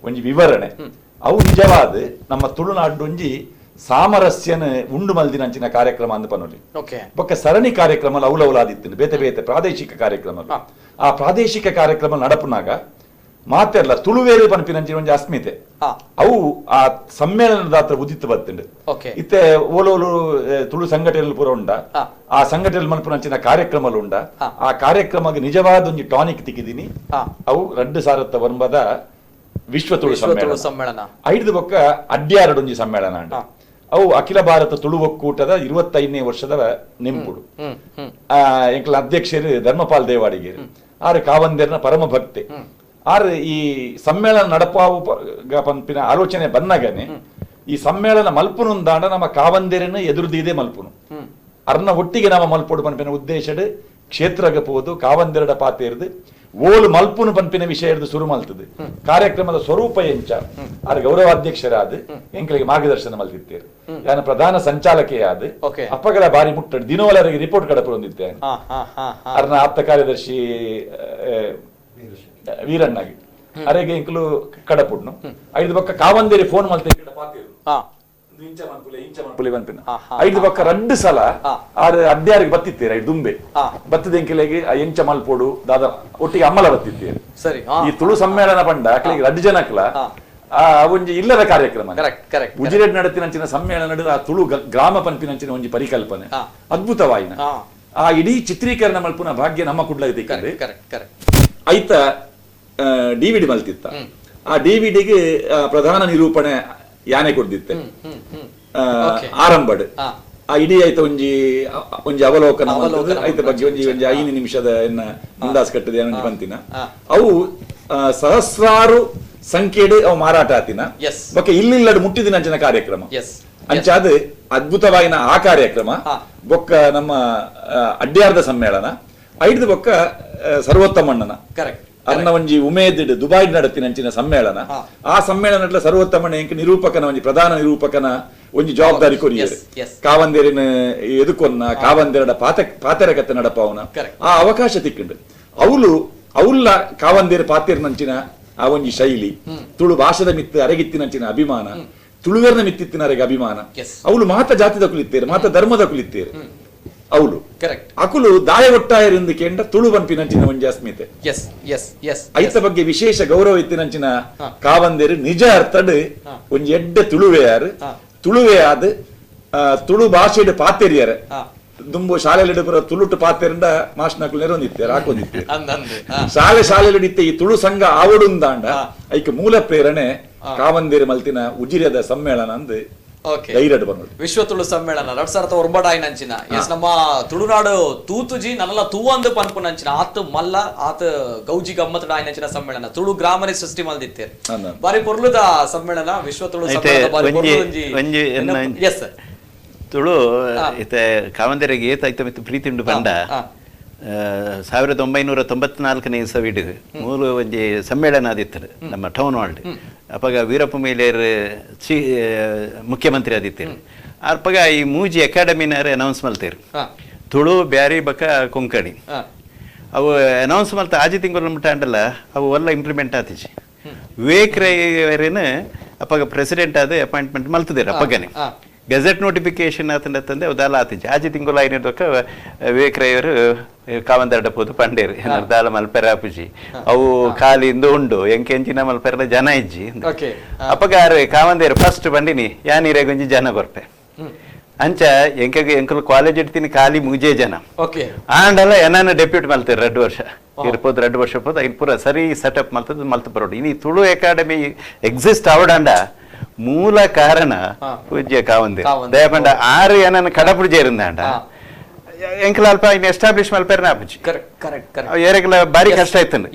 ಒಂಜಿ ವಿವರಣೆ ಅವು ನಿಜವಾದ ನಮ್ಮ ತುಳುನಾಡು ಒಂಜಿ ಸಾಮರಸ್ಯನ ಉಂಡು ಮಲ್ದಿನಂಚಿನ ಕಾರ್ಯಕ್ರಮ ಅಂದ್ ಪನೊಲಿ ಬೊಕ್ಕ ಸರಣಿ ಕಾರ್ಯಕ್ರಮ ಅವಲವಲಾದಿತ್ತು ಬೇತೆ ಬೇತೆ ಪ್ರಾದೇಶಿಕ ಕಾರ್ಯಕ್ರಮ. ಆ ಪ್ರಾದೇಶಿಕ ಕಾರ್ಯಕ್ರಮ ನಡಪುನಾಗ ಮಾತೆಲ್ಲ ತುಳುವೇರು ಪಂಪಿನಂಚಿನ ಒಂಜಿ ಅಸ್ಮಿತೆ ಅವು ಆ ಸಮ್ಮೇಳನದ ಹತ್ರ ಉದಿತ್ತು ಬರ್ತಂಡು. ಇತ್ತೆ ಓಲೋಲು ತುಳು ಸಂಘಟನೆ ಪೂರ ಉಂಡ ಆ ಸಂಘಟನೆ ಮಲ್ಪುನಂಚಿನ ಕಾರ್ಯಕ್ರಮ ಉಂಡ ಆ ಕಾರ್ಯಕ್ರಮಕ್ಕೆ ನಿಜವಾದ ಒಂಜಿ ಟಾನಿಕ್ ತಿಕ್ಕಿದೀನಿ. ಅವು 2000 ವರ್ಮದ ವಿಶ್ವ ತುಳು ಸಮ್ಮೇಳನ ಐದು ಬೊಕ್ಕ ಅಡ್ಯಾರಡೊಂಜಿ ಸಮ್ಮೇಳನ ಅಂಡ ಅವು ಅಖಿಲ ಭಾರತ ತುಳು ಒಕ್ಕೂಟದ 25ನೇ ವರ್ಷದ ನೆಂಪುಡು. ಎಂಕ್ಲ ಅಧ್ಯಕ್ಷರು ಧರ್ಮಪಾಲ್ ದೇವಾಡಿಗೇರು ಆರು ಕಾವಂದೇರ್ನ ಪರಮ ಭಕ್ತೆ ಆರು ಈ ಸಮ್ಮೇಳನ ನಡಪಾವು ಪಂಪಿನ ಆಲೋಚನೆ ಬಂದಾಗನೆ ಈ ಸಮ್ಮೇಳನ ಮಲ್ಪುನುಂದಾಂಡ ನಮ್ಮ ಕಾವಂದೇರನ್ನ ಎದುರುದಿದೆ ಮಲ್ಪುನು ಅರ್ನ ಒಟ್ಟಿಗೆ ನಮ್ಮ ಮಲ್ಪೋಡು ಪಂಪಿನ ಉದ್ದೇಶಡ್ ಕ್ಷೇತ್ರಗ ಪೋದು ಕಾವಂದೇರಡ ಪಾತೆ ಇರ್ದು ಓಲು ಮಲ್ಪುನು ಪಂಪಿನ ವಿಷಯ ಹಿಡಿದು ಶುರು ಮಲ್ತದೆ. ಕಾರ್ಯಕ್ರಮದ ಸ್ವರೂಪ ಎಂಚ ಆರು ಗೌರವಾಧ್ಯಕ್ಷರಾದ ಎಂಕಲಿಗೆ ಮಾರ್ಗದರ್ಶನ ಮಲ್ತಿತ್ತೇರು. ಯಾನ ಪ್ರಧಾನ ಸಂಚಾಲಕಿಯಾದ ಅಪ್ಪಗಳ ಬಾರಿ ಮುಟ್ಟಡು ದಿನವಲರಿಗೆ ರಿಪೋರ್ಟ್ ಕಡಪು ಹೊಂದಿದ್ದೆ ಅರ್ನ ಆಪ್ತ ಕಾರ್ಯದರ್ಶಿ ವೀರಣ್ಣಗೆ ಅರೆಗೆ ಇಂಕಲು ಕಡಪುಡ್ನು ಐದು ಬೊಕ್ಕ ಕಾವಂದೇರಿ ಫೋನ್ ಮಲ್ತ ಐದು ಬೊಕ್ಕ 2 ಸಲ ಆರು ಅಡ್ಯಾರಿಗೆ ಬತ್ತಿತ್ತೇರು ಐದು ದುಂಬೆ ಬತ್ತದ ಎಂಕಿಲೆಗೆ ಎಂಚ ಮಲ್ಪೋಡು ದಾದ ಒಟ್ಟಿಗೆ ಅಮ್ಮಲ ಬತ್ತಿತ್ತೇರು. ಈ ತುಳು ಸಮ್ಮೇಳನ ಪಂಡ ಅಕ್ಲಿಗೆ 2 ಜನಕ್ಲ ಒಂಜಿ ಇಲ್ಲದ ಕಾರ್ಯಕ್ರಮ ಉಜಿರೆಡ್ ನಡತಿನಂಚಿನ ಸಮ್ಮೇಳನ ನಡುವ ಆ ತುಳು ಗ್ರಾಮ ಪಂಪಿನಂಚಿನ ಒಂಜಿ ಪರಿಕಲ್ಪನೆ ಅದ್ಭುತವಾಯಿನ ಆ ಇಡೀ ಚಿತ್ರೀಕರಣ ಮಲ್ಪುನ ಭಾಗ್ಯ ನಮ್ಮ ಕುಡ್ಲ ಐತ DVD ಮಲ್ತಿತ್ತ. ಆ DVD ಪ್ರಧಾನ ನಿರೂಪಣೆ ಯಾನೆ ಕೊಡ್ದಿತ್ತೆ ಆರಂಭಡ್ ಆ ಇಡೀ ಆಯ್ತ ಒಂಜಿ ಅವಲೋಕನ ಐತ ಬಗ್ಗೆ ಒಂಜಿ 5 ನಿಮಿಷದ ಮುಂದಾಸ್ ಕಟ್ಟದ ಬಂತಿನ ಅವು ಸಹಸ್ರಾರು ಸಂಖ್ಯೆಡ್ ಅವು ಮಾರಾಟ ಆತಿನ ಬೊಕ್ಕ ಇಲ್ಲಿಲ್ಲಡ್ ಮುಟ್ಟಿದಿನಂಚಿನ ಕಾರ್ಯಕ್ರಮ ಅಂಚಾದ ಅದ್ಭುತವಾಗಿನ ಆ ಕಾರ್ಯಕ್ರಮ ಬೊಕ್ಕ ನಮ್ಮ ಅಡ್ಯಾರ್ದ ಸಮ್ಮೇಳನ ಐದು ಬೊಕ್ಕ ಸರ್ವೋತ್ತಮಣ್ಣನ ಅರ್ನ ಒಂಜಿ ಉಮೇದ್ ದುಬೈ ನಡತಿನಂಚಿನ ಸಮ್ಮೇಳನ ಆ ಸಮ್ಮೇಳನ ಸರ್ವೋತ್ತಮಣ್ಣ ಎಂಕ ನಿರೂಪಕನ ಒಂಜಿ ಪ್ರಧಾನ ನಿರೂಪಕನ ಒಂಜಿ ಜವಾಬ್ದಾರಿ ಕೊರಿಯರು ಕಾವಂದೇರಿನ ಎದುಕೊನ್ನ ಕಾವಂದೇರಡ ಪಾತೆರ ಕತೆ ನಡಪವನ ಆ ಅವಕಾಶ ತಿಕ್ಕಂಡು ಅವಲ್ಲ ಕಾವಂದೇರ ಪಾತೆರ್ನಂಚಿನ ಆ ಒಂಜಿ ಶೈಲಿ ತುಳು ಭಾಷದ ಮಿತ್ತು ಅರೆಗಿತ್ತಿನಂಚಿನ ಅಭಿಮಾನ ತುಳುವೆರ್ನ ಮಿತ್ತಿತ್ತಿನ ಅರೆಗೆ ಅಭಿಮಾನ ಅವಳು ಮಾತ ಜಾತಿದ ಕುಲಿತ್ತೇರು ಮಾತ ಧರ್ಮದ ಕುಲಿತ್ತೇರು ಅವಳು ಅಕುಲು ದಾಯ ಒಟ್ಟಾಯರಿಂದ ಕೇಂದ್ರ ತುಳು ಪಂಪಿನಂಚಿನ ಒಂಜಿ ಅಸ್ಮಿತೆ ಐತ ಬಗ್ಗೆ ವಿಶೇಷ ಗೌರವ ಇತ್ತಿನಂಚಿನ ಕಾವಂದೇರು ನಿಜ ಅರ್ಥಡ್ ಒಂಜಿ ಎಡ್ಡೆ ತುಳುವೆಯಾರು ತುಳುವೆಯಾದ ತುಳು ಭಾಷೆಡ್ ಪಾತೆರಿಯರ ದುಂಬು ಶಾಲೆಯಲ್ಲಿ ತುಳುಟು ಪಾತೆರಿಂದ ಮಾಸ್ನಕ್ಲು ನೆರೊಂದಿತ್ತೇರು ಹಾಕೊಂದಿತ್ತೇರು ಶಾಲೆಲಿಡಿತ್ತೆ ಈ ತುಳು ಸಂಘ ಆವಡುಂದಾಂಡ ಐಕ ಮೂಲ ಪ್ರೇರಣೆ ಕಾವಂದೇರು ಮಲ್ತಿನ ಉಜಿರೆದ ಸಮ್ಮೇಳನ ಅಂದ್ ವಿಶ್ವ ತುಳು ಸಮ್ಮೇಳನ 2009 ಆಯ್ನಂಚಿನ ಎಸ್ ನಮ್ಮ ತುಳುನಾಡು ತೂತುಜಿ ನನ್ನಲ್ಲ ತೂವಂದು ಪನ್ಪು ನಂಚಿನ ಆತು ಮಲ್ಲ ಆತ ಗೌಜಿ ಗಮ್ಮತ್ ಆಯ್ನಂಚಿನ ಸಮ್ಮೇಳನ ತುಳು ಗ್ರಾಮನೇ ಸೃಷ್ಟಿ ಮಲ್ದಿತ್ತೇರು ಬಾರಿ ಪೊರ್ಲುದ ಸಮ್ಮೇಳನ ವಿಶ್ವ ತುಳು ಸಮ್ಮೇಳನ ತುಳು ಇತ್ತೆ ಕಾವಂದೇರಿಗೆ ಏತಾಯ್ತ ಮಿತ್ತು ಪ್ರೀತಿ ಉಂಡು ಪಂಡ 1994ನೇ ಇಸವಿಡ್ ಮೂಲು ಒಂಜಿ ಸಮ್ಮೇಳನ ಆದಿತ್ತರು ನಮ್ಮ ಟೌನ್ ಹಾಲ್ ಅಪ್ಪಗ ವೀರಪ್ಪ ಮೇಲೇರ್ ಮುಖ್ಯಮಂತ್ರಿ ಆದಿತ್ತರು ಅರ್ಪಗ ಈ ಮೂಜಿ ಅಕಾಡೆಮಿನಾರ ಅನೌನ್ಸ್ ಮಲ್ತೇರು ತುಳು ಬ್ಯಾರಿ ಬಕ ಕೊಂಕಣಿ ಅವು ಅನೌನ್ಸ್ ಮಲ್ತ ಆಜಿ ತಿಂಗಳು ಮುಟ್ಟ ಅಂಡಲ್ಲ ಅವು ಎಲ್ಲ ಇಂಪ್ಲಿಮೆಂಟ್ ಆತಿಜಿ ವಿವೇಕ್ ರೈನ ಅಪ್ಪಗ ಪ್ರೆಸಿಡೆಂಟ್ ಆದ ಅಪಾಯಿಂಟ್ಮೆಂಟ್ ಮಲ್ತದೇರು ಅಪ್ಪಗನೆ ಗೆಜೆಟ್ ನೋಟಿಫಿಕೇಶನ್ ಆತಂದೆ ಅದಾಲ ಆತಿಜಿ ಆಜಿ ತಿಂಗಳು ಐನದಕ್ಕ ವಿವೇಕ್ ರೈವರು ಕಾವಂದರ್ಡ ಪೋದು ಪಂಡೇರು ದಾಲ ಮಲ್ಪೆರ ಆಪುಜಿ ಅವು ಖಾಲಿ ಇಂದು ಉಂಡು ಎಂಕೆಂಚಿನ ಮಲ್ಪೆರ ಜನ ಇಜ್ಜಿ ಅಪ್ಪಗಾರು ಕಾವಂದೇರು ಫಸ್ಟ್ ಬಂದಿನಿ ಯಾನೀರೆ ಗೊಂಜಿ ಜನ ಬರ್ಪೆ ಅಂಚ ಎಂಕಲು ಕಾಲೇಜ್ ಇಡ್ತೀನಿ ಖಾಲಿ ಮುಜೆ ಜನ ಆಂಡಲ್ಲ ಏನಾನ ಡೆಪ್ಯೂಟ್ ಮಲ್ತೇರು 2 ವರ್ಷ ಇರ್ಬೋದು 2 ವರ್ಷ ಹೋದ ಇನ್ ಪೂರ ಸರಿ ಸೆಟಪ್ ಮಲ್ತದ ಮಲ್ತ ಬರೋಡು ಇನಿ ತುಳು ಅಕಾಡೆಮಿ ಎಕ್ಸಿಸ್ಟ್ ಅವಡಂಡ ಮೂಲ ಕಾರಣ ಪೂಜ್ಯ ಕಾವಂದೇರು ದಯಪಂಡ ಆರು ಏನನ್ನ ಕಡಪುಜೆ ಇರಂದಾಂಡ ಎಂಕಲ ಅಲ್ಪ ಇನ್ನು ಎಸ್ಟಾಬ್ಲಿಷ್ ಮಲ್ಪೆರ್ನ ಆಪುಜಿ ಏರೆಗ್ಲ ಬಾರಿ ಕಷ್ಟ ಆಯ್ತಂದು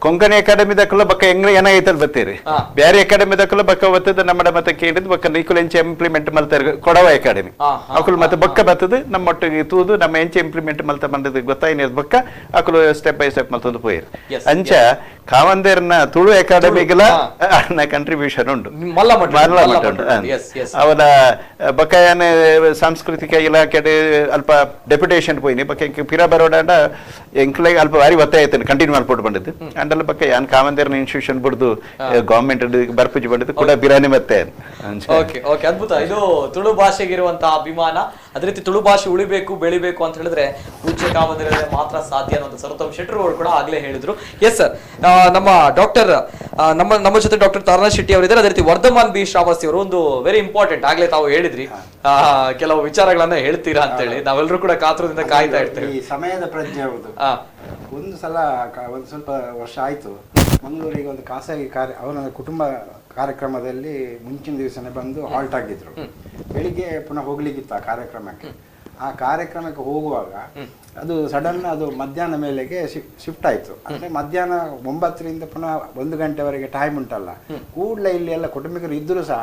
ಕೊಂಕಣಿ ಅಕಾಡೆಮಿ ದಕ್ಕಲ ಬಕ್ಕ ಎಂಗ್ಲ ಏನಾಗೈತಲ್ ಬತ್ತೇರಿ ಬ್ಯಾರಿ ಅಕಾಡೆಮಿ ದಕ್ಕಲ ಬಕ್ಕ ಬತ್ತದ ನಮ್ಮಡ ಮತ್ತೆ ಕೇಳಿದ್ ಬಕ್ಕ ನೀಕುಲ್ ಎಂಚ ಇಂಪ್ಲಿಮೆಂಟ್ ಮಲ್ತಾರ ಕೊಡವ ಅಕಾಡೆಮಿ ಅಕುಲ್ ಮತ್ತೆ ಬಕ್ಕ ಬತ್ತದ ನಮ್ಮೊಟ್ಟಿಗೆ ತೂದು ನಮ್ಮ ಎಂಚ ಇಂಪ್ಲಿಮೆಂಟ್ ಮಲ್ತ ಬಂದದ ಗೊತ್ತಾಯಿನ ಬಕ್ಕ ಅಕುಲು ಸ್ಟೆಪ್ ಬೈ ಸ್ಟೆಪ್ ಮಲ್ತಂದು ಪೋಯಿರು ಅಂಚ ಕಾವಂದೇರ್ನ ತುಳು ಅಕಾಡೆಮಿಗಳ ಕಂಟ್ರಿಬ್ಯೂಷನ್ ಉಂಟು ಮಲ್ಲ ಮಠ ಉಂಟು ಅವನ ಬಕಾಯನ ಸಾಂಸ್ಕೃತಿಕ ಇಲಾಖೆ ಅಲ್ಪ ಡೆಪ್ಯುಟೇಷನ್ ಪೋಯಿನಿ ಬಕ್ಕ ಪಿರ ಬರೋಡ ಎಂಕ್ಲೆ ಅಲ್ಪ ಬಾರಿ ಒತ್ತಾಯ ಕಂಟಿನ್ಯೂ ಮಾಡ್ಬಿಟ್ಟು ಬಂದಿದ್ದು ಅಂಡಲ್ಲ ಬಕ್ಕ ಯಾನ್ ಕಾವಂದೇರ್ನ ಇನ್ಸ್ಟಿಟ್ಯೂಷನ್ ಬಿಡ್ದು ಗವರ್ಮೆಂಟ್ ಬರ್ಪುಜಿ ಬಂದಿದ್ದು ಕೂಡ ಬಿರಾನಿ ಮತ್ತೆ ಓಕೆ ಓಕೆ ಅದ್ಭುತ. ಇದು ತುಳು ಭಾಷೆಗಿರುವಂತಹ ಅಭಿಮಾನ, ಅದೇ ರೀತಿ ತುಳು ಭಾಷೆ ಉಳಿಬೇಕು ಬೆಳಿಬೇಕು ಅಂತ ಹೇಳಿದ್ರೆ ಪೂಜ್ಯ ಕಾವಂದರಲ್ಲಿ ಮಾತ್ರ ಸಾಧ್ಯ ಅನ್ನೋದು ಸರ್ವೋತ್ತಮ್ ಶೆಟ್ಟರ್ ಅವರು ಕೂಡ ಆಗ್ಲೇ ಹೇಳಿದ್ರು. ಎಸ್ ಸರ್, ನಮ್ಮ ಡಾಕ್ಟರ್ ನಮ್ಮ ಜೊತೆ ಡಾಕ್ಟರ್ ತಾರನಾಥ್ ಶೆಟ್ಟಿ ಅವರಿದ್ದಾರೆ. ಅದೇ ರೀತಿ ವರ್ಧಮಾನ್ ಬಿ ಶ್ರಾವಸ್ತಿ ಅವರು ಒಂದು ವೆರಿ ಇಂಪಾರ್ಟೆಂಟ್, ಆಗ್ಲೇ ತಾವು ಹೇಳಿದ್ರಿ ಕೆಲವು ವಿಚಾರಗಳನ್ನ ಹೇಳ್ತೀರಾ ಅಂತ ಹೇಳಿ, ನಾವೆಲ್ಲರೂ ಕೂಡ ಕಾತುರದಿಂದ ಕಾಯ್ತಾ ಇರ್ತೇವೆ. ಈ ಸಮಯದ ಪ್ರಜ್ಞೆ ಹೌದು. ಒಂದು ಸಲ ಒಂದು ಸ್ವಲ್ಪ ವರ್ಷ ಆಯ್ತು, ಮಂಗಳೂರಿಗೆ ಒಂದು ಖಾಸಗಿ ಅವರ ಕುಟುಂಬ ಕಾರ್ಯಕ್ರಮದಲ್ಲಿ ಮುಂಚಿನ ದಿವಸನೇ ಬಂದು ಹಾಲ್ಟ್ ಆಗಿದ್ರು. ಬೆಳಿಗ್ಗೆ ಪುನಃ ಹೋಗ್ಲಿಕ್ಕಿತ್ತು ಆ ಕಾರ್ಯಕ್ರಮಕ್ಕೆ. ಆ ಕಾರ್ಯಕ್ರಮಕ್ಕೆ ಹೋಗುವಾಗ ಅದು ಸಡನ್ ಅದು ಮಧ್ಯಾಹ್ನ ಮೇಲೆಗೆ ಶಿಫ್ಟ್ ಆಯ್ತು. ಅಂದ್ರೆ ಮಧ್ಯಾಹ್ನ 9ರಿಂದ ಪುನಃ 1 ಗಂಟೆವರೆಗೆ ಟೈಮ್ ಉಂಟಲ್ಲ, ಕೂಡಲೇ ಇಲ್ಲಿ ಎಲ್ಲ ಕುಟುಂಬಿಕರು ಇದ್ರು ಸಹ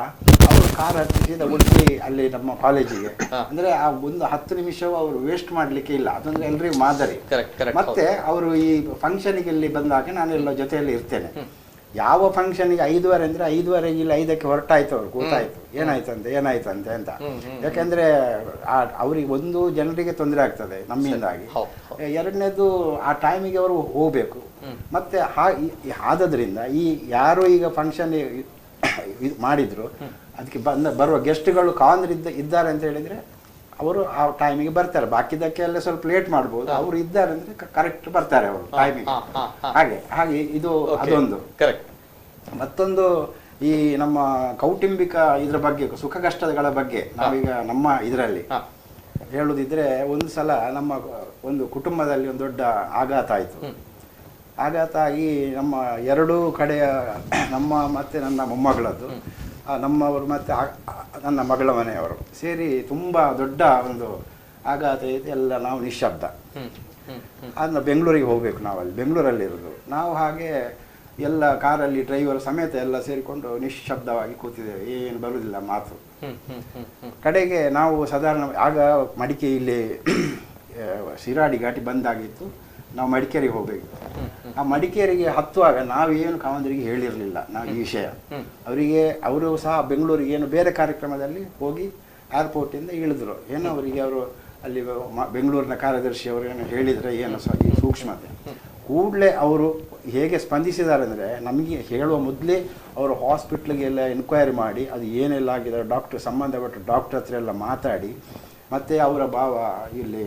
ಅವರು ಕಾರ್ ಹತ್ತಿಸಿದ ಉಡುಪಿ ಅಲ್ಲಿ ನಮ್ಮ ಕಾಲೇಜಿಗೆ. ಅಂದ್ರೆ ಆ ಒಂದು 10 ನಿಮಿಷವೂ ಅವರು ವೇಸ್ಟ್ ಮಾಡ್ಲಿಕ್ಕೆ ಇಲ್ಲ. ಅದಂದ್ರೆ ಎಲ್ರಿಗೂ ಮಾದರಿ. ಮತ್ತೆ ಅವರು ಈ ಫಂಕ್ಷನ್ಗೆ ಇಲ್ಲಿ ಬಂದಾಗ ನಾನೆಲ್ಲ ಜೊತೆಯಲ್ಲಿ ಇರ್ತೇನೆ. ಯಾವ ಫಂಕ್ಷನ್ಗೆ 5:15 ಅಂದ್ರೆ 5:15 ಇಲ್ಲ 5ಕ್ಕೆ ಹೊರಟಾಯ್ತು, ಅವ್ರು ಕೂತಾಯ್ತು ಏನಾಯ್ತಂತೆ ಅಂತ. ಯಾಕೆಂದ್ರೆ ಅವ್ರಿಗೆ ಒಂದು ಜನರಿಗೆ ತೊಂದರೆ ಆಗ್ತದೆ ನಮ್ಮಿಂದಾಗಿ, ಎರಡನೇದು ಆ ಟೈಮಿಗೆ ಅವರು ಹೋಗ್ಬೇಕು. ಮತ್ತೆ ಆದದ್ರಿಂದ ಈ ಯಾರು ಈಗ ಫಂಕ್ಷನ್ ಮಾಡಿದ್ರು ಅದಕ್ಕೆ ಬರುವ ಗೆಸ್ಟ್ಗಳು ಇದ್ದಾರೆ ಅಂತ ಹೇಳಿದ್ರೆ ಅವರು ಆ ಟೈಮಿಗೆ ಬರ್ತಾರೆ. ಬಾಕಿದಕ್ಕೆಲ್ಲ ಸ್ವಲ್ಪ ಲೇಟ್ ಮಾಡ್ಬೋದು, ಅವರು ಇದ್ದಾರೆ ಅಂದ್ರೆ ಕರೆಕ್ಟ್ ಬರ್ತಾರೆ ಅವರು ಟೈಮಿಗೆ. ಹಾಗೆ ಇದು ಅದೊಂದು. ಮತ್ತೊಂದು ಈ ನಮ್ಮ ಕೌಟುಂಬಿಕ ಇದ್ರ ಬಗ್ಗೆ, ಸುಖ ಕಷ್ಟಗಳ ಬಗ್ಗೆ ನಾವೀಗ ನಮ್ಮ ಇದರಲ್ಲಿ ಹೇಳುದಿದ್ರೆ, ಒಂದು ಸಲ ನಮ್ಮ ಒಂದು ಕುಟುಂಬದಲ್ಲಿ ಒಂದು ದೊಡ್ಡ ಆಘಾತ ಆಯಿತು. ಆಘಾತ ಆಗಿ ನಮ್ಮ 2 ಕಡೆಯ ನಮ್ಮ ಮತ್ತೆ ನನ್ನ ಮೊಮ್ಮಗಳದ್ದು, ನಮ್ಮವರು ಮತ್ತೆ ನನ್ನ ಮಗಳ ಮನೆಯವರು ಸೇರಿ ತುಂಬ ದೊಡ್ಡ ಒಂದು ಆಘಾತ ಇದೆ. ಎಲ್ಲ ನಾವು ನಿಶ್ಶಬ್ದ. ಅದನ್ನ ಬೆಂಗಳೂರಿಗೆ ಹೋಗ್ಬೇಕು, ನಾವಲ್ಲಿ ಬೆಂಗಳೂರಲ್ಲಿರೋದು ನಾವು. ಹಾಗೆ ಎಲ್ಲ ಕಾರಲ್ಲಿ ಡ್ರೈವರ್ ಸಮೇತ ಎಲ್ಲ ಸೇರಿಕೊಂಡು ನಿಶ್ಶಬ್ದವಾಗಿ ಕೂತಿದ್ದೇವೆ, ಏನು ಬರುವುದಿಲ್ಲ ಮಾತು. ಕಡೆಗೆ ನಾವು ಸಾಧಾರಣ ಆಗ ಮಡಿಕೆ ಇಲ್ಲಿ ಶಿರಾಡಿ ಘಾಟಿ ಬಂದಾಗಿತ್ತು, ನಾವು ಮಡಿಕೇರಿಗೆ ಹೋಗ್ಬೇಕು. ಆ ಮಡಿಕೇರಿಗೆ ಹತ್ತುವಾಗ ನಾವೇನು ಕಾವಂದರಿಗೆ ಹೇಳಿರಲಿಲ್ಲ ನಾವು ಈ ವಿಷಯ. ಅವರು ಸಹ ಬೆಂಗಳೂರಿಗೆ ಏನು ಬೇರೆ ಕಾರ್ಯಕ್ರಮದಲ್ಲಿ ಹೋಗಿ ಏರ್ಪೋರ್ಟಿಂದ ಇಳಿದ್ರು. ಏನೋ ಅವರಿಗೆ ಅವರು ಅಲ್ಲಿ ಬೆಂಗಳೂರಿನ ಕಾರ್ಯದರ್ಶಿ ಅವರು ಏನು ಹೇಳಿದರೆ ಏನು ಈ ಸೂಕ್ಷ್ಮತೆ. ಕೂಡಲೇ ಅವರು ಹೇಗೆ ಸ್ಪಂದಿಸಿದ್ದಾರೆ ಅಂದರೆ, ನಮಗೆ ಹೇಳುವ ಮೊದಲೇ ಅವರು ಹಾಸ್ಪಿಟ್ಲಿಗೆ ಎಲ್ಲ ಎನ್ಕ್ವೈರಿ ಮಾಡಿ ಅದು ಏನೆಲ್ಲ ಆಗಿದೆ ಸಂಬಂಧಪಟ್ಟ ಡಾಕ್ಟರ್ ಹತ್ರ ಎಲ್ಲ ಮಾತಾಡಿ, ಮತ್ತು ಅವರ ಭಾವ ಇಲ್ಲಿ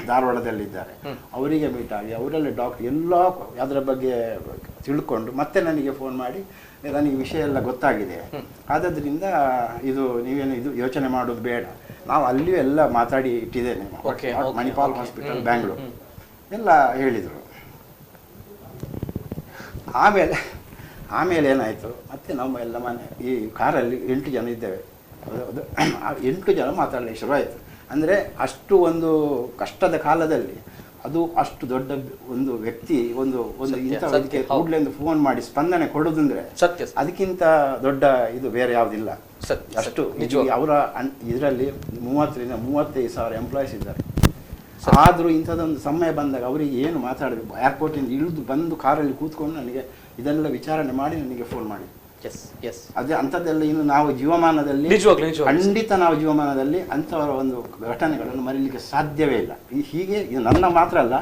ಧಾರವಾಡದಲ್ಲಿದ್ದಾರೆ, ಅವರಿಗೆ ಮೀಟ್ ಆಗಿ ಅವರೆಲ್ಲ ಡಾಕ್ಟರ್ ಎಲ್ಲ ಅದರ ಬಗ್ಗೆ ತಿಳ್ಕೊಂಡು ಮತ್ತೆ ನನಗೆ ಫೋನ್ ಮಾಡಿ ನನಗೆ ವಿಷಯ ಎಲ್ಲ ಗೊತ್ತಾಗಿದೆ, ಆದದ್ರಿಂದ ನೀವೇನು ಯೋಚನೆ ಮಾಡೋದು ಬೇಡ, ನಾವು ಅಲ್ಲಿಯೂ ಎಲ್ಲ ಮಾತಾಡಿ ಇಟ್ಟಿದ್ದೇನೆ, ಮಣಿಪಾಲ್ ಹಾಸ್ಪಿಟಲ್ ಬ್ಯಾಂಗ್ಳೂರ್ ಎಲ್ಲ ಹೇಳಿದರು. ಆಮೇಲೆ ಏನಾಯಿತು, ಮತ್ತೆ ನಮ್ಮ ಎಲ್ಲ ಮನೆ ಈ ಕಾರಲ್ಲಿ 8 ಜನ ಇದ್ದೇವೆ. 8 ಜನ ಮಾತಾಡಲಿಕ್ಕೆ ಶುರುವಾಯಿತು. ಅಂದರೆ ಅಷ್ಟು ಒಂದು ಕಷ್ಟದ ಕಾಲದಲ್ಲಿ ಅದು ಅಷ್ಟು ದೊಡ್ಡ ಒಂದು ವ್ಯಕ್ತಿ ಒಂದು ಇಂಥವರಿಗೆ ಕೂಡಲೇ ಫೋನ್ ಮಾಡಿ ಸ್ಪಂದನೆ ಕೊಡೋದಂದ್ರೆ ಅದಕ್ಕಿಂತ ದೊಡ್ಡ ಇದು ಬೇರೆ ಯಾವುದಿಲ್ಲ. ಅಷ್ಟು ಅವರ ಇದರಲ್ಲಿ 30ರಿಂದ 35 ಸಾವಿರ ಎಂಪ್ಲಾಯೀಸ್ ಇದ್ದಾರೆ. ಆದರೂ ಇಂಥದ್ದೊಂದು ಸಮಯ ಬಂದಾಗ ಅವರಿಗೆ ಏನು ಮಾತಾಡಬೇಕು, ಏರ್ಪೋರ್ಟಿಂದ ಇಳಿದು ಬಂದು ಕಾರಲ್ಲಿ ಕೂತ್ಕೊಂಡು ನನಗೆ ಇದೆಲ್ಲ ವಿಚಾರಣೆ ಮಾಡಿ ನನಗೆ ಫೋನ್ ಮಾಡಿ. ಅದೇ ಅಂಥದ್ದೆಲ್ಲ ಇನ್ನು ನಾವು ಜೀವಮಾನದಲ್ಲಿ ಖಂಡಿತ ನಾವು ಜೀವಮಾನದಲ್ಲಿ ಅಂಥವರ ಒಂದು ಘಟನೆಗಳನ್ನು ಮರೀಲಿಕ್ಕೆ ಸಾಧ್ಯವೇ ಇಲ್ಲ. ಹೀಗೆ ಇದು ನನ್ನ ಮಾತ್ರ ಅಲ್ಲ,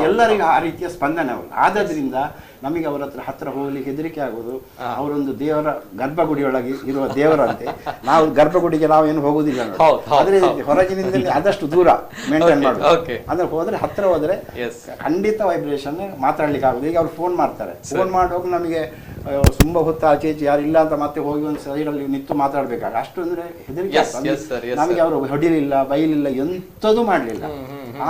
ಎಲ್ಲರಿಗೂ ಆ ರೀತಿಯ ಸ್ಪಂದನೆ ಅವರು. ಆದ್ರಿಂದ ನಮಗೆ ಅವರ ಹತ್ರ ಹೋಗ್ಲಿಕ್ಕೆ ಹೆದರಿಕೆ ಆಗೋದು. ಅವರೊಂದು ದೇವರ ಗರ್ಭಗುಡಿಯೊಳಗೆ ಇರುವ ದೇವರಂತೆ, ನಾವು ಗರ್ಭಗುಡಿಗೆ ನಾವೇನು ಹೋಗುದಿಲ್ಲ ನೋಡಿ. ಆದ್ರೆ ಹೊರಗಿನಿಂದ ಆದಷ್ಟು ದೂರ ಮೇಂಟೈನ್ ಮಾಡೋದು. ಅಂದ್ರೆ ಹೋದ್ರೆ ಹತ್ರ ಹೋದ್ರೆ ಖಂಡಿತ ವೈಬ್ರೇಷನ್ ಮಾತಾಡ್ಲಿಕ್ಕೆ ಆಗುದು. ಈಗ ಅವ್ರು ಫೋನ್ ಮಾಡ್ತಾರೆ, ಫೋನ್ ಮಾಡುವಾಗ ನಮಗೆ ತುಂಬಾ ಹೊತ್ತು ಆಚೆ ಈಚೆ ಯಾರು ಇಲ್ಲ ಅಂತ ಮತ್ತೆ ಹೋಗಿ ಒಂದು ಸೈಡಲ್ಲಿ ನಿಂತು ಮಾತಾಡ್ಬೇಕಾಗ ಅಷ್ಟು ಅಂದ್ರೆ ಹೆದರಿಕೆ. ನಮಗೆ ಅವರು ಹೊಡಿಲಿಲ್ಲ, ಬೈಲಿಲ್ಲ, ಎಂಥದ್ದು ಮಾಡ್ಲಿಲ್ಲ.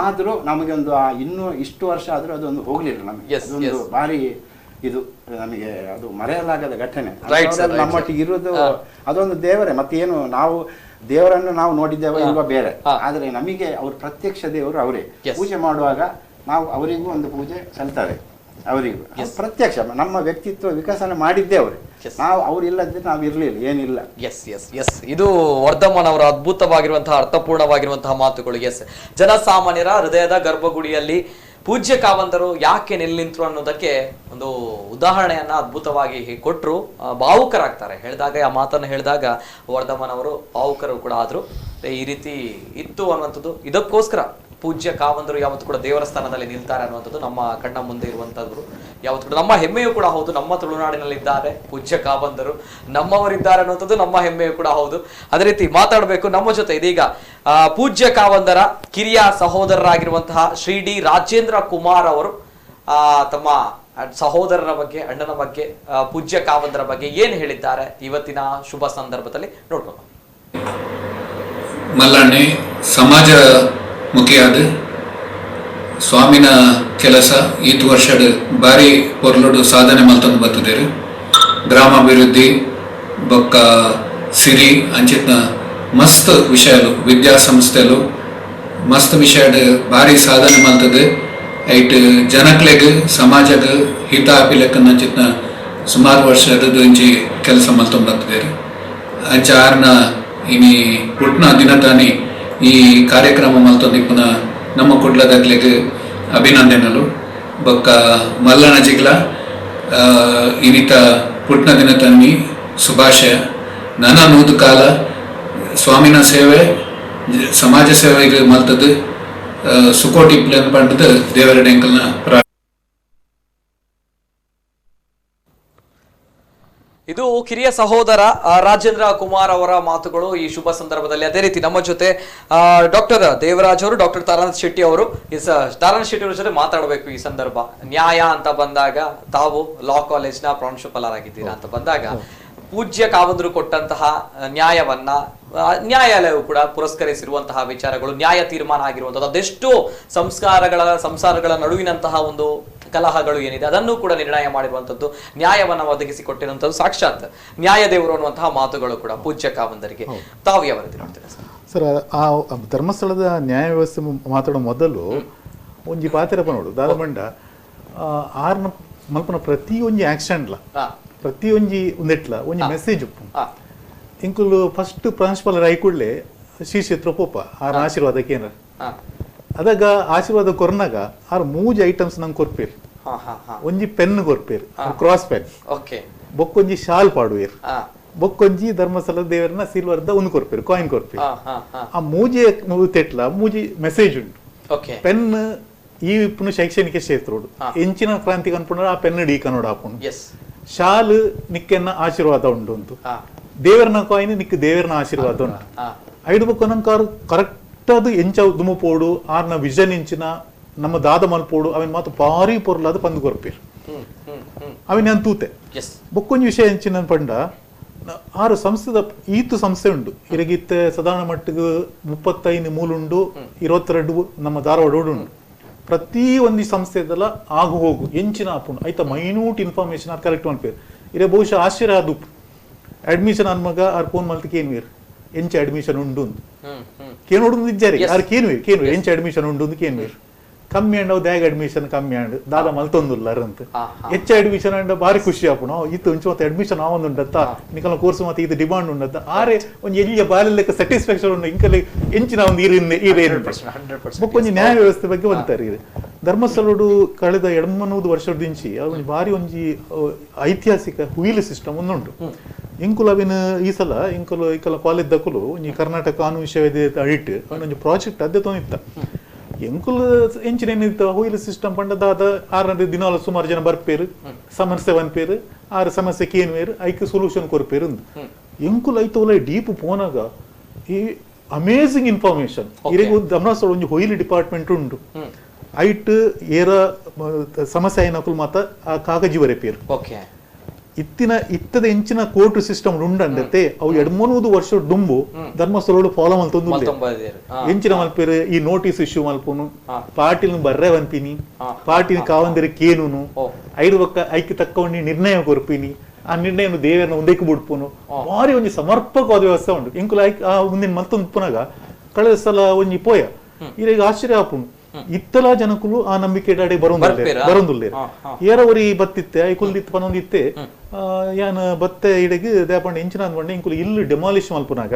ಆದ್ರೂ ನಮಗೆ ಒಂದು ಇನ್ನೂ ಇಷ್ಟು ವರ್ಷ ಆದ್ರೂ ಅದೊಂದು ಹೋಗ್ಲಿಲ್ಲ ನಮಗೆ. ಅದೊಂದು ಭಾರಿ ಇದು ನಮಗೆ ಅದು ಮರೆಯಲಾಗದ ಘಟನೆ. ನಮ್ಮೊಟ್ಟಿಗೆ ಇರುವುದು ಅದೊಂದು ದೇವರೇ. ಮತ್ತೇನು ನಾವು ದೇವರನ್ನು ನಾವು ನೋಡಿದ್ದೇವೆ ಇಲ್ವಾ ಬೇರೆ, ಆದ್ರೆ ನಮಗೆ ಅವ್ರ ಪ್ರತ್ಯಕ್ಷ ದೇವರು ಅವರೇ. ಪೂಜೆ ಮಾಡುವಾಗ ನಾವು ಅವರಿಗೂ ಒಂದು ಪೂಜೆ ಸಲ್ತಾರೆ, ಅವರಿಗೂ ಪ್ರತ್ಯಕ್ಷ ನಮ್ಮ ವ್ಯಕ್ತಿತ್ವ ವಿಕಸನ ಮಾಡಿದ್ದೇ ಅವರು. ನಾವು ಅವ್ರಿಲ್ಲದ್ರೆ ನಾವು ಇರ್ಲಿಲ್ಲ, ಏನಿಲ್ಲ. ಇದು ವರ್ಧಮಾನ್ ಅವರ ಅದ್ಭುತವಾಗಿರುವಂತಹ ಅರ್ಥಪೂರ್ಣವಾಗಿರುವಂತಹ ಮಾತುಗಳು. ಜನಸಾಮಾನ್ಯರ ಹೃದಯದ ಗರ್ಭಗುಡಿಯಲ್ಲಿ ಪೂಜ್ಯ ಕಾವಂದರು ಯಾಕೆ ನಿಂತರು ಅನ್ನೋದಕ್ಕೆ ಒಂದು ಉದಾಹರಣೆಯನ್ನ ಅದ್ಭುತವಾಗಿ ಕೊಟ್ಟರು. ಭಾವುಕರಾಗ್ತಾರೆ ಹೇಳಿದಾಗ, ಆ ಮಾತನ್ನು ಹೇಳಿದಾಗ ವರ್ಧಮಾನ್ ಅವರು ಭಾವುಕರು ಕೂಡ ಆದ್ರು. ಈ ರೀತಿ ಇತ್ತು ಅನ್ನುವಂಥದ್ದು. ಇದಕ್ಕೋಸ್ಕರ ಪೂಜ್ಯ ಕಾವಂದರು ಯಾವತ್ತು ಕೂಡ ದೇವರ ಸ್ಥಾನದಲ್ಲಿ ನಿಲ್ತಾರೆ ಅನ್ನುವಂಥದ್ದು ನಮ್ಮ ಕಣ್ಣ ಮುಂದೆ ಇರುವಂತದ್ರು. ಯಾವತ್ತು ಕೂಡ ನಮ್ಮ ಹೆಮ್ಮೆಯೂ ಕೂಡ ಹೌದು. ನಮ್ಮ ತುಳುನಾಡಿನಲ್ಲಿ ಇದ್ದಾರೆ ಪೂಜ್ಯ ಕಾವಂದರು, ನಮ್ಮವರಿದ್ದಾರೆ ಅನ್ನುವಂಥದ್ದು ನಮ್ಮ ಹೆಮ್ಮೆಯೂ ಕೂಡ ಹೌದು. ಅದೇ ರೀತಿ ಮಾತಾಡಬೇಕು ನಮ್ಮ ಜೊತೆ ಇದೀಗ ಪೂಜ್ಯ ಕಾವಂದರ ಕಿರಿಯ ಸಹೋದರರಾಗಿರುವಂತಹ ಶ್ರೀ ಡಿ ರಾಜೇಂದ್ರ ಕುಮಾರ್ ಅವರು ತಮ್ಮ ಸಹೋದರರ ಬಗ್ಗೆ, ಅಣ್ಣನ ಬಗ್ಗೆ, ಪೂಜ್ಯ ಕಾವಂದರ ಬಗ್ಗೆ ಏನು ಹೇಳಿದ್ದಾರೆ ಇವತ್ತಿನ ಶುಭ ಸಂದರ್ಭದಲ್ಲಿ ನೋಡ್ಕೊಂಡು. ಮಲ್ಲಣ್ಣೆ ಸಮಾಜ ಮುಖಿಯಾದ ಸ್ವಾಮಿನ ಕೆಲಸ ಈತು ವರ್ಷದ ಬಾರಿ ಪೊರ್ಲುಡು ಸಾಧನೆ ಮಲ್ತಂದು ಬರ್ತದೇರು. ಗ್ರಾಮಾಭಿವೃದ್ಧಿ ಬೊಕ್ಕ ಸಿರಿ ಅಂಚಿತ್ನ ಮಸ್ತ್ ವಿಷಯಲು ವಿದ್ಯಾಸಂಸ್ಥೆಲು ಮಸ್ತ್ ವಿಷಯದ ಭಾರಿ ಸಾಧನೆ ಮಲ್ತದೆ. ಐಟ್ ಜನಕ್ಲೆಗ್ ಸಮಾಜಗ್ ಹಿತ ಆಪಿಲೆಕ್ಕ ಅಂಚಿತ್ನ ಸುಮಾರು ವರ್ಷದ ಇಂಚಿ ಕೆಲಸ ಮಲ್ತಂದು ಬರ್ತದೇರು. ಅಂಚ ಆರ್ನ ಇನಿ ಪುಟ್ನ ದಿನತಾನಿ ಈ ಕಾರ್ಯಕ್ರಮ ಮಲ್ತೊಂದಿಪ್ಪುನ ನಮ್ಮ ಕುಡ್ಲದಕ್ಲೆಗ್ ಅಭಿನಂದನೆಗಳು. ಬೊಕ್ಕ ಮಲ್ಲನ ಜಿಗ್ಲ ಇನಿತ ಪುಟ್ನ ದಿನ ತನ್ನಿ ಶುಭಾಶಯ. ನನ್ನ ನೂದು ಕಾಲ ಸ್ವಾಮಿನ ಸೇವೆ ಸಮಾಜ ಸೇವೆಗೆ ಮಲ್ತದ್ದು ಸುಕೋಟಿ ಪ್ಲೇನ್ ಪಂಡದ ದೇವರ ಡೆಂಕಲ್ನ ಇದು ಕಿರಿಯ ಸಹೋದರ ರಾಜೇಂದ್ರ ಕುಮಾರ್ ಅವರ ಮಾತುಗಳು ಈ ಶುಭ ಸಂದರ್ಭದಲ್ಲಿ. ಅದೇ ರೀತಿ ನಮ್ಮ ಜೊತೆ ಡಾಕ್ಟರ್ ದೇವರಾಜ್ ಅವರು, ಡಾಕ್ಟರ್ ತಾರಾನಾಥ್ ಶೆಟ್ಟಿ ಅವರು, ತಾರಾನಾಥ್ ಶೆಟ್ಟಿ ಅವರ ಜೊತೆ ಮಾತಾಡಬೇಕು ಈ ಸಂದರ್ಭ. ನ್ಯಾಯ ಅಂತ ಬಂದಾಗ ತಾವು ಲಾ ಕಾಲೇಜ್ನ ಪ್ರಾಂಶುಪಾಲರಾಗಿದ್ದೀರಾ ಅಂತ ಬಂದಾಗ ಪೂಜ್ಯ ಕಾವಂದರು ಕೊಟ್ಟಂತಹ ನ್ಯಾಯವನ್ನ ನ್ಯಾಯಾಲಯವು ಕೂಡ ಪುರಸ್ಕರಿಸಿರುವಂತಹ ವಿಚಾರಗಳು, ನ್ಯಾಯ ತೀರ್ಮಾನ ಆಗಿರುವಂಥದ್ದು, ಅದೆಷ್ಟೋ ಸಂಸಾರಗಳ ನಡುವಿನಂತಹ ಒಂದು ಕಲಹಗಳು ಏನಿದೆ ಅದನ್ನು ಕೂಡ ನಿರ್ಣಯ ಮಾಡಿರುವಂಥದ್ದು, ನ್ಯಾಯವನ್ನು ಒದಗಿಸಿಕೊಟ್ಟಿರುವಂಥದ್ದು ಸಾಕ್ಷಾತ್ ನ್ಯಾಯದೇವರು ಅನ್ನುವಂತಹ ಮಾತುಗಳು ಕೂಡ ಪೂಜ್ಯ ಕಾವಂದರಿಗೆ. ತಾವು ಯಾವ ರೀತಿ ನೋಡ್ತೀರಾ ಸರ್? ಆ ಧರ್ಮಸ್ಥಳದ ನ್ಯಾಯ ವ್ಯವಸ್ಥೆ ಮಾತಾಡೋ ಮೊದಲು ಒಂಜಿ ಪಾತಿರಪ್ಪ ನೋಡು ದಾದಮಂಡ ಆರ್ನ ಮಲ್ಪನ ಪ್ರತಿಯೊಂಜಿ ಆಕ್ಷನ್ಲ ಪ್ರತಿಯೊಂಜಿ ಒಂದೆಟ್ಲ ಒಂಜಿ ಮೆಸೇಜ್ ಉಪ್ಪು ಇಂಕುಲು ಫಸ್ಟ್ ಪ್ರಾಂಶುಪಾಲರ್ ಐಕೂಡ್ಲೆ ಶ್ರೀ ಪೋಪ ಆರ್ ಆಶೀರ್ವಾದಕ್ಕೆ ಏನಾರ ಅದಾಗ ಆಶೀರ್ವಾದ ಕೊರ್ನಾಗ ಆರ್ ಮೂಜಿ ಐಟಮ್ಸ್ ನಂಗೆ ಕೊರ್ಪೇರು. ಒಂಜಿ ಪೆನ್ ಕೊರ್ಪೇರು, ಕ್ರಾಸ್ ಪೆನ್, ಬೊಕ್ಕೊಂಜಿ ಶಾಲ್ ಪಾಡುವೇರು, ಬೊಕ್ಕೊಂಜಿ ಧರ್ಮಸ್ಥಳ ದೇವರನ್ನ ಸಿಲ್ವರ್ದ ಒಂದು ಕೊರ್ಪೇರು, ಕಾಯಿನ್ ಕೊರ್ಪೇರು. ಆ ಮೂಜಿ ತೆಟ್ಲ ಮೂಜಿ ಮೆಸೇಜ್ ಉಂಟು. ಪೆನ್ ಈ ಪುನಃ ಶೈಕ್ಷಣಿಕ ಕ್ಷೇತ್ರ ಎಂಚಿನ ಕ್ರಾಂತಿಗೆ ಅನ್ಪುಂಡ ಆ ಪೆನ್ ಡಿ ಕನ್ನಡ ಹಾಪುಂಡು. ಶಾಲ್ ನಿಕ್ಕೆನ್ನ ಆಶೀರ್ವಾದ ಉಂಡು ಅಂತು, ದೇವರನ ಕಾಯಿನ್ ನಿಕ್ ದೇವರನ ಆಶೀರ್ವಾದ ಉಂಟು. ಐದು ಬೊಕ್ಕ ನಂಕಾರು ಕರೆಕ್ಟ್ ಅದು ಎಂಚ ದುಮಪೋಡು ಆರ್ನ ವಿಷನ್ ಎಂಚಿನ ನಮ್ಮ ದಾದ ಮಲ್ಪೋಡು ಅವನ್ ಮಾತು ಭಾರಿ ಪೊರ್ಲಾದ ಪಂದು ಕೊರ್ಪೇರು ಅವನ್ ನಾನು ತೂತೆ ಬೊಕ್ಕೊಂಜಿ ವಿಷಯ ಎಂಚಿನ ಪಂಡ ಆರು ಸಂಸ್ಥೆದ ಈತು ಸಂಸ್ಥೆ ಉಂಡು ಇರಗಿತ್ತೆ ಸಾಧಾರಣ ಮಟ್ಟಿಗೆ 35 ಮೂಲುಂಡು 22 ನಮ್ಮ ಧಾರವಾಡ ಉಂಡು. ಪ್ರತಿ ಒಂದು ಸಂಸ್ಥೆದಲ್ಲ ಆಗು ಹೋಗು ಎಂಚಿನ ಆಪುಂಡು ಐತ ಮೈನ್ಯೂಟ್ ಇನ್ಫಾರ್ಮೇಶನ್ ಅದು ಕಲೆಕ್ಟ್ ಮಾಡ್ಪೇರು. ಇರೇ ಬಹುಶಃ ಆಶ್ಚರ್ಯ ಅದು ಅಡ್ಮಿಷನ್ ಅನ್ಮಗ ಆರ್ ಫೋನ್ ಮಲ್ತಕ್ಕೆ ಏನ್ವೇರು ಎಂಚ ಅಡ್ಮಿಷನ್ ಉಂಡು ಕೇನೋಡು ಇದ್ದಾರೆ ಯಾರು ಕೇನ್ವೇರು ಎಂಚ ಅಡ್ಮಿಷನ್ ಉಂಡು ಕೇನ್ವೇರು ಕಮ್ಮಿ ಅಂಡ್ ದ್ಯಾಗ ಅಡ್ಮಿಷನ್ ಕಮ್ಮಿ ಅಂಡ್ ದಾದ ಮಲ್ತೊಂದುಲ್ಲಾರ ಅಂತ ಹೆಚ್ಚ ಅಡ್ಮಿಷನ್ ಅಂಡ್ ಬಾರಿ ಖುಷಿ ಆಪುಣ ಇತ್ತು ಇಂಚು ಮತ್ತೆ ಅಡ್ಮಿಷನ್ ಆವೊಂದುಂಡತ್ತ ನಿಕಲ ಕೋರ್ಸ್ ಮತ್ತೆ ಇದು ಡಿಮಾಂಡ್ ಉಂಡತ್ತ ಆರೆ ಒಂದು ಎಲ್ಲಿಯ ಬಾಲ್ಯಕ್ಕೆ ಸ್ಯಾಟಿಸ್ಫ್ಯಾಕ್ಷನ್ ಉಂಡು ಇಂಕಲ್ಲಿ ಎಂಚಿನ ಒಂದು ಈರೇನು ಬೊಕ್ಕೊಂಜಿ ನ್ಯಾಯ ವ್ಯವಸ್ಥೆ ಬಗ್ಗೆ ಒಂತಾರೆ ಇದು ಧರ್ಮಸ್ಥಳಡು ಕಳೆದ 2-3 ವರ್ಷದಿಂಚಿ ಅವನು ಬಾರಿ ಒಂಜಿ ಐತಿಹಾಸಿಕ ಹುಯಿಲ್ ಸಿಸ್ಟಮ್ ಒಂದುಂಟು. ಇಂಕುಲು ಅವಿನ ಈ ಸಲ ಇಂಕುಲು ಇಕಲ ಕಾಲೇಜ್ ದಕ್ಕಲು ಒಂಜಿ ಕರ್ನಾಟಕ ಕಾನೂನು ವಿಶ್ವವಿದ್ಯಾಲಯದ ಅಡಿಟ್ ಅವನೊಂಜಿ ಪ್ರಾಜೆಕ್ಟ್ ಅದೇ ತೊಂದಿತ್ತ ಎಂಕುಲ್ ಎಂಚಿನ ಏನಿತ್ತು ಹುಯಿಲ್ ಸಿಸ್ಟಮ್ ಪಂಡದಾದ 6 ದಿನಾಲ ಸುಮಾರು ಜನ ಬರ್ಪೇರು ಸಮಸ್ಯೆ ಬಂದ್ಪೇರು ಆರು ಸಮಸ್ಯೆ ಕೇನ್ವೇರು ಐಕ್ ಸೊಲ್ಯೂಷನ್ ಕೊರ್ಪೇರು ಎಂಕುಲ್ ಐತು ಒಳ್ಳೆ ಡೀಪ್ ಪೋನಾಗ ಈ ಅಮೇಜಿಂಗ್ ಇನ್ಫಾರ್ಮೇಶನ್ ಇರೆಗೂ ಧರ್ಮಸ್ಥಳ ಒಂಜಿ ಹುಯಿಲ್ ಡಿಪಾರ್ಟ್ಮೆಂಟ್ ಉಂಡು ಐಟ್ ಏರ ಸಮಸ್ಯೆ ಏನಕುಲ್ ಮಾತ ಆ ಕಾಗಜಿ ಬರೆಪೇರು ಇತ್ತದ ಎಂಚಿನ ಕೋರ್ಟ್ ಸಿಸ್ಟಮ್ ಉಂಡಂಡತೆ ಅವು 2-3 ವರ್ಷ ದುಂಬು ಧರ್ಮಸ್ಥಳ ಫಾಲೋ ಮಲ್ತೊಂದು ಎಂಚಿನ ಮಲ್ಪೇರು ಈ ನೋಟಿಸ್ ಇಶ್ಯೂ ಮಲ್ಪುನು ಪಾರ್ಟಿಲ್ ಬರ್ರೆ ಬಂಪಿನಿ ಪಾರ್ಟಿನ ಕಾವಂದಿರ ಕೇನುನು ಐದು ಪಕ್ಕ ಐಕ್ಯ ತಕ್ಕ ನಿರ್ಣಯ ಕೊರ್ಪಿನಿ ಆ ನಿರ್ಣಯ ದೇವರನ್ನ ಒಂದಕ್ಕೆ ಬಿಡ್ಪುನು ಭಾರಿ ಒಂಜಿ ಸಮರ್ಪಕವಾದ ವ್ಯವಸ್ಥೆ ಉಂಟು. ಇಂಕುಲ ಆ ಮುಂದಿನ ಮಲ್ತೊಂದು ಪುನಗ ಕಳೆದ ಸಲ ಒಂಜಿ ಪೋಯ ಈಗ ಆಶ್ಚರ್ಯ ಆಪುನು ಇತ್ತಲ ಜನಕುಲು ಆ ನಂಬಿಕೆ ಡಾಡಿ ಬರೋದಿಲ್ಲ ಏರವರಿ ಬತ್ತಿತ್ತೆ ಐ ಕುಲ್ದಿತ್ತು ಪನೊಂದಿತ್ತೆ ಯಾನ್ ಬತ್ತೆ ಇಡಗಿ ದೇಪಂಡ ಇಂಚಿನ ಅಂದ್ಕೊಂಡೆ ಇಂಕುಲು ಇಲ್ಲು ಡೆಮಾಲಿಶ್ ಮಲ್ಪುನಾಗ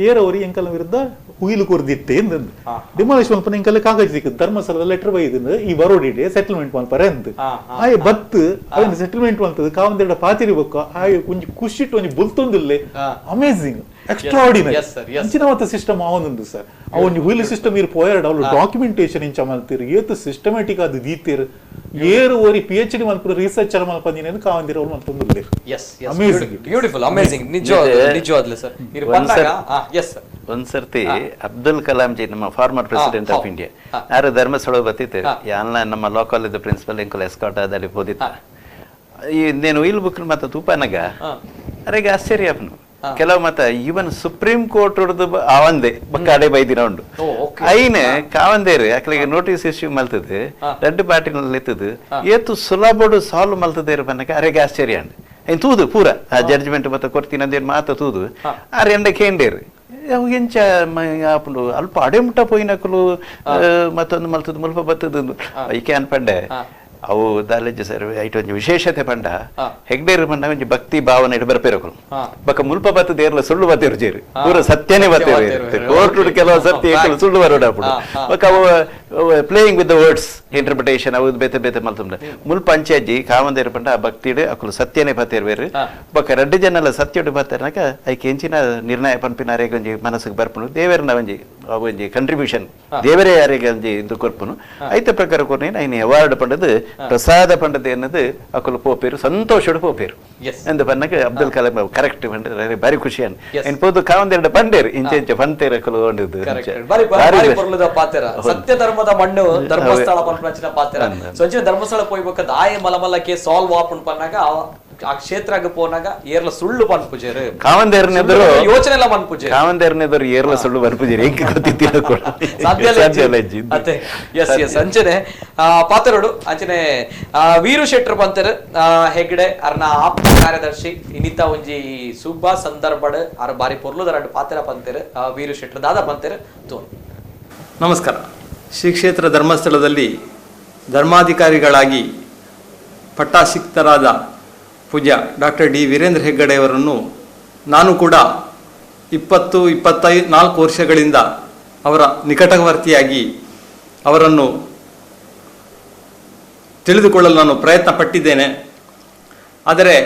ಏರವರಿ ಎಂಕಲ ವಿರುದ್ಧ ಹುಯಿಲು ಕೊರ್ದಿತ್ತೆ ಎಂದಂದು ಡೆಮಾಲಿಶ್ ಮಲ್ಪನ ಎಂಕಲ್ಲ ಕಾಗಜ ಸಿಕ್ಕ ಧರ್ಮಸ್ಥಳದ ಲೆಟರ್ ಬೈದಿಂದ ಈ ಬರೋಡಿಡೆ ಸೆಟಲ್ಮೆಂಟ್ ಮಲ್ಪರೆ ಅಂತ ಆಯ್ ಬತ್ತು ಅದನ್ನ ಸೆಟಲ್ಮೆಂಟ್ ಮಲ್ತದ ಕಾವಂದೆರಡ ಪಾತಿರ್ಬೇಕು ಆಯ್ ಒಂಜಿ ಖುಷಿಟ್ಟು ಒಂಜಿ ಬುಲ್ತೊಂದಿಲ್ಲೆ ಅಮೇಜಿಂಗ್ ಎಕ್ಸ್ಟ್ರಾರ್ಡಿನರಿ ಇಂಚಿನ ಮತ್ತ ಸಿಸ್ಟಮ್ ಅವನೊಂದು ಸರ್ ಅವನ್ ಹುಯಿಲು ಸಿಸ್ಟಮ್ ಇರ್ ಪೋಯರ್ಡ್ ಅವ್ರು ಡಾಕ್ಯುಮೆಂಟೇಶನ್ ಇಂಚ ಮಲ್ತಿರು ಏತು ಸಿಸ್ಟಮ್ಯಾಟಿಕ್ ಅದು ದೀತಿರು ಏರು ಓರಿ PhD ಮಲ್ಪುರ ರಿಸರ್ಚ್ ಮಲ್ಪದಿನ ಕಾವಂದಿರ ಅವ್ರು ಮಲ್ತೊಂದಿಲ್ಲ ಬ್ಯೂಟಿಫುಲ್ ಅಮೇಜಿಂಗ್ ನಿಜವಾದ್ಲೆ ಸರ್ ಒಂದ್ಸರ್ತಿ ಅಬ್ದುಲ್ ಕಲಾಂ ಜಿ ನಮ್ಮ ಫಾರ್ಮರ್ ಪ್ರೆಸಿಡೆಂಟ್ ಆಫ್ ಇಂಡಿಯಾ ಯಾರು ಧರ್ಮಸ್ಥಳ ಬತ್ತಿತ್ತು ಯಾನ್ಲ ನಮ್ಮ ಲಾ ಕಾಲೇಜ್ ಪ್ರಿನ್ಸಿಪಲ್ ಎಂಕಲ್ ಎಸ್ಕಾಟ್ ಅದಲ್ಲಿ ಹೋದಿತ್ತ ಈ నేను వీల్ బుక్ మత తూపనగా అరేగా ఆశ్చర్యపను ಕೆಲವು ಮತ ಈವನ್ ಸುಪ್ರೀಂ ಕೋರ್ಟ್ ಹೊಡೆದು ಅವಂದೆ ಬಕ್ಕಾಡೆ ಬೈದಿನ ಉಂಡು ಐನೆ ಕಾವಂದೇರು ಅಕ್ಲಿಗೆ ನೋಟಿಸ್ ಇಶ್ಯೂ ಮಲ್ತದೆ ರೆಡ್ ಪಾರ್ಟಿನಲ್ಲಿ ಎತ್ತದು ಏತು ಸುಲಭಡು ಸಾಲ್ವ್ ಮಲ್ತದೇರು ಬನ್ನಕ ಅರೆಗೆ ಆಶ್ಚರ್ಯ ಅಂಡ್ ಐನ್ ತೂದು ಪೂರ ಆ ಜಡ್ಜ್ಮೆಂಟ್ ಮತ್ತೆ ಕೊಡ್ತೀನಿ ಅಂದೇರು ಮಾತ ತೂದು ಆ ಎಂಡಕ್ಕೆ ಕೇಂಡೇರು ಎಂಚ ಅಪ್ಪಲು ಅಲ್ಪ ಅಡೆಮುಟ ಪೋಯಿನಕಲು ಮತ್ತೊಂದು ಮಲ್ತದ್ದು ಮುಲ್ಪ ಬತ್ತದು ಐಕೆ ಅನ್ಪಂಡೆ ಅವು ದಾಲೇಜ್ ಸರ್ ಐಟ್ ಒಂಜಿ ವಿಶೇಷತೆ ಪಂಡ ಹೆಗ್ಡೇರು ಪಂಡ ಒಂಜಿ ಭಕ್ತಿ ಭಾವನೆ ಇಟ್ಟು ಬರ್ಪೇರಕಲು ಬಕ್ಕ ಮುಲ್ಪ ಬತ್ತದ ಏರ್ಲ ಸುಳ್ಳು ಬತ್ತೇರು ಜೇರು ಪೂರ ಸತ್ಯನೇ ಬತ್ತೇರು ಕೋರ್ಟ್ ಕೆಲವು ಸತ್ಯ ಸುಳ್ಳು ಬರೋಡಾಪುಡು ಬಕ್ಕ ಅವು playing with the words interpretation ಅವು ಬೇತೆ ಬೇತೆ ಮಲ್ತುಂಡ ಮುಲ್ಪ ಅಂಚೆಜ್ಜಿ ಕಾವಂದೇರು ಪಂಡ ಆ ಭಕ್ತಿಡು ಅಕಲು ಸತ್ಯನೇ ಬತ್ತೇರು ಬೇರು ಬಕ್ಕ ರೆಡ್ಡು ಜನಲ್ಲ ಸತ್ಯಡು ಬತ್ತೇರನಕ ಐಕೆ ಎಂಚಿನ ನಿರ್ಣಯ ಪನ್ಪಿನ ಅರೆಗೆ ಒಂಜಿ ಮನಸ್ಸಿಗೆ ಬರ್ಪುನು ದೇವರನ ಒಂಜಿ ಒಂಜಿ ಕಂಟ್ರಿಬ್ಯೂಷನ್ ದೇವರೇ ಯಾರಿಗೆ ಒಂಜಿ ಇದು ಕೊರ್ಪುನು ಐತ ಪ್ರಕಾರ ಕೊರ್ನೇನು ಐನ ಅವಾರ್ಡ್ ಪಂಡದು ಪ್ರಸಾದ ಪಂಡದ ಎನ್ನದು ಅಕಲು ಪೋಪೇರು ಸಂತೋಷಡು ಪೋಪೇರು ಎಂದು ಪನ್ನಕ ಅಬ್ದುಲ್ ಕಲಾಂ ಕರೆಕ್ಟ್ ಪಂಡ ಬಾರಿ ಖುಷಿ ಅನ್ ಎನ್ ಪೋದು ಕಾವಂದೆರಡು ಪಂಡೇರು ಇಂಚೆ ಇಂಚೆ ಪಂತೇರು ಅಕಲು ಹೊಂಡಿದ್ದು ಸತ್ಯ ಧರ್ಮದ ಮಣ್ಣು ಧರ್ಮಸ್ಥಳ ಪಂಪನಚಿನ ಪಾತೆರ ಸೊಂಚಿನ ಧರ್ಮಸ್ಥಳ ಪೋಯ್ಬೇಕದ ಆಯ ಮಲಮಲ್ಲಕ್ಕೆ ಸಾಲ್ವ್ ಆಪನ್ ಪನ್ನಾಗ ಆ ಕ್ಷೇತ್ರಗ ಪೋನಾಗ ಏರ್ಲ ಸುಳ್ಳು ಪನ್ಪುಜೇರು ಕಾವಂದೇರ್ನೆದರು ಯೋಚನೆ ಎಲ್ಲ ಪನ್ಪುಜೇರು ಕಾವಂದೇರ್ನೆದರು ಏರ್ಲ ಸುಳ್ಳು ಪನ್ಪುಜೇರು ಹೆಂಗೆ ಗೊತ್ತಿತ್ತಿಲ್ಲ ಕೂಡ ಅತ್ತೆ ಎಸ್ ಅಂಚನೆ ಪಾತೆರಡು ಅಂಚನೆ ವೀರು ಶೆಟ್ರು ಪಂತರು ಹೆಗ್ಡೆ ಅರ್ನ ಆಪ್ತ ಕಾರ್ಯದರ್ಶಿ ಇನ್ನಿತ ಒಂಜಿ ಸುಬ್ಬ ಸಂದರ್ಭಡ್ ಅರ ಬಾರಿ ಪೊರ್ಲುದ ಎರಡು ಪಾತೆರ ಪಂತರು ವೀರು ಶೆಟ್ರು ದಾದ ಪಂತರು ತೋ ನಮಸ್ಕಾರ. ಶ್ರೀ ಕ್ಷೇತ್ರ ಧರ್ಮಸ್ಥಳದಲ್ಲಿ ಧರ್ಮಾಧಿಕಾರಿಗಳಾಗಿ ಪಟ್ಟಾಭಿಷಿಕ್ತರಾದ ಪೂಜ್ಯ ಡಾಕ್ಟರ್ ಡಿ ವೀರೇಂದ್ರ ಹೆಗ್ಗಡೆಯವರನ್ನು ನಾನು ಕೂಡ 24 ವರ್ಷಗಳಿಂದ ಅವರ ನಿಕಟವರ್ತಿಯಾಗಿ ಅವರನ್ನು ತಿಳಿದುಕೊಳ್ಳಲು ನಾನು ಪ್ರಯತ್ನ ಪಟ್ಟಿದ್ದೇನೆ. ಆದರೆ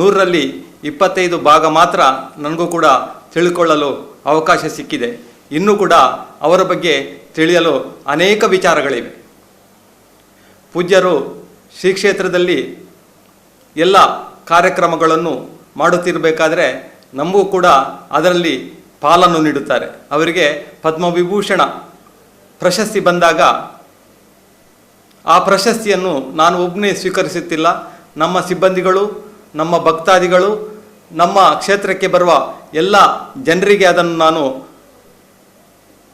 100ರಲ್ಲಿ 25 ಭಾಗ ಮಾತ್ರ ನನಗೂ ಕೂಡ ತಿಳಿದುಕೊಳ್ಳಲು ಅವಕಾಶ ಸಿಕ್ಕಿದೆ. ಇನ್ನೂ ಕೂಡ ಅವರ ಬಗ್ಗೆ ತಿಳಿಯಲು ಅನೇಕ ವಿಚಾರಗಳಿವೆ. ಪೂಜ್ಯರು ಶ್ರೀ ಕ್ಷೇತ್ರದಲ್ಲಿ ಎಲ್ಲ ಕಾರ್ಯಕ್ರಮಗಳನ್ನು ಮಾಡುತ್ತಿರಬೇಕಾದ್ರೆ ನಮಗೂ ಕೂಡ ಅದರಲ್ಲಿ ಪಾಲನ್ನು ನೀಡುತ್ತಾರೆ. ಅವರಿಗೆ ಪದ್ಮವಿಭೂಷಣ ಪ್ರಶಸ್ತಿ ಬಂದಾಗ ಆ ಪ್ರಶಸ್ತಿಯನ್ನು ನಾನು ಒಬ್ಬನೇ ಸ್ವೀಕರಿಸುತ್ತಿಲ್ಲ. ನಮ್ಮ ಸಿಬ್ಬಂದಿಗಳು, ನಮ್ಮ ಭಕ್ತಾದಿಗಳು, ನಮ್ಮ ಕ್ಷೇತ್ರಕ್ಕೆ ಬರುವ ಎಲ್ಲ ಜನರಿಗೆ ಅದನ್ನು ನಾನು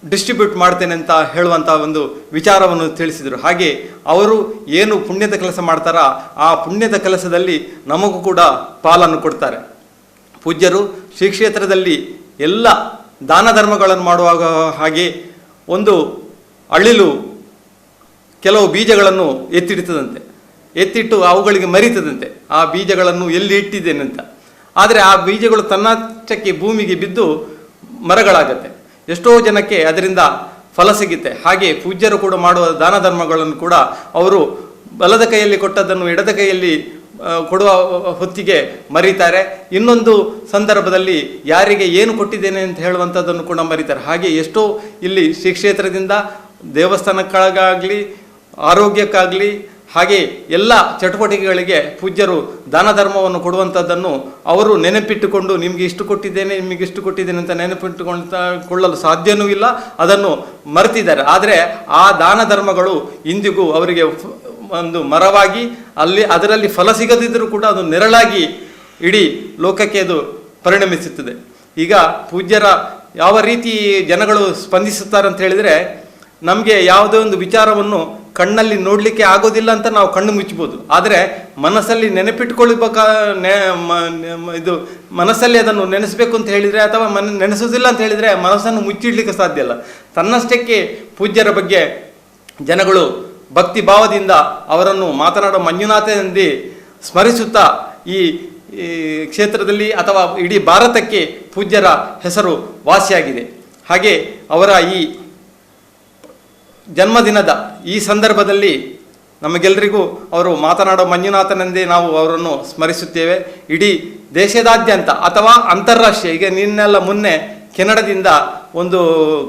ಡಿಸ್ಟ್ರಿಬ್ಯೂಟ್ ಮಾಡ್ತೇನೆ ಅಂತ ಹೇಳುವಂಥ ಒಂದು ವಿಚಾರವನ್ನು ತಿಳಿಸಿದರು. ಹಾಗೆ ಅವರು ಏನು ಪುಣ್ಯದ ಕೆಲಸ ಮಾಡ್ತಾರ ಆ ಪುಣ್ಯದ ಕೆಲಸದಲ್ಲಿ ನಮಗೂ ಕೂಡ ಪಾಲನ್ನು ಕೊಡ್ತಾರೆ. ಪೂಜ್ಯರು ಶ್ರೀ ಕ್ಷೇತ್ರದಲ್ಲಿ ಎಲ್ಲ ದಾನ ಧರ್ಮಗಳನ್ನು ಮಾಡುವಾಗ ಹಾಗೆ ಒಂದು ಅಳಿಲು ಕೆಲವು ಬೀಜಗಳನ್ನು ಎತ್ತಿಡ್ತದಂತೆ, ಎತ್ತಿಟ್ಟು ಅವುಗಳಿಗೆ ಮರಿತದಂತೆ ಆ ಬೀಜಗಳನ್ನು ಎಲ್ಲಿ ಇಟ್ಟಿದ್ದೇನಂತ. ಆದರೆ ಆ ಬೀಜಗಳು ತನ್ನಷ್ಟಕ್ಕೆ ಭೂಮಿಗೆ ಬಿದ್ದು ಮರಗಳಾಗತ್ತೆ. ಎಷ್ಟೋ ಜನಕ್ಕೆ ಅದರಿಂದ ಫಲ ಸಿಗುತ್ತೆ. ಹಾಗೆ ಪೂಜ್ಯರು ಕೂಡ ಮಾಡುವ ದಾನ ಧರ್ಮಗಳನ್ನು ಕೂಡ ಅವರು ಬಲದ ಕೈಯಲ್ಲಿ ಕೊಟ್ಟದ್ದನ್ನು ಎಡದ ಕೈಯಲ್ಲಿ ಕೊಡುವ ಹೊತ್ತಿಗೆ ಮರೀತಾರೆ. ಇನ್ನೊಂದು ಸಂದರ್ಭದಲ್ಲಿ ಯಾರಿಗೆ ಏನು ಕೊಟ್ಟಿದ್ದೇನೆ ಅಂತ ಹೇಳುವಂಥದ್ದನ್ನು ಕೂಡ ಮರೀತಾರೆ. ಹಾಗೆ ಎಷ್ಟೋ ಇಲ್ಲಿ ಶ್ರೀ ಕ್ಷೇತ್ರದಿಂದ ದೇವಸ್ಥಾನಕ್ಕಾಗಲಿ ಆರೋಗ್ಯಕ್ಕಾಗಲಿ ಹಾಗೆ ಎಲ್ಲ ಚಟುವಟಿಕೆಗಳಿಗೆ ಪೂಜ್ಯರು ದಾನ ಧರ್ಮವನ್ನು ಕೊಡುವಂಥದ್ದನ್ನು ಅವರು ನೆನಪಿಟ್ಟುಕೊಂಡು ನಿಮಗೆ ಇಷ್ಟು ಕೊಟ್ಟಿದ್ದೇನೆ ಅಂತ ನೆನಪಿಟ್ಟುಕೊಳ್ಳಲು ಸಾಧ್ಯವೂ ಇಲ್ಲ, ಅದನ್ನು ಮರೆತಿದ್ದಾರೆ. ಆದರೆ ಆ ದಾನ ಧರ್ಮಗಳು ಇಂದಿಗೂ ಅವರಿಗೆ ಒಂದು ಮರವಾಗಿ ಅದರಲ್ಲಿ ಫಲ ಸಿಗದಿದ್ದರೂ ಕೂಡ ಅದು ನೆರಳಾಗಿ ಇಡೀ ಲೋಕಕ್ಕೆ ಅದು ಪರಿಣಮಿಸುತ್ತದೆ. ಈಗ ಪೂಜ್ಯರ ಯಾವ ರೀತಿ ಜನಗಳು ಸ್ಪಂದಿಸುತ್ತಾರೆ ಅಂತ ಹೇಳಿದರೆ, ನಮಗೆ ಯಾವುದೇ ಒಂದು ವಿಚಾರವನ್ನು ಕಣ್ಣಲ್ಲಿ ನೋಡಲಿಕ್ಕೆ ಆಗೋದಿಲ್ಲ ಅಂತ ನಾವು ಕಣ್ಣು ಮುಚ್ಚಬಹುದು. ಆದರೆ ಮನಸ್ಸಲ್ಲಿ ಇದು ಮನಸ್ಸಲ್ಲಿ ಅದನ್ನು ನೆನೆಸಬೇಕು ಅಂತ ಹೇಳಿದರೆ ಅಥವಾ ನೆನೆಸೋದಿಲ್ಲ ಅಂತ ಹೇಳಿದರೆ ಮನಸ್ಸನ್ನು ಮುಚ್ಚಿಡ್ಲಿಕ್ಕೆ ಸಾಧ್ಯ ಇಲ್ಲ. ತನ್ನಷ್ಟಕ್ಕೆ ಪೂಜ್ಯರ ಬಗ್ಗೆ ಜನಗಳು ಭಕ್ತಿ ಭಾವದಿಂದ ಅವರನ್ನು ಮಾತನಾಡೋ ಮಂಜುನಾಥನೆಂದೇ ಸ್ಮರಿಸುತ್ತಾ ಈ ಕ್ಷೇತ್ರದಲ್ಲಿ ಅಥವಾ ಇಡೀ ಭಾರತಕ್ಕೆ ಪೂಜ್ಯರ ಹೆಸರು ವಾಸಿಯಾಗಿದೆ. ಹಾಗೆ ಅವರ ಈ ಜನ್ಮದಿನದ ಈ ಸಂದರ್ಭದಲ್ಲಿ ನಮಗೆಲ್ಲರಿಗೂ ಅವರು ಮಾತನಾಡೋ ಮಂಜುನಾಥನೆಂದೇ ನಾವು ಅವರನ್ನು ಸ್ಮರಿಸುತ್ತೇವೆ. ಇಡೀ ದೇಶದಾದ್ಯಂತ ಅಥವಾ ಅಂತಾರಾಷ್ಟ್ರೀಯ, ಈಗ ನಿನ್ನೆಲ್ಲ ಮೊನ್ನೆ ಕೆನಡಾದಿಂದ ಒಂದು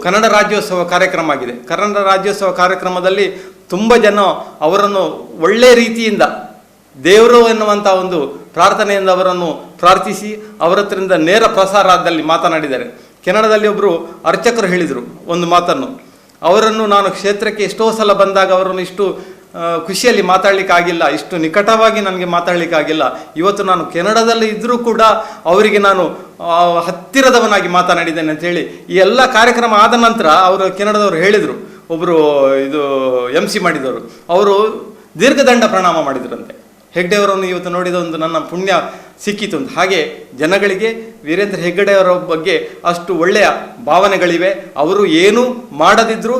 ಕನ್ನಡ ರಾಜ್ಯೋತ್ಸವ ಕಾರ್ಯಕ್ರಮ ಆಗಿದೆ. ಕನ್ನಡ ರಾಜ್ಯೋತ್ಸವ ಕಾರ್ಯಕ್ರಮದಲ್ಲಿ ತುಂಬ ಜನ ಅವರನ್ನು ಒಳ್ಳೆಯ ರೀತಿಯಿಂದ ದೇವರು ಎನ್ನುವಂಥ ಒಂದು ಪ್ರಾರ್ಥನೆಯಿಂದ ಅವರನ್ನು ಪ್ರಾರ್ಥಿಸಿ ಅವರ ಹತ್ರದಿಂದ ನೇರ ಪ್ರಸಾರದಲ್ಲಿ ಮಾತನಾಡಿದ್ದಾರೆ. ಕೆನಡಾದಲ್ಲಿ ಒಬ್ಬರು ಅರ್ಚಕರು ಹೇಳಿದರು ಒಂದು ಮಾತನ್ನು, ಅವರನ್ನು ನಾನು ಕ್ಷೇತ್ರಕ್ಕೆ ಎಷ್ಟೋ ಸಲ ಬಂದಾಗ ಅವರನ್ನು ಇಷ್ಟು ಖುಷಿಯಲ್ಲಿ ಮಾತಾಡಲಿಕ್ಕಾಗಿಲ್ಲ, ಇಷ್ಟು ನಿಕಟವಾಗಿ ನನಗೆ ಮಾತಾಡಲಿಕ್ಕಾಗಿಲ್ಲ. ಇವತ್ತು ನಾನು ಕೆನಡಾದಲ್ಲಿ ಇದ್ದರೂ ಕೂಡ ಅವರಿಗೆ ನಾನು ಹತ್ತಿರದವನಾಗಿ ಮಾತನಾಡಿದ್ದೇನೆ ಅಂತೇಳಿ ಈ ಎಲ್ಲ ಕಾರ್ಯಕ್ರಮ ಆದ ನಂತರ ಅವರು ಕೆನಡಾದವರು ಹೇಳಿದರು, ಒಬ್ಬರು ಇದು MC ಮಾಡಿದವರು, ಅವರು ದೀರ್ಘದಂಡ ಪ್ರಣಾಮ ಮಾಡಿದ್ರಂತೆ. ಹೆಗ್ಡೆಯವರನ್ನು ಇವತ್ತು ನೋಡಿದ ಒಂದು ನನ್ನ ಪುಣ್ಯ ಸಿಕ್ಕಿತು ಅಂತ. ಹಾಗೆ ಜನಗಳಿಗೆ ವೀರೇಂದ್ರ ಹೆಗ್ಗಡೆಯವರ ಬಗ್ಗೆ ಅಷ್ಟು ಒಳ್ಳೆಯ ಭಾವನೆಗಳಿವೆ. ಅವರು ಏನೂ ಮಾಡದಿದ್ದರೂ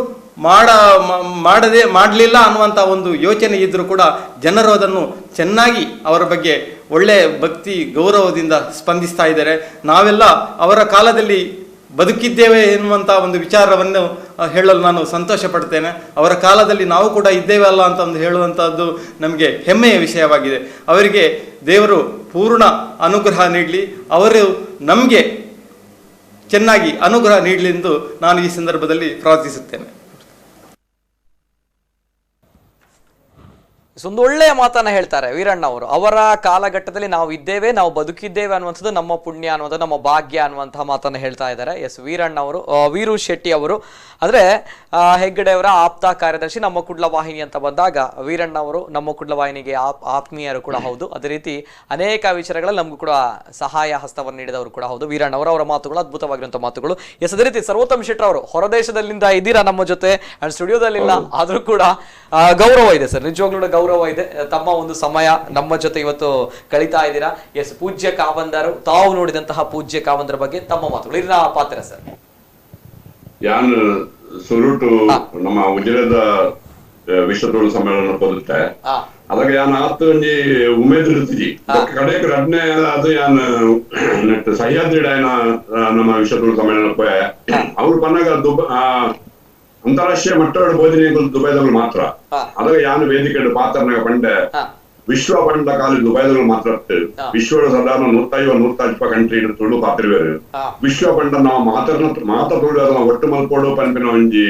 ಮಾಡಲಿಲ್ಲ ಅನ್ನುವಂಥ ಒಂದು ಯೋಚನೆ ಇದ್ದರೂ ಕೂಡ ಜನರು ಅದನ್ನು ಚೆನ್ನಾಗಿ ಅವರ ಬಗ್ಗೆ ಒಳ್ಳೆಯ ಭಕ್ತಿ ಗೌರವದಿಂದ ಸ್ಪಂದಿಸ್ತಾ ಇದ್ದಾರೆ. ನಾವೆಲ್ಲ ಅವರ ಕಾಲದಲ್ಲಿ ಬದುಕಿದ್ದೇವೆ ಎನ್ನುವಂಥ ಒಂದು ವಿಚಾರವನ್ನು ಹೇಳಲು ನಾನು ಸಂತೋಷ ಪಡ್ತೇನೆ. ಅವರ ಕಾಲದಲ್ಲಿ ನಾವು ಕೂಡ ಇದ್ದೇವೆ ಅಲ್ಲ ಅಂತ ಒಂದು ಹೇಳುವಂಥದ್ದು ನಮಗೆ ಹೆಮ್ಮೆಯ ವಿಷಯವಾಗಿದೆ. ಅವರಿಗೆ ದೇವರು ಪೂರ್ಣ ಅನುಗ್ರಹ ನೀಡಲಿ, ಅವರು ನಮಗೆ ಚೆನ್ನಾಗಿ ಅನುಗ್ರಹ ನೀಡಲಿ ಎಂದು ನಾನು ಈ ಸಂದರ್ಭದಲ್ಲಿ ಪ್ರಾರ್ಥಿಸುತ್ತೇನೆ. ಒಂದು ಒಳ್ಳೆಯ ಮಾತನ್ನ ಹೇಳ್ತಾರೆ ವೀರಣ್ಣ ಅವರು. ಅವರ ಕಾಲಘಟ್ಟದಲ್ಲಿ ನಾವು ಇದ್ದೇವೆ, ನಾವು ಬದುಕಿದ್ದೇವೆ ಅನ್ನುವಂಥದ್ದು ನಮ್ಮ ಪುಣ್ಯ ಅನ್ನುವಂಥದ್ದು, ನಮ್ಮ ಭಾಗ್ಯ ಅನ್ನುವಂತಹ ಮಾತನ್ನ ಹೇಳ್ತಾ ಇದ್ದಾರೆ. ಎಸ್, ವೀರಣ್ಣ ಅವರು, ವೀರು ಶೆಟ್ಟಿ ಅವರು, ಅಂದ್ರೆ ಹೆಗ್ಗಡೆ ಅವರ ಆಪ್ತ ಕಾರ್ಯದರ್ಶಿ. ನಮ್ಮ ಕುಡ್ಲ ವಾಹಿನಿ ಅಂತ ಬಂದಾಗ ವೀರಣ್ಣ ಅವರು ನಮ್ಮ ಕುಡ್ಲ ವಾಹಿನಿಗೆ ಆತ್ಮೀಯರು ಕೂಡ ಹೌದು. ಅದೇ ರೀತಿ ಅನೇಕ ವಿಚಾರಗಳಲ್ಲಿ ನಮಗೂ ಕೂಡ ಸಹಾಯ ಹಸ್ತವನ್ನು ನೀಡಿದವರು ಕೂಡ ಹೌದು ವೀರಣ್ಣ ಅವರು. ಅವರ ಮಾತುಗಳು ಅದ್ಭುತವಾಗಿರುವಂತಹ ಮಾತುಗಳು. ಎಸ್, ಅದೇ ರೀತಿ ಸರ್ವೋತ್ತಮ್ ಶೆಟ್ಟರ್ ಅವರು ಹೊರದೇಶದಲ್ಲಿಂದ ಇದ್ದೀರಾ ನಮ್ಮ ಜೊತೆ, ಅಂಡ್ ಸ್ಟುಡಿಯೋದಲ್ಲಿಲ್ಲ, ಆದ್ರೂ ಕೂಡ ಗೌರವ ಇದೆ ಸರ್, ನಿಜವಾಗ್ಲೂ ಗೌರವ ಇದೆ. ತಮ್ಮ ಒಂದು ಸಮಯ ನಮ್ಮ ಜೊತೆ ಇವತ್ತು ಕಳೀತಾ ಇದ್ದೀರಾ. ಎಸ್, ಪೂಜ್ಯ ಕಾವಂದರು, ತಾವು ನೋಡಿದಂತಹ ಪೂಜ್ಯ ಕಾವಂದರ ಬಗ್ಗೆ ತಮ್ಮ ಮಾತುಗಳು ಇರ ಪಾತ್ರ ಸರ್. ಯಾನ್ ಸುರುಟು ನಮ್ಮ ಉಜಿರೆದ ವಿಶ್ವತೋಳು ಸಮ್ಮೇಳನ ಪೊದುತ್ತೆ ಅದಾಗ ಯಾನ್ ಆತು ಒಂಜಿ ಉಮೇದ್ ಇರ್ತಿಜಿ ಕಡೆಕ್ ರಡ್ನೆ ಅದು ಯಾನ್ ನೆಟ್ ಸಹ್ಯಾದ್ರಿ ಡಾಯನ ನಮ್ಮ ವಿಶ್ವತೋಳು ಸಮ್ಮೇಳನ ಪೋಯ ಅವ್ರು ಬಂದಾಗ ಅಂತಾರಾಷ್ಟ್ರೀಯ ಮಟ್ಟದ ಬೋಧನೆಗಳು ದುಬೈದಲ್ಲಿ ಮಾತ್ರ. ಅದಾಗ ಯಾನ್ ವೇದಿಕೆ ಪಾತ್ರನಾಗ ಪಂಡೆ ವಿಶ್ವ ಪಂಡ ಕಾಲ ದುಬೈದಲ್ಲಿ ಮಾತ್ರ ವಿಶ್ವದ ಸಾಧಾರಣ 150-140 ಕಂಟ್ರಿ ತುಳು ಪಾತ್ರವೇರು ವಿಶ್ವ ಪಂಡ ನಾವು ಮಾತ ತುಳು ಒಟ್ಟು ಮಲ್ಪೋಡು ಪಂಪಿನ ಒಂಜಿ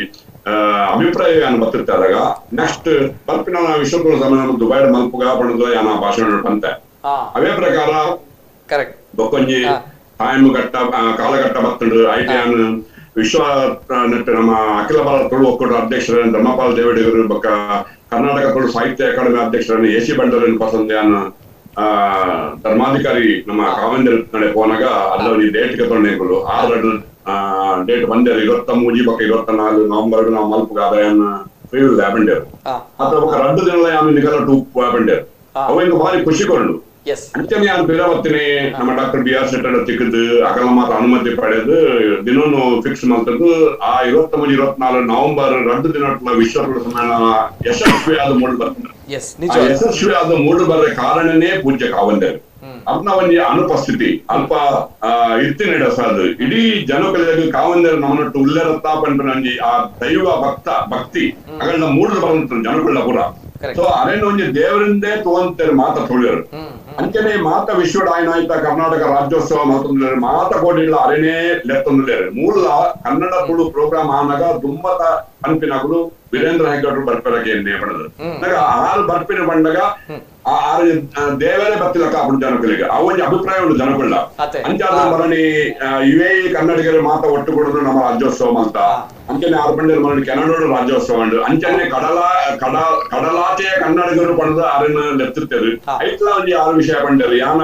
ಅಭಿಪ್ರಾಯ ಯಾನ್ ಬತ್ತಿರ್ತಾದಾಗ ನೆಕ್ಸ್ಟ್ ಪಂಪಿನ ವಿಶ್ವ ಸಮ್ಮೇಳನ ದುಬೈ ಮಲ್ಪುಗ ಪಂಡದ ಯಾನ ಭಾಷಣ ಪಂತೆ ಅವೇ ಪ್ರಕಾರ ಬೊಕ್ಕೊಂಜಿ ಟೈಮ್ ಘಟ್ಟ ಕಾಲಘಟ್ಟ ಬತ್ತಂಡು ಐಟಿ ಯಾನ್ ವಿಶ್ವ ನೆಟ್ ನಮ್ಮ ಅಖಿಲ ಭಾರತ ತುಳು ಒಕ್ಕೂಟ ಅಧ್ಯಕ್ಷರನ್ನು ಧರ್ಮಪಾಲ್ ದೇವಡಿಗರು ಬೊಕ್ಕ ಕರ್ನಾಟಕ ತುಳು ಸಾಹಿತ್ಯ ಅಕಾಡೆಮಿ ಅಧ್ಯಕ್ಷರನ್ನು ಎಸಿ ಬಂಡರನ್ನು ಪಸಂದ್ಯಾನ ಧರ್ಮಾಧಿಕಾರಿ ನಮ್ಮ ಕಾವಂಜರ್ ನಡೆ ಪೋನಾಗ ಅಲ್ಲೊಂದು ಡೇಟ್ಗೆ ತೊಂಡೆಗಳು 6 ಡೇಟ್ ಬಂದೇರು 23 ಬೊಕ್ಕ 24 ನವೆಂಬರ್ ನಾವು ಮಲ್ಪುಗ ಅದನ್ನ ಫ್ರೀಲ್ ಬಂಡೇರು ಅಥವಾ ಬೊಕ್ಕ 2 ದಿನ ಯಾನು ನಿಗಲ ಟೂಪ್ ಬಂಡೇರು ಅವಂಗ ಭಾರಿ ಖುಷಿ ಕೊಂಡು ಅಂಚನೆ ಯಾರು ಬೇರವತ್ತಿನಿ ನಮ್ಮ ಡಾಕ್ಟರ್ BR ಶೆಟ್ಟರ್ ತಿಕ್ಕದು ಅಕಲ ಮಾತ್ರ ಅನುಮತಿ ಪಡೆದು ದಿನವನ್ನು ಫಿಕ್ಸ್ ಮಾಡ್ತದ್ದು ಆ 23-24 ನವೆಂಬರ್ 2 ದಿನ ವಿಶ್ವ ಸಮ್ಮೇಳನ ಯಶಸ್ವಿಯಾದ ಮೂಡು ಬರ್ತದೆ. ಯಶಸ್ವಿಯಾದ ಮೂಡು ಬರ ಕಾರಣನೇ ಪೂಜ್ಯ ಕಾವಂದರು ಅದನ್ನ ಒಂಜಿ ಅನುಪಸ್ಥಿತಿ ಅಲ್ಪ ಇರ್ತಿನ ಸಾದು ಇಡೀ ಜನಕಲಿಯಾಗಿ ಕಾವಂದರು ನಮ್ಮನಟ್ಟು ಉಲ್ಲೇರತ್ತಾ ಪಂಪನಂಜಿ ಆ ದೈವ ಭಕ್ತಿ ಅಗಳನ್ನ ಮೂಡು ಬರಂತ ಜನಗಳ ಪೂರ. ಸೊ ಅರೇನು ಒಂಜಿ ದೇವರಿಂದೇ ತೋಂತೇರು ಮಾತ ತುಳಿಯರು ಅಂಚನೆ ಮಾತ ವಿಶ್ವ ಆಯ್ನಾಯ್ತ ಕರ್ನಾಟಕ ರಾಜ್ಯೋತ್ಸವ ಮಾತೊಂದು ಮಾತ ಕೋಡಿಗಳ ಅರೇನೇ ಲೆತ್ತೊಂದುಲೇರು ಮೂಲ ಕನ್ನಡ ತುಳು ಪ್ರೋಗ್ರಾಮ್ ಆನಾಗ ದುಂಬತ ಪಂಪಿನಗಳು ವೀರೇಂದ್ರ ಹೆಗ್ಗಡ್ರು ಬರ್ಪೆರಗೆ ಎನ್ನೇ ಪಡೆದು ನಾಗ 6 ಬರ್ಪಿನ ಬಂಡಾಗ ಆ 6 ದೇವರೇ ಬತ್ತಿಲಕ್ಕ ಅప్పుడు ಜನಕಲಿಗೆ ಆ ಒಂಜಿ ಅಭಿಪ್ರಾಯ ಉಂಟು ಜನಗಳ ಅಂಚಾದ ಮರಣಿ ಇವೇ ಕನ್ನಡಿಗರು ಮಾತ ಒಟ್ಟು ಕೊಡೋದು ನಮ್ಮ ರಾಜ್ಯೋತ್ಸವ ಅಂತ ಅಂಚನೆ 6 ಬಂಡೇರು ಮರಣಿ ಕೆನಡೋಡು ರಾಜ್ಯೋತ್ಸವ ಉಂಟು ಅಂಚನೆ ಕಡಲಾಚೆಯ ಕನ್ನಡಿಗರು ಪಡೆದು ಅರನ್ನು ಲೆತ್ತಿರ್ತೇವೆ ಐತ್ಲ ಒಂಜಿ 6 ವಿಷಯ ಬಂಡೇರು ಯಾನ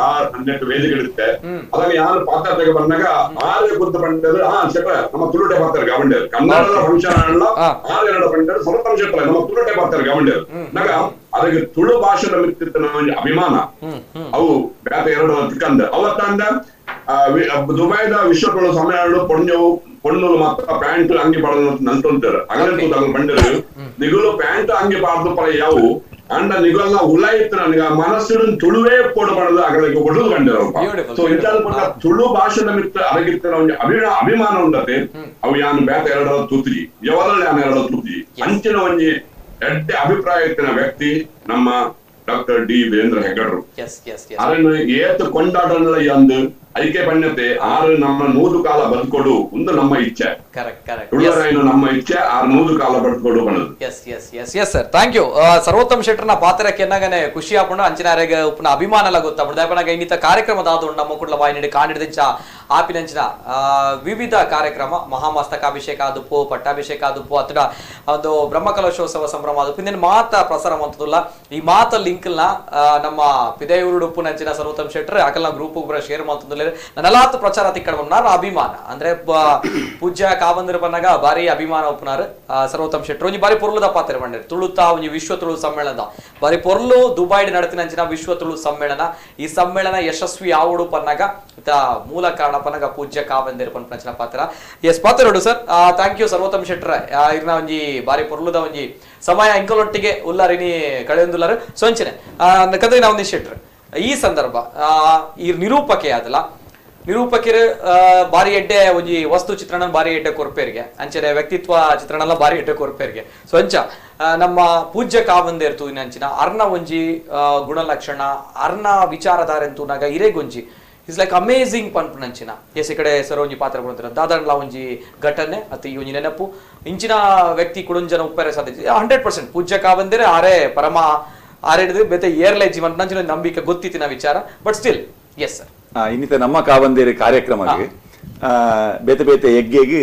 ಆ ನೆಟ್ಟು ವೇದಿಕೆ ಇಡುತ್ತೆ ಅದಾಗ ಯಾರು ಪಾತ್ರತೆಗೆ ಬಂದಾಗ 6 ಗುರ್ತು ಬಂಡೇರು ಶೆಟ್ರ ನಮ್ಮ ತುಳುಟೆ ಪಾತ್ರಗೆ ಬಂಡೇರು ಕನ್ನಡದ ಫಂಕ್ಷನ್ ಅಲ್ಲ 6 ಬಂಡೇರು ಸರ್ವೋತ್ತಮ ಶೆಟ್ರ ನಮ್ಮ ತುಳುಟೆ ಪಾತ್ರಗೆ ಬಂಡೇರು ನಾಗ ಅದಕ್ಕೆ ತುಳು ಭಾಷೆದ ಮಿತ್ತಿನ ಅಭಿಮಾನ ಅವು ಬೇತ 2 ತಿಕ್ಕಂದ ಅವತ್ತಂದ ದುಬೈದ ವಿಶ್ವ ತುಳು ಸಮ್ಮೇಳನ ಪೊಂಜವು பொண்ணுలు ಮಾತ್ರ ಪ್ಯಾಂಟ್ ಅಂಗಿ ಪಾಡಲು ನಂತೊಂತಾರೆ ಅಗಲತ್ತು ತಗಲು ಬಂಡರು ನಿಗುಲು ಪ್ಯಾಂಟ್ ಅಂಗಿ ಪಾಡ್ದು ಪರ ಯಾವು ಅಂಡ ನಿಗಲ್ನ ಉಲಾಯಿತ್ತು ನನಗೆ ಮನಸ್ಸಿನ ತುಳುವೇ ಪೋಡಬಾರದು ಅಗಲಕ್ಕೆ ಒಡದು ಕಂಡಿರಪ್ಪ ಸೊ ಇಂಚಾದ ಪಟ್ಟ ತುಳು ಭಾಷೆ ಮಿತ್ರ ಅರಗಿತ್ತಿನ ಒಂದು ಅಭಿಮಾನ ಉಂಡತೆ ಅವು ಯಾನು ಬೇತ ಎರಡರ ತುತ್ತಿಜಿ ಯವರಲ್ಲಿ ಯಾನು ಎರಡರ ತುತ್ತಿಜಿ ಅಂಚಿನ ಒಂಜಿ ಎಡ್ಡೆ ಅಭಿಪ್ರಾಯ ಇತ್ತಿನ ವ್ಯಕ್ತಿ ನಮ್ಮ ಡಾಕ್ಟರ್ ಡಿ ವೀರೇಂದ್ರ ಹೆಗ್ಗಡ್ರು ಅದನ್ನು ಏತು ಕೊಂಡಾಡಲ್ಲ ಎಂದು ಐಕೆ ಬಣ್ಣತೆ ಆರು ನಮ್ಮ 100 ಕಾಲ ಬದುಕೊಡು ಒಂದು ನಮ್ಮ ಇಚ್ಛೆ ತುಳುವರಾಯನು ನಮ್ಮ ಇಚ್ಛೆ 100 ಕಾಲ ಬದುಕೊಡು ಬಣ್ಣದು ಎಸ್ ಸರ್ ಥ್ಯಾಂಕ್ ಯು ಸರ್ವೋತ್ತಮ್ ಶೆಟ್ಟರ್ನ ಪಾತ್ರಕ್ಕೆ ಎನ್ನಾಗನೆ ಖುಷಿ ಆಪುಂಡು ಅಂಚನಾರೆಗೆ ಉಪ್ಪನ ಅಭಿಮಾನಲ ಗೊತ್ತಾಪುಂಡು ದಾಯಪನಾಗ ಇನ್ನಿತ ಕಾರ್ಯಕ್ರಮದ ಆದು ನಮ್ಮ ಕುಡ್ಲ ವಾಹಿನಿ ಕಾಣಿಡಿಂಚ ಆಪಿನಂಚಿನ ವಿವಿಧ ಕಾರ್ಯಕ್ರಮ ಮಹಾಮಸ್ತಕಾಭಿಷೇಕ ಆದುಪ್ಪು ಪಟ್ಟಾಭಿಷೇಕ ಆದುಪ್ಪು ಅಥವಾ ಒಂದು ಬ್ರಹ್ಮಕಲಶೋತ್ಸವ ಸಂಭ್ರಮ ಆದುಪ್ಪು ಇನ್ನೇನು ಮಾತ ಪ್ರಸಾರ ಮಂತದುಲ್ಲ ಈ ಮಾತ ಲಿಂಕ್ನ ನಮ್ಮ ಪಿದೆಯೂರು ಉಪ್ಪು ನಂಚಿನ ಸರ್ವೋತ್ತಮ್ ಶೆಟ್ಟರ್ ಅಕಲ್ನ ಗ್ರೂಪ್ ಶೇರ್ ಮಂತದುಲ್ಲ ನನ್ನಲಾತ್ ಪ್ರಚಾರ ತಿಕ್ಕಡಮನ್ನಾರ ಅಭಿಮಾನ ಅಂದ್ರೆ ಪೂಜ್ಯ ಕಾವಂದರ ಪನ್ನಗ ಬಾರಿ ಅಭಿಮಾನ ಒಪ್ಪುನಾರು ಸರ್ವೋತ್ತಮ್ ಶೆಟ್ಟರ್ ಒಂಜಿ ಬಾರಿ ಪೊರ್ಲುದ ಪಾತ್ರ ಬಂಡರು ತುಳುತ ಒಂಜಿ ವಿಶ್ವ ತುಳು ಸಮ್ಮೇಳನ ಬಾರಿ ಪೊರ್ಲು ದುಬೈಡ್ ನಡತಿನಂಚಿನ ವಿಶ್ವ ತುಳು ಸಮ್ಮೇಳನ ಈ ಸಮ್ಮೇಳನ ಯಶಸ್ವಿ ಆವುಡು ಪನ್ನಗ ಮೂಲ ಕಾರಣ ಪನ್ನಗ ಪೂಜ್ಯ ಕಾವಂದರ ಪನ್ನಂಚಿನ ಪಾತ್ರ ಎಸ್ ಪಾತ್ರ ಸರ್ ಥ್ಯಾಂಕ್ ಯು ಸರ್ವೋತ್ತಮ್ ಶೆಟ್ಟರ್ ಇರ್ನ ಒಂಜಿ ಬಾರಿ ಪೊರ್ಲುದ ಒಂಜಿ ಸಮಯ ಇಂಕಲೊಟ್ಟಿಗೆ ಉಲ್ಲಾರಿನಿ ಕಳೆಯೊಂದುಲ್ಲಾರು ಸೊಂಚನೆ ಕதை ನಾ ಒಂದಿ ಶೆಟ್ಟರ್ ಈ ಸಂದರ್ಭ ಈ ನಿರೂಪಕೆ ಆದಲ್ಲ ನಿರೂಪಕರು ಬಾರಿ ಎಡ್ಡೆ ಒಂಜಿ ವಸ್ತು ಚಿತ್ರಣ ಬಾರಿ ಎಡ್ಡೆ ಕೊರ್ಪೇರಿಗೆ ಅಂಚನೆ ವ್ಯಕ್ತಿತ್ವ ಚಿತ್ರಣ ಬಾರಿ ಎಡ್ಡೆ ಕೊರ್ಪೇರಿಗೆ ಸೊ ಅಂಚ ನಮ್ಮ ಪೂಜ್ಯ ಕಾವಂದೇರ್ತು ಅಂಚಿನ ಅರ್ನ ಒಂಜಿ ಗುಣಲಕ್ಷಣ ಅರ್ನ ವಿಚಾರಧಾರೆಂತೂನಾಗ ಇರೇಗೊಂಜಿ ಇಸ್ ಲೈಕ್ ಅಮೇಝಿಂಗ್ ಪನ್ಪುನಂಚಿನ ಎಸ್ ಈ ಕಡೆ ಸರ್ ಒಂಜಿ ಪಾತ್ರ ಕೊಡ್ತಾರೆ ದಾದರ್ಲ ಒಂಜಿ ಘಟನೆ ಅತಿ ಈ ಒಂಜಿ ನೆನಪು ಇಂಚಿನ ವ್ಯಕ್ತಿ ಕುಡುಂಜನ ಉಪ್ಪರೆ ಸಾಧ್ಯತೆ 100% ಪೂಜ್ಯ ಕಾವಂದೇರೆ ಆರೇ ಪರಮ ಆರೇಡಿದ್ರೆ ಬೇತೆ ಏರ್ಲೈ ಜೀವನ ನಂಚಿನ ನಂಬಿಕೆ ಗೊತ್ತಿತ್ತಿನ ವಿಚಾರ ಬಟ್ ಸ್ಟಿಲ್ ಎಸ್ ಸರ್ ಇನ್ನಿತ ನಮ್ಮ ಕಾವಂದೇರಿ ಕಾರ್ಯಕ್ರಮಕ್ಕೆ ಬೇತೆ ಬೇತೆ ಎಗ್ಗೆಗೆ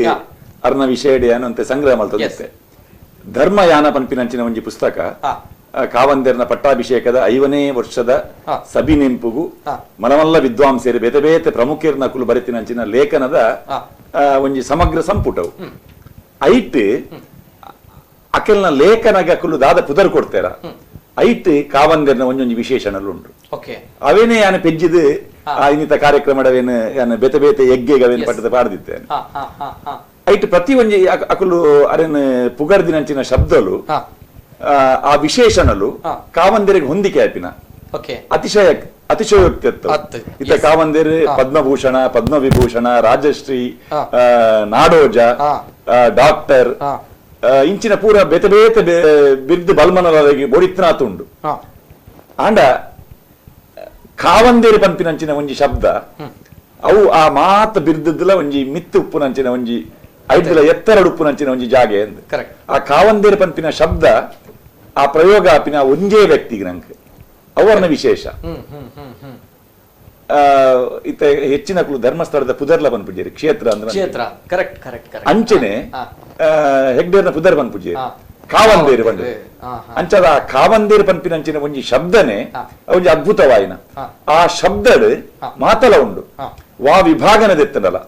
ಅರ್ನ ವಿಷಯ ಅನ್ನುವಂತೆ ಸಂಗ್ರಹ ಮಾಡ್ತದೆ ಧರ್ಮಯಾನ ಪಂಪಿನಂಚಿನ ಒಂಜಿ ಪುಸ್ತಕ ಕಾವಂದೇರ್ನ ಪಟ್ಟಾಭಿಷೇಕದ 5ನೇ ವರ್ಷದ ಸಭಿ ನೆಂಪುಗು ಮನಮಲ್ಲ ವಿದ್ವಾಂಸರು ಬೇತೆ ಬೇತೆ ಪ್ರಮುಖರ್ನ ಕುಲು ಬರೆತಿನಂಚಿನ ಲೇಖನದ ಒಂಜಿ ಸಮಗ್ರ ಸಂಪುಟವು ಐಟ್ ಅಕೆಲ್ನ ಲೇಖನಗ ಕುಲು ದಾದ ಪುದರ್ ಕೊಡ್ತೇರ ಐಟ್ ಕಾವಂದೇರ್ನ ಒಂಜೊಂಜಿ ವಿಶೇಷಣಲು ಅವೇನೇ ಯಾನ ಪೆಜ್ಜಿದು ಇನ್ನಿತ ಕಾರ್ಯಕ್ರಮಡವೇನು ಯಾನ ಬೇತೆ ಬೇತೆ ಎಗ್ಗೆಗೆ ಅವೇನು ಪಟ್ಟದ ಪಾಡ್ದಿತ್ತೇನೆ ಐಟ್ ಪ್ರತಿ ಒಂಜಿ ಅಕುಲು ಅರೇನು ಪುಗರ್ದಿನಂಚಿನ ಶಬ್ದಲು ಆ ವಿಶೇಷಣಲು ಕಾವಂದೇರಿಗೆ ಹೊಂದಿಕೆ ಆಯ್ತಿನ ಅತಿಶಯೋಕ್ತಿತ್ತು ಇತ್ತ ಕಾವಂದೇರು ಪದ್ಮಭೂಷಣ ಪದ್ಮವಿಭೂಷಣ ರಾಜಶ್ರೀ ನಾಡೋಜ ಡಾಕ್ಟರ್ ಇಂಚಿನ ಪೂರ ಬೇತೆ ಬೇತೆ ಬಿರ್ದು ಬಲ್ಮನವರೆಗೆ ಬೋಡಿತ್ನಾತುಂಡು ಆಂಡ ಕಾವಂದೇರಿ ಪಂಪಿನಂಚಿನ ಒಂಜಿ ಶಬ್ದ ಅವು ಆ ಮಾತ ಬಿರ್ದಲ್ಲ ಒಂಜಿ ಮಿತ್ತು ಉಪ್ಪುನಂಚಿನ ಒಂಜಿ ಐದಲ ಎತ್ತರ ಉಪ್ಪುನಂಚಿನ ಒಂಜಿ ಜಾಗೆ ಎಂದು ಆ ಕಾವಂದೇರಿ ಪಂಪಿನ ಶಬ್ದ ಆ ಪ್ರಯೋಗ ಆಪಿನ ಒಂದೇ ವ್ಯಕ್ತಿಗೆ ನಂಗೆ ಅವರ್ನ ವಿಶೇಷ ಇತ್ತ ಹೆಚ್ಚಿನ ಧರ್ಮಸ್ಥಳದ ಪುದರ್ಲ ಬಂದ್ಬಿಟ್ಟಿರಿ ಕ್ಷೇತ್ರ ಅಂದ್ರೆ ಅಂಚನೆ ಹೆಗ್ಡೇರ್ನ ಪುದರ್ ಬಂದ್ಬಿಟ್ಟಿರಿ ಕಾವಂದೇರಿ ಬಂದು ಅಂಚದ ಕಾವಂದೇರಿ ಪಂಪಿನಂಚಿನ ಒಂಜಿ ಶಬ್ದನೆ ಒಂಜಿ ಅದ್ಭುತವಾಯಿನ ಆ ಶಬ್ದಡ್ ಮಾತಲ ಉಂಡು ವಾ ವಿಭಾಗನದೆತ್ತನಲ್ಲ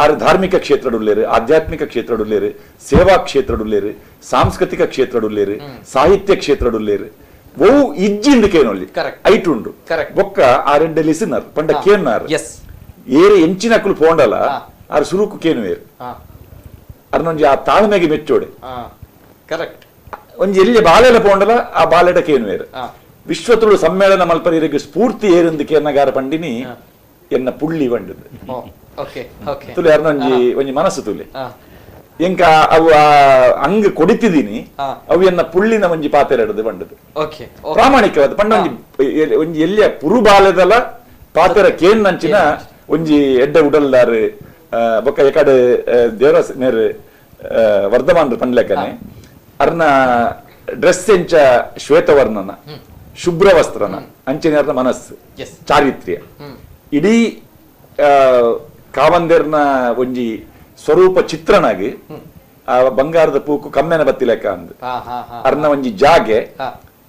ಆರು ಧಾರ್ಮಿಕ ಕ್ಷೇತ್ರಡುಲ್ಲೇರು ಆಧ್ಯಾತ್ಮಿಕ ಕ್ಷೇತ್ರಡುಲ್ಲೇರು ಸೇವಾ ಕ್ಷೇತ್ರಡುಲ್ಲೇರು ಸಾಂಸ್ಕೃತಿಕ ಕ್ಷೇತ್ರಡುಲ್ಲೇರು ಸಾಹಿತ್ಯ ಕ್ಷೇತ್ರಡುಲ್ಲೇರು ಓ ಇಜ್ಜಿಂದು ಕೇನೊಲ್ಲಿ ಐಟ್ ಉಂಡು ಬೊಕ್ಕ ಆರೆಡ್ಡೆ ಲಿಸನರ್ ಪಂಡ ಕೇನ್ನಾರ್ ಏರೆ ಎಂಚಿನಕ್ಕಲು ಪೋಂಡಲ ಆರು ಸುರುಕು ಕೇನುವೇರು ಅರ್ನೊಂಜಿ ಆ ತಾಳ್ಮೆಗೆ ಮೆಚ್ಚೋಡೆ ಒಂಜಿ ಎಲ್ಲಿ ಬಾಲೆಲ ಪೋಂಡಲ ಆ ಬಾಲೆಡ ಕೇನುವೇರು ವಿಶ್ವತುಳು ಸಮ್ಮೇಳನ ಮಲ್ಪರಿಗೆ ಸ್ಫೂರ್ತಿ ಏರಿಂದು ಕೇರ್ನಗಾರ ಪಂಡಿನಿ ಎನ್ನ ಪುಳ್ಳಿ ಬಂಡದು ತುಲೆ ಅರ್ನೊಂಜಿ ಒಂಜಿ ಮನಸ್ಸು ತುಲೆ ಎಂಕ ಅವು ಅಂಗ್ ಕೊಡಿತಿದೀನಿ ಅವು ಎನ್ನ ಪುಳ್ಳಿನ ಒಂಜಿ ಪಾತೆರ ಹಿಡಿದು ಬಂಡದು ಪ್ರಾಮಾಣಿಕವಾದ ಪಂಡ ಒಂಜಿ ಎಲ್ಲಿಯ ಪುರುಬಾಲೆದಲ ಪಾತೆರ ಕೇನ್ನಂಚಿನ ಒಂಜಿ ಎಡ್ಡ ಉಡಲ್ದಾರು ಬೊಕ್ಕ ಎಕಡೆ ದೇವರ ನೇರು ವರ್ಧಮಾನ ಪಂಡ್ಲೆಕ್ಕನೆ ಅರ್ನ ಡ್ರೆಸ್ ಎಂಚ ಶ್ವೇತವರ್ಣನ ಶುಭ್ರ ವಸ್ತ್ರನ ಅಂಚನೆ ಅರ್ನ ಮನಸ್ಸು ಚಾರಿತ್ರ್ಯ ಇಡೀ ಕಾವಂದೇರ್ನ ಒಂಜಿ ಸ್ವರೂಪ ಚಿತ್ರಣಾಗಿ ಆ ಬಂಗಾರದ ಪೂಕು ಕಮ್ಮೆನ ಬತ್ತಿ ಲೆಕ್ಕ ಅಂದ್ ಅರ್ನ ಒಂಜಿ ಜಾಗೆ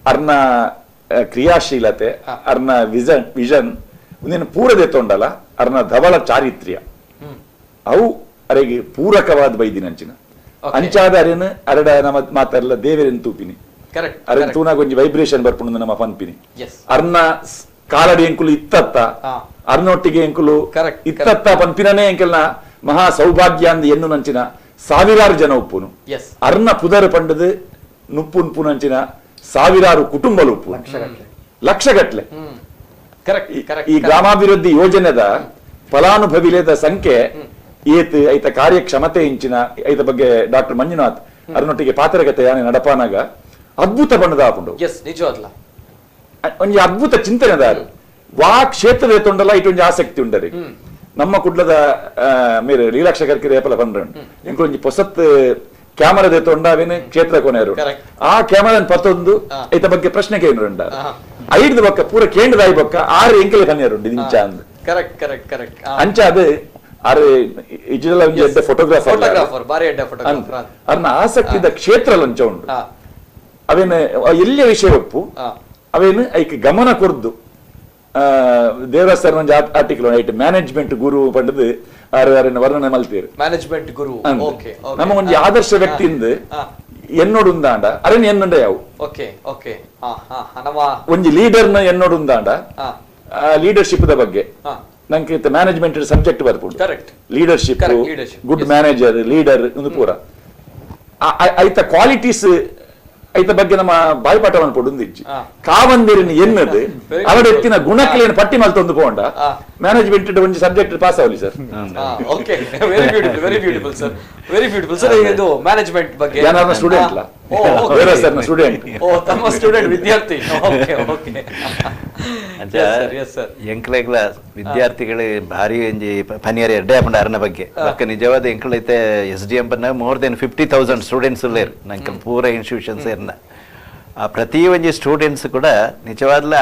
ಅರ್ನ ಕ್ರಿಯಾಶೀಲತೆ ಅರ್ನ ವಿಷನ್ ಒಂದಿನ ಪೂರದೆ ತೊಂಡಲ ಅರ್ನ ಧವಳ ಚಾರಿತ್ರ್ಯ ಅವು ಅರೆಗೆ ಪೂರಕವಾದ ಬೈದಿನಂಚಿನ ಅಂಚಾದ ಅರೇನು ಅರಡ ನಮ್ಮ ಮಾತಾಡಲ್ಲ ದೇವರೇನು ತೂಪಿನಿ ಅರೆ ತೂನಾಗ ಒಂಜಿ ವೈಬ್ರೇಷನ್ ಬರ್ಪುಂಡು ನಮ್ಮ ಪನ್ಪಿನಿ ಅರ್ನ ಕಾಲಡಿ ಎಂಕುಲು ಇತ್ತತ್ತ ಅರ್ನೊಟ್ಟಿಗೆ ಎಂಕುಲು ಇತ್ತತ್ತ ಪನ್ಪಿನೇ ಎಂಕಲ್ನ ಮಹಾ ಸೌಭಾಗ್ಯ ಅಂದ್ ಎನ್ನು ನಂಚಿನ ಸಾವಿರಾರು ಜನ ಉಪ್ಪುನು ಅರ್ನ ಪುದರ್ ಪಂಡದು ನುಪ್ಪು ನಂಚಿನ ಸಾವಿರಾರು ಕುಟುಂಬಲು ಉಪ್ಪು ಲಕ್ಷಗಟ್ಲೆ. ಈ ಗ್ರಾಮಾಭಿವೃದ್ಧಿ ಯೋಜನೆದ ಫಲಾನುಭವಿಲೇದ ಸಂಖ್ಯೆ ಏತ್ ಐತ ಕಾರ್ಯಕ್ಷಮತೆ ಇಂಚಿನ ಐತ ಬಗ್ಗೆ ಡಾಕ್ಟರ್ ಮಂಜುನಾಥ್ ಅರನೊಟ್ಟಿಗೆ ಪಾತ್ರಗತೆ ಯಾನೆ ನಡಪಾನಾಗ ಅದ್ಭುತ ಬಣ್ಣದ ಆಪುಂಡು. ಒಂಜಿ ಅದ್ಭುತ ಚಿಂತನೆದಾರು ವಾ ಕ್ಷೇತ್ರದ ತೊಂಡಲ್ಲ ಇಟೊಂಜಿ ಆಸಕ್ತಿ ಉಂಡರಿ. ನಮ್ಮ ಕುಡ್ಲದ ಮೇರೆ ಲೀಲಾಕ್ಷ ಕರ್ಕಿರ ಏಪಲ ಪಂಡ್ರಂಡು ಇಂಕೊಂಜಿ ಪೊಸತ್ ಕ್ಯಾಮರಾದ ತೊಂಡಾವೇನು ಕ್ಷೇತ್ರ ಕೊನೆಯರು ಆ ಕ್ಯಾಮರಾನ್ ಪತ್ತೊಂದು ಐತ ಬಗ್ಗೆ ಪ್ರಶ್ನೆ ಕೇಂದ್ರ ಐದು ಬಕ್ಕ ಪೂರ ಕೇಂದ್ರದಾಯಿ ಬಕ್ಕ 6 ಎಂಕಲೆ ಕನ್ಯರುಂಡು ಇಂಚ ಅಂದ್ ಅಂಚ ಅದು ಆರು ಇಜಲ ಒಂಜಿ ಎಡ್ಡ ಫೋಟೋಗ್ರಾಫರ್ ಅರ್ನ ಆಸಕ್ತಿದ ಕ್ಷೇತ್ರ ಲಂಚ ಉಂಡು. ಅವೇನು ಎಲ್ಲಿಯ ವಿಷಯ ಒಪ್ಪು ಅವೇನು ಐಕ್ ಗಮನ ಕೊರ್ದು ದೇವಸ್ಥಾನ ಒಂಜಿ ಆರ್ಟಿಕಲ್ ಐಟ್ ಮ್ಯಾನೇಜ್ಮೆಂಟ್ ಗುರು ಪಂಡದು ವರ್ಣನೆ ಮಲ್ತೀರು ಮ್ಯಾನೇಜ್ಮೆಂಟ್ ಗುರು ನಮ್ಮ ಒಂಜಿ ಆದರ್ಶ ವ್ಯಕ್ತಿಯಿಂದ ಎನ್ನೋಡುಂದಾಂಡ ಅರೇನು ಎನ್ನುಂಡ ಯಾವು ಒಂಜಿ ಲೀಡರ್ನ ಎನ್ನೋಡುಂದಾಂಡ ಲೀಡರ್ಶಿಪ್ ದ ಬಗ್ಗೆ ನಂಗೆ ಮ್ಯಾನೇಜ್ಮೆಂಟ್ ಸಬ್ಜೆಕ್ಟ್ ಬರ್ಬೋದು. ಲೀಡರ್ಶಿಪ್, ಗುಡ್ ಮ್ಯಾನೇಜರ್, ಲೀಡರ್ ಒಂದು ಪೂರ ಐತ ಕ್ವಾಲಿಟೀಸ್ ಐತ ಬಗ್ಗೆ ನಮ್ಮ ಬಾಯ್ಪಾಠವನ್ನು ಕೊಡುಂದಿಜ್ಜಿ ಕಾವಂದಿರಿನ ಎನ್ನದು ಅವರ ಎತ್ತಿನ ಗುಣಕ್ಲೇನು ಪಟ್ಟಿ ಮಲ್ತೊಂದು ಪೋಂಡ ಮ್ಯಾನೇಜ್ಮೆಂಟ್ ಒಂಜಿ ಸಬ್ಜೆಕ್ಟ್ ಪಾಸ್ ಆಗಲಿ sir. Okay, very beautiful, very beautiful sir, very beautiful sir. ಇದು ಮ್ಯಾನೇಜ್ಮೆಂಟ್ ಬಗ್ಗೆ ಯಾರು ಸ್ಟೂಡೆಂಟ್ ಅಲ್ಲ, ಬೇರೆ ಸರ್ ಸ್ಟೂಡೆಂಟ್. ಓ, ತಮ್ಮ ಸ್ಟೂಡೆಂಟ್ ವಿದ್ಯಾರ್ಥಿ. Okay okay. ಎಂಕ್ಲೆಗ್ಲ ವಿದ್ಯಾರ್ಥಿಗಳು ಭಾರಿ ಒಂಜಿ ಪನಿಯರ್ ಎಡ್ಡೆ ಆಪಂಡ ಅರ್ನ ಬಗ್ಗೆ ಅಕ್ಕ ನಿಜವಾದ ಎಂಕ್ಲೈತೆ SDM ಪನ್ನ ಮೋರ್ ದೆನ್ 50,000 ಸ್ಟೂಡೆಂಟ್ಸ್ ಉಳ್ಳೇರು ನಂಗೆ ಪೂರ ಇನ್ಸ್ಟಿಟ್ಯೂಷನ್ಸ್ ಏರ್ನ. ಆ ಪ್ರತಿ ಒಂಜಿ ಸ್ಟೂಡೆಂಟ್ಸ್ ಕೂಡ ನಿಜವಾದ್ಲ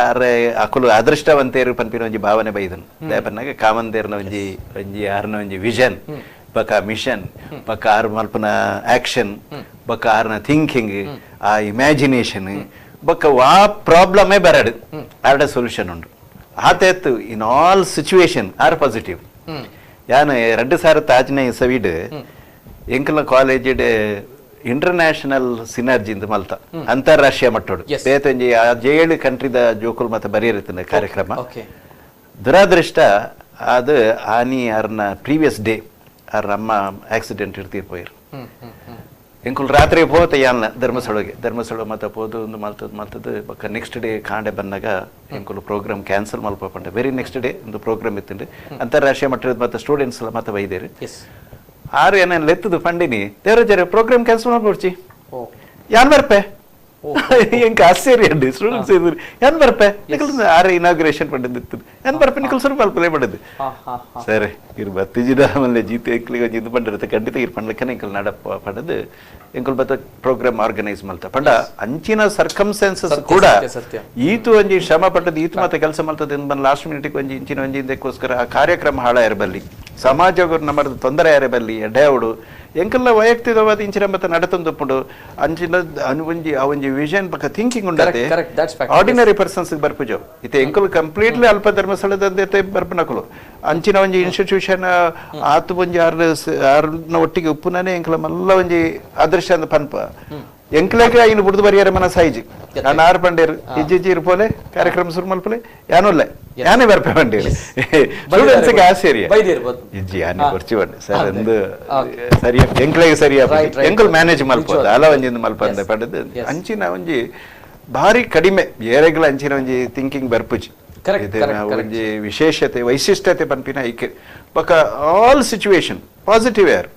ಅಕುಲು ಅದೃಷ್ಟವಂತೇರು ಪನ್ಪಿನ ಒಂಜಿ ಭಾವನೆ ಬೈದನು ದಯಪನ್ನಾಗ ಕಾಮಂದೇರ್ನ ಒಂಜಿ ಆರ್ನ ಒಂಜಿ ವಿಷನ್ ಬಕ ಮಿಷನ್ ಬಕ ಆರ್ ಮಲ್ಪನ ಆಕ್ಷನ್ ಬಕ ಆರ್ನ ಥಿಂಕಿಂಗ್ ಆ ಇಮ್ಯಾಜಿನೇಷನ್ ಬೊಕ್ಕ ವಾ ಪ್ರಾಬ್ಲಮೇ ಬರಡು ಆರ್ಡ ಸೊಲ್ಯೂಷನ್ ಉಂಡು ಆತೇತ್ತು in all situation are positive. ಯಾನು 2000 ಆಚನೆ ಸವೀಡ್ ಎಂಕಲ ಕಾಲೇಜ್ ಇಂಟರ್ನ್ಯಾಷನಲ್ ಸಿನರ್ಜಿ ಇಂದ ಮಲ್ತ ಅಂತಾರಾಷ್ಟ್ರೀಯ ಮಟ್ಟೋಡು ಬೇತೊಂಜಿ 7 ಕಂಟ್ರಿದ ಜೋಕುಲ್ ಮತ್ತೆ ಬರೆಯಿರುತ್ತದೆ ಕಾರ್ಯಕ್ರಮ. ದುರಾದೃಷ್ಟ ಅದು ಆನಿ ಅವ್ರನ್ನ ಪ್ರೀವಿಯಸ್ ಡೇ ಅವ್ರ ಅಮ್ಮ ಆಕ್ಸಿಡೆಂಟ್ ಇರ್ತೀರ್ಪೋಯ್ರು. ಎಂಕುಲ್ ರಾತ್ರಿ ಹೋತ ಯಾನ್ಲ ಧರ್ಮಸ್ಥಳ ಮತ್ತೆ ಹೋದು ಒಂದು ಮಲ್ತದ್ದು ಬಕ್ಕ ನೆಕ್ಸ್ಟ್ ಡೇ ಕಾಂಡೆ ಬಂದಾಗ ಎಂಕುಲು ಪ್ರೋಗ್ರಾಮ್ ಕ್ಯಾನ್ಸಲ್ ಮಲ್ಪಂಡೆ. ವೆರಿ ನೆಕ್ಸ್ಟ್ ಡೇ ಒಂದು ಪ್ರೋಗ್ರಾಮ್ ಇತ್ತು ಅಂತಾರಾಷ್ಟ್ರೀಯ ಮಟ್ಟದ ಮತ್ತೆ ಸ್ಟೂಡೆಂಟ್ಸ್ ಎಲ್ಲ ಮತ್ತೆ ಬೈದೇರು ಆರು ಏನೇನು ಲೆತ್ತದು ಫಂಡಿನಿ ದೇವರಾಜಾರ ಪ್ರೋಗ್ರಾಮ್ ಕ್ಯಾನ್ಸಲ್ ಮಾಡ್ಬಿಡ್ಚಿ ಯಾನ್ ಬರ್ಪೆ ಎಂಕ ಆಶ್ಚರ್ಯ ಸ್ಟೂಡೆಂಟ್ಸ್ ಇದ್ರು ಏನ್ ಬರ್ಪೆ ಆರು ಇನಾಗ್ರೇಷನ್ ಪಂಡಿದ್ದು ಏನ್ ಬರ್ಪೆ ನಿಕಲ್ ಸ್ವಲ್ಪ ಪ್ಲೇ ಮಾಡಿದ್ದು ಸರಿ ಇರು ಬತ್ತಿಜಿದ ಆಮೇಲೆ ಜೀತು ಎಂಕ್ಲಿಗೆ ಇದು ಪಂಡಿರುತ್ತೆ ಖಂಡಿತ ಇರು ಪಂಡ್ಲಕ್ಕನೆ ಎಂಕಲ್ ನಡ ಪಡದು ಎಂಕಲ್ ಬತ್ತ ಪ್ರೋಗ್ರಾಮ್ ಆರ್ಗನೈಸ್ ಮಲ್ತ ಪಂಡ ಅಂಚಿನ ಸರ್ಕಮ್ಸ್ಟಾನ್ಸಸ್ ಕೂಡ ಈತು ಒಂಜಿ ಶ್ರಮ ಪಟ್ಟದ್ದು ಈತು ಮತ್ತೆ ಕೆಲಸ ಮಲ್ತದ ಬಂದು ಲಾಸ್ಟ್ ಮಿನಿಟಿಗೆ ಒಂಜಿ ಇಂಚಿನ ಒಂಜಿ ಇದಕ್ಕೋಸ್ಕರ ಆ ಕಾರ್ಯಕ್ರಮ ಹಾಳ ಇರಬಲ್ಲಿ ಸಮಾಜ ನಮ್ಮದು ತೊಂದರೆ ಇರಬಲ್ಲಿ ಎಡ್ಡೆಯವಡು ಎಂಕಲ್ಲ ವೈಯಕ್ತಿಕವಾದ ಇಂಚಿನ ಮತ್ತೆ ನಡತೊಂದುಪ್ಪುಂಡು ಅಂಚಿನ ಒಂಜಿ ವಿಷನ್ ಬಕ ಥಿಂಕಿಂಗ್ ಉಂಡತೆ ಆರ್ಡಿನರಿ ಪರ್ಸನ್ಸ್ ಬರ್ಪುಜೋ ಇತ್ತೆ ಎಂಕಲ್ ಕಂಪ್ಲೀಟ್ಲಿ ಅಲ್ಪ ಧರ್ಮಸ್ಥಳದ ಬರ್ಪನಕಲು ಅಂಚಿನ ಒಂಜಿ ಇನ್ಸ್ಟಿಟ್ಯೂಷನ್ ಆತು ಒಂಜಿ ಆರ್ನ ಒಟ್ಟಿಗೆ ಉಪ್ಪುನೇ ಎಂಕಲ ಮಲ್ಲ ಒಂಜಿ ಅದೃಷ್ಟ ಅಂದ ಪನ್ಪ ಎಂಕ್ಲೆಗೆ ಇನ್ನು ಬುಡ್ದು ಬರಿಯಾರ ಮನ ಸೈಜಿ ನಾನು ಆರು ಪಂಡೇರು ಇಜ್ಜಿ ಇರ್ಪೋಲೆ ಕಾರ್ಯಕ್ರಮ ಶುರು ಮಲ್ಪಲೆ ಯಾನುಲ್ಲ ಯಾನೇ ಬರ್ಪೆ ಪಂಡೇರು ಸ್ಟೂಡೆಂಟ್ಸ್ಗೆ ಆಶ್ಚರ್ಯ ಇಜ್ಜಿ ಯಾನೇ ಕೊರ್ಚಿ ಬಂಡೆ ಸರ್ ಒಂದು ಸರಿಯ ಎಂಕ್ಲೆಗೆ ಸರಿಯ ಎಂಕಲ್ ಮ್ಯಾನೇಜ್ ಮಲ್ಪೋದು ಅಲ ಒಂಜಿಂದ ಮಲ್ಪಂದೆ ಪಡೆದು ಅಂಚಿನ ಒಂಜಿ ಭಾರಿ ಕಡಿಮೆ ಏರೆಗಳ ಅಂಚಿನ ಒಂಜಿ ಥಿಂಕಿಂಗ್ ಬರ್ಪುಜಿ ಒಂಜಿ ವಿಶೇಷತೆ ವೈಶಿಷ್ಟ್ಯತೆ ಪನ್ಪಿನ ಐಕೆ ಬಕ ಆಲ್ ಸಿಚುವೇಶನ್ ಪಾಸಿಟಿವ್ ಯಾರು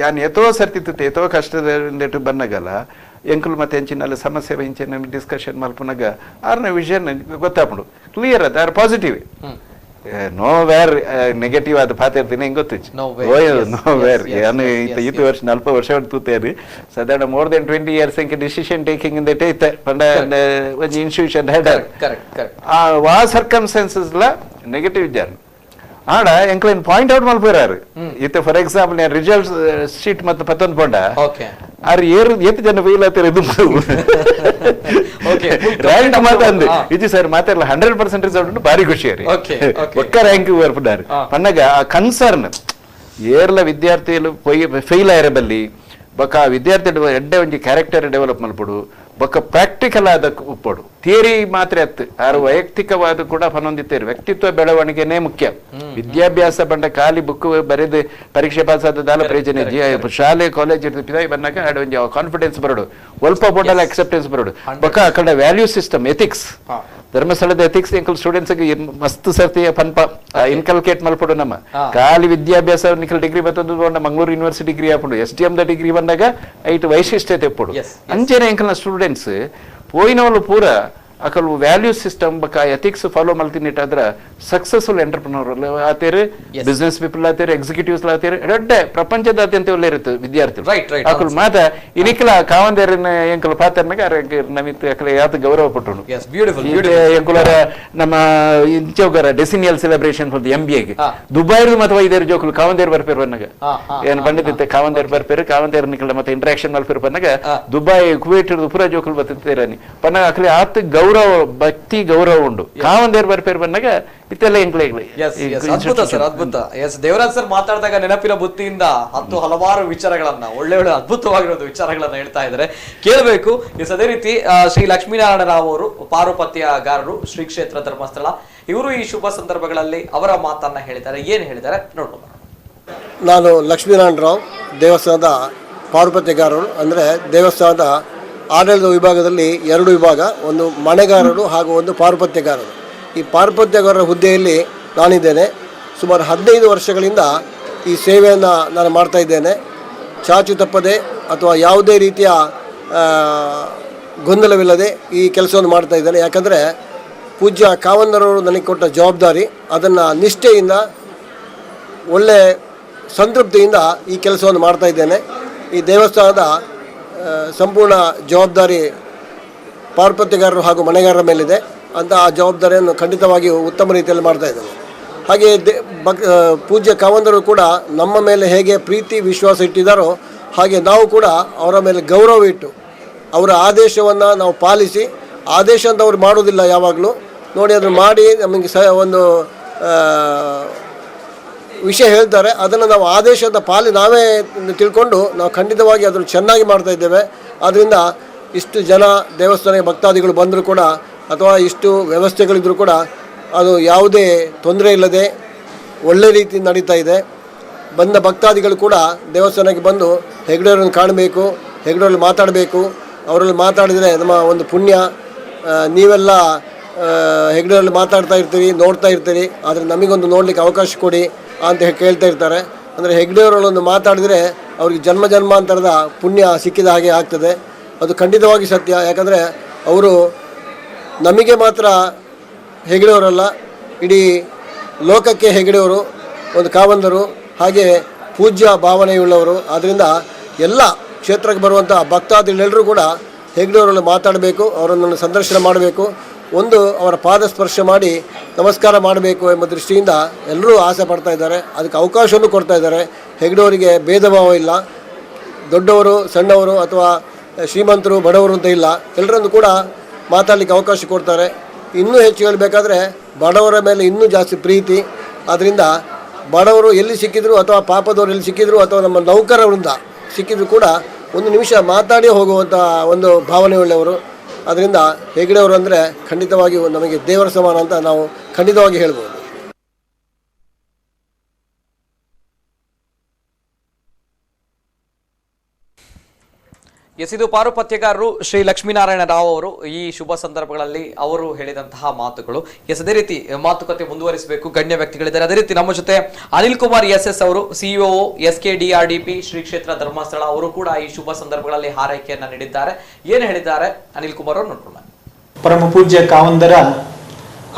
ಯಾನ್ ಎತೋ ಸರ್ತಿತ್ತು ಎತೋ ಕಷ್ಟದ ಬಂದಾಗಲ್ಲ ಎಂಕುಲು ಮತ್ತೆ ಹೆಂಚಿನಲ್ಲಿ ಸಮಸ್ಯೆ ಹೆಂಚಿನ ಡಿಸ್ಕಷನ್ ಮಲ್ಪನಾಗ ಆರ್ನ ವಿಷನ್ ಗೊತ್ತಾಪುಂಡು ಕ್ಲಿಯರ್ ಅದ ಆರ್ ಪಾಸಿಟಿವ್ ನೋ ವೇರ್ ನೆಗೆಟಿವ್ ಆದ ಪಾತಿರ್ತೀನಿ ಹೆಂಗ್ ಗೊತ್ತಿಚ್ಚು ನೋ ವೇರ್ ಯಾನು ಈತು ವರ್ಷ 40 ವರ್ಷ ತೂತೇರಿ ಸಾಧಾರಣ ಮೋರ್ ದೆನ್ 20 years ಎಂಕ ಡಿಸಿಷನ್ ಟೇಕಿಂಗ್ ಇಂದ ಟೇತ ಪಂಡ ಒಂಜಿ ಇನ್ಸ್ಟಿಟ್ಯೂಷನ್ ಹೆಡ್ ಆ ವಾ ಸರ್ಕಮ್ಸ್ಟಾನ್ಸಸ್ ಲ ನೆಗೆಟಿವ್ ಜಾರ್ ಆಡ ಎಂಕ್ಲೈನ್ ಪಾಯಿಂಟ್ ಔಟ್ ಮಲ್ಪೇರಾರು ಇತ್ತೆ ಫಾರ್ ಎಕ್ಸಾಂಪಲ್ ನಾನು ರಿಸಲ್ಟ್ ಶೀಟ್ ಮತ್ತೆ ಪತ್ತೊಂದು ಪೊಂಡ ಆರು ಎತ್ತು ಜನ ಫೇಲ್ ಆಗ್ತಾರೆ ಇದು ರ್ಯಾಂಕ್ ಮಾತಂದು ಇದು ಸರ್ ಮಾತಾಡಲ್ಲ 100% ರಿಸಲ್ಟ್ ಉಂಟು ಭಾರಿ ಖುಷಿ ರೀ ಒಕ್ಕ ರ್ಯಾಂಕ್ ಬರ್ಪುಂಡಾರು ಪನ್ನಗ ಆ ಕನ್ಸರ್ನ್ ಏರ್ಲ ವಿದ್ಯಾರ್ಥಿಗಳು ಫೇಲ್ ಆಗಿರಬಲ್ಲಿ ಬೊಕ್ಕ ವಿದ್ಯಾರ್ಥಿ ಎಡ್ಡೆ ಒಂಜಿ ಕ್ಯಾರೆಕ್ಟರ್ ಡೆವಲಪ್ ಮಲ್ಪುಡು ಬೊಕ್ಕ ಪ್ರಾಕ್ಟಿಕಲ್ ಆದ ಉಪ್ಪಡು ಥಿಯರಿ ಮಾತ್ರ ಅತ್ತು ಆರು ವೈಯಕ್ತಿಕವಾದ ಕೂಡ ಪನೊಂದಿತ್ತೇರು ವ್ಯಕ್ತಿತ್ವ ಬೆಳವಣಿಗೆನೇ ಮುಖ್ಯ. ವಿದ್ಯಾಭ್ಯಾಸ ಬಂಡ ಖಾಲಿ ಬುಕ್ ಬರೆದು ಪರೀಕ್ಷೆ ಪಾಸ್ ಆದದಾಲ ಪ್ರಯೋಜನ ಶಾಲೆ ಕಾಲೇಜ್ ಇರ್ತಿದ್ದಾವೆ ಬಂದಾಗ ಒಂಜಿ ಕಾನ್ಫಿಡೆನ್ಸ್ ಬರೋಡು ಒಲ್ಪ ಬೋಟಲ್ಲ ಅಕ್ಸೆಪ್ಟೆನ್ಸ್ ಬರೋಡು ಬೊಕ್ಕ ಆ ಕಡೆ ವ್ಯಾಲ್ಯೂ ಸಿಸ್ಟಮ್ ಎಥಿಕ್ಸ್ ಧರ್ಮಸ್ಥಳದ ಎಥಿಕ್ಸ್ ಎಂಕಲ್ ಸ್ಟೂಡೆಂಟ್ಸ್ ಮಸ್ತ್ ಸರ್ತಿ ಪನ್ಪ ಇನ್ಕಲ್ಕೇಟ್ ಮಲ್ಪಡು ನಮ್ಮ ಖಾಲಿ ವಿದ್ಯಾಭ್ಯಾಸ ನಿಖಲ್ ಡಿಗ್ರಿ ಬರ್ತದ್ದು ಮಂಗಳೂರು ಯೂನಿವರ್ಸಿಟಿ ಡಿಗ್ರಿ ಹಾಕೊಂಡು STM ದ ಡಿಗ್ರಿ ಬಂದಾಗ ಐಟ್ ವೈಶಿಷ್ಟ್ಯತೆ ಎಪ್ಪಡು ಅಂಚೆನೆ ಎಂಕಲ್ನ ಸ್ಟೂಡೆಂಟ್ಸ್ ಪೋಯಿನವಳು ಪೂರ ಅಕಲ್ ವ್ಯಾಲ್ಯೂ ಸಿಸ್ಟಮ್ ಬಕ ಎಥಿಕ್ಸ್ ಫಾಲೋ ಮಲ್ತಿನಿಟ್ಟಾದ್ರ ಸಕ್ಸಸ್ಫುಲ್ ಎಂಟರ್ಪ್ರಿನರ್ ಆತೇರು ಬಿಸ್ನೆಸ್ ಪೀಪಲ್ ಆತೇರು ಎಕ್ಸಿಕ್ಯೂಟಿವ್ಸ್ ಆತೇರು ದೊಡ್ಡ ಪ್ರಪಂಚದಾದ್ಯಂತ ಒಳ್ಳೆ ಇರುತ್ತೆ ವಿದ್ಯಾರ್ಥಿ ಅಕಲ್ ಮಾತ ಇನಿಕಲ ಕಾವಂದೇರಿನ ಎಂಕಲ್ ಪಾತ್ರನಾಗ ನಮಿತ್ ಅಕಲ ಯಾತ ಗೌರವ ಪಟ್ಟನು ಎಂಕುಲರ ನಮ್ಮ ಇಂಚೋಗರ ಡೆಸಿನಿಯಲ್ ಸೆಲೆಬ್ರೇಷನ್ ಫಾರ್ ದಿ MBA ಗೆ ದುಬೈರು ಅಥವಾ ಇದೇರು ಜೋಕುಲು ಕಾವಂದೇರ್ ಬರ್ಪೇರು ಬನ್ನಾಗ ಏನ್ ಪಂಡಿತ ಕಾವಂದೇರ್ ಬರ್ಪೇರು ಕಾವಂದೇರ್ ನಿಕಲ ಮತ್ತೆ ಇಂಟರಾಕ್ಷನ್ ಮಲ್ಪೇರು ಬನ್ನಾಗ ದುಬೈ ಕುವೈಟ್ ಪೂರ ಜೋಕುಲು ಬತ್ತಿರನಿ ಪನ್ನಾಗ ಅಕಲೆ ಆತ ಗೌರವ ಭಕ್ತಿ ಗೌರವ ಉಂಡು ಕಾವಂದೇರ್ ಬರ್ಪೇರು ಬಂದಾಗ ಇತ್ತೆಲ್ಲ ಅದ್ಭುತ ಸರ್, ಅದ್ಭುತ. ದೇವರಾಜ್ ಸರ್ ಮಾತಾಡಿದಾಗ ನೆನಪಿನ ಬುದ್ಧಿಯಿಂದ ಹಲವಾರು ವಿಚಾರಗಳನ್ನ ಒಳ್ಳೆ ಅದ್ಭುತವಾಗಿರೋದು ವಿಚಾರಗಳನ್ನ ಹೇಳ್ತಾ ಇದ್ದಾರೆ, ಕೇಳಬೇಕು. ಅದೇ ರೀತಿ ಶ್ರೀ ಲಕ್ಷ್ಮೀನಾರಾಯಣ ರಾವ್ ಅವರು ಪಾರುಪತ್ಯಗಾರರು, ಶ್ರೀ ಕ್ಷೇತ್ರ ಧರ್ಮಸ್ಥಳ, ಇವರು ಈ ಶುಭ ಸಂದರ್ಭಗಳಲ್ಲಿ ಅವರ ಮಾತನ್ನ ಹೇಳಿದ್ದಾರೆ. ಏನ್ ಹೇಳಿದ್ದಾರೆ ನೋಡೋಣ. ನಾನು ಲಕ್ಷ್ಮೀನಾರಾಯಣ ರಾವ್, ದೇವಸ್ಥಾನದ ಪಾರುಪತ್ಯಗಾರರು. ಅಂದರೆ ದೇವಸ್ಥಾನದ ಆಡಳಿತ ವಿಭಾಗದಲ್ಲಿ 2 ವಿಭಾಗ, ಒಂದು ಮಣೆಗಾರರು ಹಾಗೂ ಒಂದು ಪಾರುಪತ್ಯಗಾರರು. ಈ ಪಾರುಪತ್ಯಗಾರರ ಹುದ್ದೆಯಲ್ಲಿ ನಾನಿದ್ದೇನೆ. ಸುಮಾರು 15 ವರ್ಷಗಳಿಂದ ಈ ಸೇವೆಯನ್ನು ನಾನು ಮಾಡ್ತಾ ಇದ್ದೇನೆ. ಚಾಚು ತಪ್ಪದೆ ಅಥವಾ ಯಾವುದೇ ರೀತಿಯ ಗೊಂದಲವಿಲ್ಲದೆ ಈ ಕೆಲಸವನ್ನು ಮಾಡ್ತಾ ಇದ್ದೇನೆ. ಯಾಕಂದರೆ ಪೂಜ್ಯ ಕಾವಂದರವರು ನನಗೆ ಕೊಟ್ಟ ಜವಾಬ್ದಾರಿ, ಅದನ್ನು ನಿಷ್ಠೆಯಿಂದ ಒಳ್ಳೆ ಸಂತೃಪ್ತಿಯಿಂದ ಈ ಕೆಲಸವನ್ನು ಮಾಡ್ತಾ ಇದ್ದೇನೆ. ಈ ದೇವಸ್ಥಾನದ ಸಂಪೂರ್ಣ ಜವಾಬ್ದಾರಿ ಪಾರುಪತ್ಯಗಾರರು ಹಾಗೂ ಮನೆಗಾರರ ಮೇಲಿದೆ ಅಂತ ಆ ಜವಾಬ್ದಾರಿಯನ್ನು ಖಂಡಿತವಾಗಿಯೂ ಉತ್ತಮ ರೀತಿಯಲ್ಲಿ ಮಾಡ್ತಾ ಇದ್ದೇನೆ. ಹಾಗೆ ಪೂಜ್ಯ ಕಾವಂದರು ಕೂಡ ನಮ್ಮ ಮೇಲೆ ಹೇಗೆ ಪ್ರೀತಿ ವಿಶ್ವಾಸ ಇಟ್ಟಿದ್ದಾರೋ ಹಾಗೆ ನಾವು ಕೂಡ ಅವರ ಮೇಲೆ ಗೌರವ ಇಟ್ಟು ಅವರ ಆದೇಶವನ್ನು ನಾವು ಪಾಲಿಸಿ, ಆದೇಶ ಅಂತ ಅವ್ರು ಮಾಡೋದಿಲ್ಲ ಯಾವಾಗಲೂ, ನೋಡಿ ಅದನ್ನು ಮಾಡಿ ನಮಗೆ ಒಂದು ವಿಷಯ ಹೇಳ್ತಾರೆ, ಅದನ್ನು ನಾವು ಆದೇಶದ ನಾವೇ ತಿಳ್ಕೊಂಡು ನಾವು ಖಂಡಿತವಾಗಿ ಅದನ್ನು ಚೆನ್ನಾಗಿ ಮಾಡ್ತಾ ಇದ್ದೇವೆ. ಆದ್ದರಿಂದ ಇಷ್ಟು ಜನ ದೇವಸ್ಥಾನಕ್ಕೆ ಭಕ್ತಾದಿಗಳು ಬಂದರೂ ಕೂಡ ಅಥವಾ ಇಷ್ಟು ವ್ಯವಸ್ಥೆಗಳಿದ್ದರೂ ಕೂಡ ಅದು ಯಾವುದೇ ತೊಂದರೆ ಇಲ್ಲದೆ ಒಳ್ಳೆ ರೀತಿಯಿಂದ ನಡೀತಾ ಇದೆ. ಬಂದ ಭಕ್ತಾದಿಗಳು ಕೂಡ ದೇವಸ್ಥಾನಕ್ಕೆ ಬಂದು ಹೆಗ್ಡೆಯವರನ್ನು ಕಾಣಬೇಕು, ಹೆಗ್ಡೆಯವರಲ್ಲಿ ಮಾತಾಡಬೇಕು, ಅವರಲ್ಲಿ ಮಾತಾಡಿದರೆ ನಮ್ಮ ಒಂದು ಪುಣ್ಯ. ನೀವೆಲ್ಲ ಹೆಗ್ಡೆಯವರಲ್ಲಿ ಮಾತಾಡ್ತಾ ಇರ್ತೀರಿ, ನೋಡ್ತಾ ಇರ್ತೀರಿ, ಆದರೆ ನಮಗೊಂದು ನೋಡಲಿಕ್ಕೆ ಅವಕಾಶ ಕೊಡಿ ಅಂತ ಕೇಳ್ತಾ ಇರ್ತಾರೆ. ಅಂದರೆ ಹೆಗ್ಡೆಯವರಲ್ಲೊಂದು ಮಾತಾಡಿದರೆ ಅವ್ರಿಗೆ ಜನ್ಮ ಜನ್ಮಾಂತರದ ಪುಣ್ಯ ಸಿಕ್ಕಿದ ಹಾಗೆ ಆಗ್ತದೆ. ಅದು ಖಂಡಿತವಾಗಿ ಸತ್ಯ. ಯಾಕಂದರೆ ಅವರು ನಮಗೆ ಮಾತ್ರ ಹೆಗ್ಡೆಯವರಲ್ಲ, ಇಡೀ ಲೋಕಕ್ಕೆ ಹೆಗ್ಡೆಯವರು, ಒಂದು ಕಾವಂದರು, ಹಾಗೆ ಪೂಜ್ಯ ಭಾವನೆಯುಳ್ಳವರು. ಆದ್ದರಿಂದ ಎಲ್ಲ ಕ್ಷೇತ್ರಕ್ಕೆ ಬರುವಂಥ ಭಕ್ತಾದಿಗಳೆಲ್ಲರೂ ಕೂಡ ಹೆಗ್ಡೆಯವರಲ್ಲಿ ಮಾತಾಡಬೇಕು, ಅವರನ್ನು ಸಂದರ್ಶನ ಮಾಡಬೇಕು, ಒಂದು ಅವರ ಪಾದ ಸ್ಪರ್ಶ ಮಾಡಿ ನಮಸ್ಕಾರ ಮಾಡಬೇಕು ಎಂಬ ದೃಷ್ಟಿಯಿಂದ ಎಲ್ಲರೂ ಆಸೆ ಪಡ್ತಾ ಇದ್ದಾರೆ. ಅದಕ್ಕೆ ಅವಕಾಶವನ್ನು ಕೊಡ್ತಾ ಇದ್ದಾರೆ. ಹೆಗ್ಡೆಯವರಿಗೆ ಭೇದ ಭಾವ ಇಲ್ಲ, ದೊಡ್ಡವರು ಸಣ್ಣವರು ಅಥವಾ ಶ್ರೀಮಂತರು ಬಡವರು ಅಂತ ಇಲ್ಲ, ಎಲ್ಲರನ್ನು ಕೂಡ ಮಾತಾಡಲಿಕ್ಕೆ ಅವಕಾಶ ಕೊಡ್ತಾರೆ. ಇನ್ನೂ ಹೆಚ್ಚು ಹೇಳಬೇಕಾದ್ರೆ ಬಡವರ ಮೇಲೆ ಇನ್ನೂ ಜಾಸ್ತಿ ಪ್ರೀತಿ. ಆದ್ದರಿಂದ ಬಡವರು ಎಲ್ಲಿ ಸಿಕ್ಕಿದ್ರು ಅಥವಾ ಪಾಪದವರು ಎಲ್ಲಿ ಸಿಕ್ಕಿದ್ರು ಅಥವಾ ನಮ್ಮ ನೌಕರ ವೃಂದ ಸಿಕ್ಕಿದ್ರು ಕೂಡ ಒಂದು ನಿಮಿಷ ಮಾತಾಡಿ ಹೋಗುವಂಥ ಒಂದು ಭಾವನೆಯುಳ್ಳವರು. ಅದರಿಂದ ಹೆಗ್ಡೆಯವರು ಅಂದರೆ ಖಂಡಿತವಾಗಿಯೂ ನಮಗೆ ದೇವರ ಸಮಾನ ಅಂತ ನಾವು ಖಂಡಿತವಾಗಿ ಹೇಳ್ಬೋದು. ಇದು ಪಾರುಪತ್ಯಗಾರರು ಶ್ರೀ ಲಕ್ಷ್ಮೀನಾರಾಯಣ ರಾವ್ ಅವರು ಈ ಶುಭ ಸಂದರ್ಭಗಳಲ್ಲಿ ಅವರು ಹೇಳಿದಂತಹ ಮಾತುಗಳು. ಅದೇ ರೀತಿ ಮಾತುಕತೆ ಮುಂದುವರಿಸಬೇಕು, ಗಣ್ಯ ವ್ಯಕ್ತಿಗಳಿದ್ದಾರೆ. ಅದೇ ರೀತಿ ನಮ್ಮ ಜೊತೆ ಅನಿಲ್ ಕುಮಾರ್ SS ಅವರು, CEO SKDRDP ಶ್ರೀ ಕ್ಷೇತ್ರ ಧರ್ಮಸ್ಥಳ, ಅವರು ಕೂಡ ಈ ಶುಭ ಸಂದರ್ಭಗಳಲ್ಲಿ ಹಾರೈಕೆಯನ್ನ ನೀಡಿದ್ದಾರೆ. ಏನು ಹೇಳಿದ್ದಾರೆ ಅನಿಲ್ ಕುಮಾರ್ ಅವರು ನೋಡೋಣ. ಪರಮ ಪೂಜ್ಯ ಕಾವಂದರ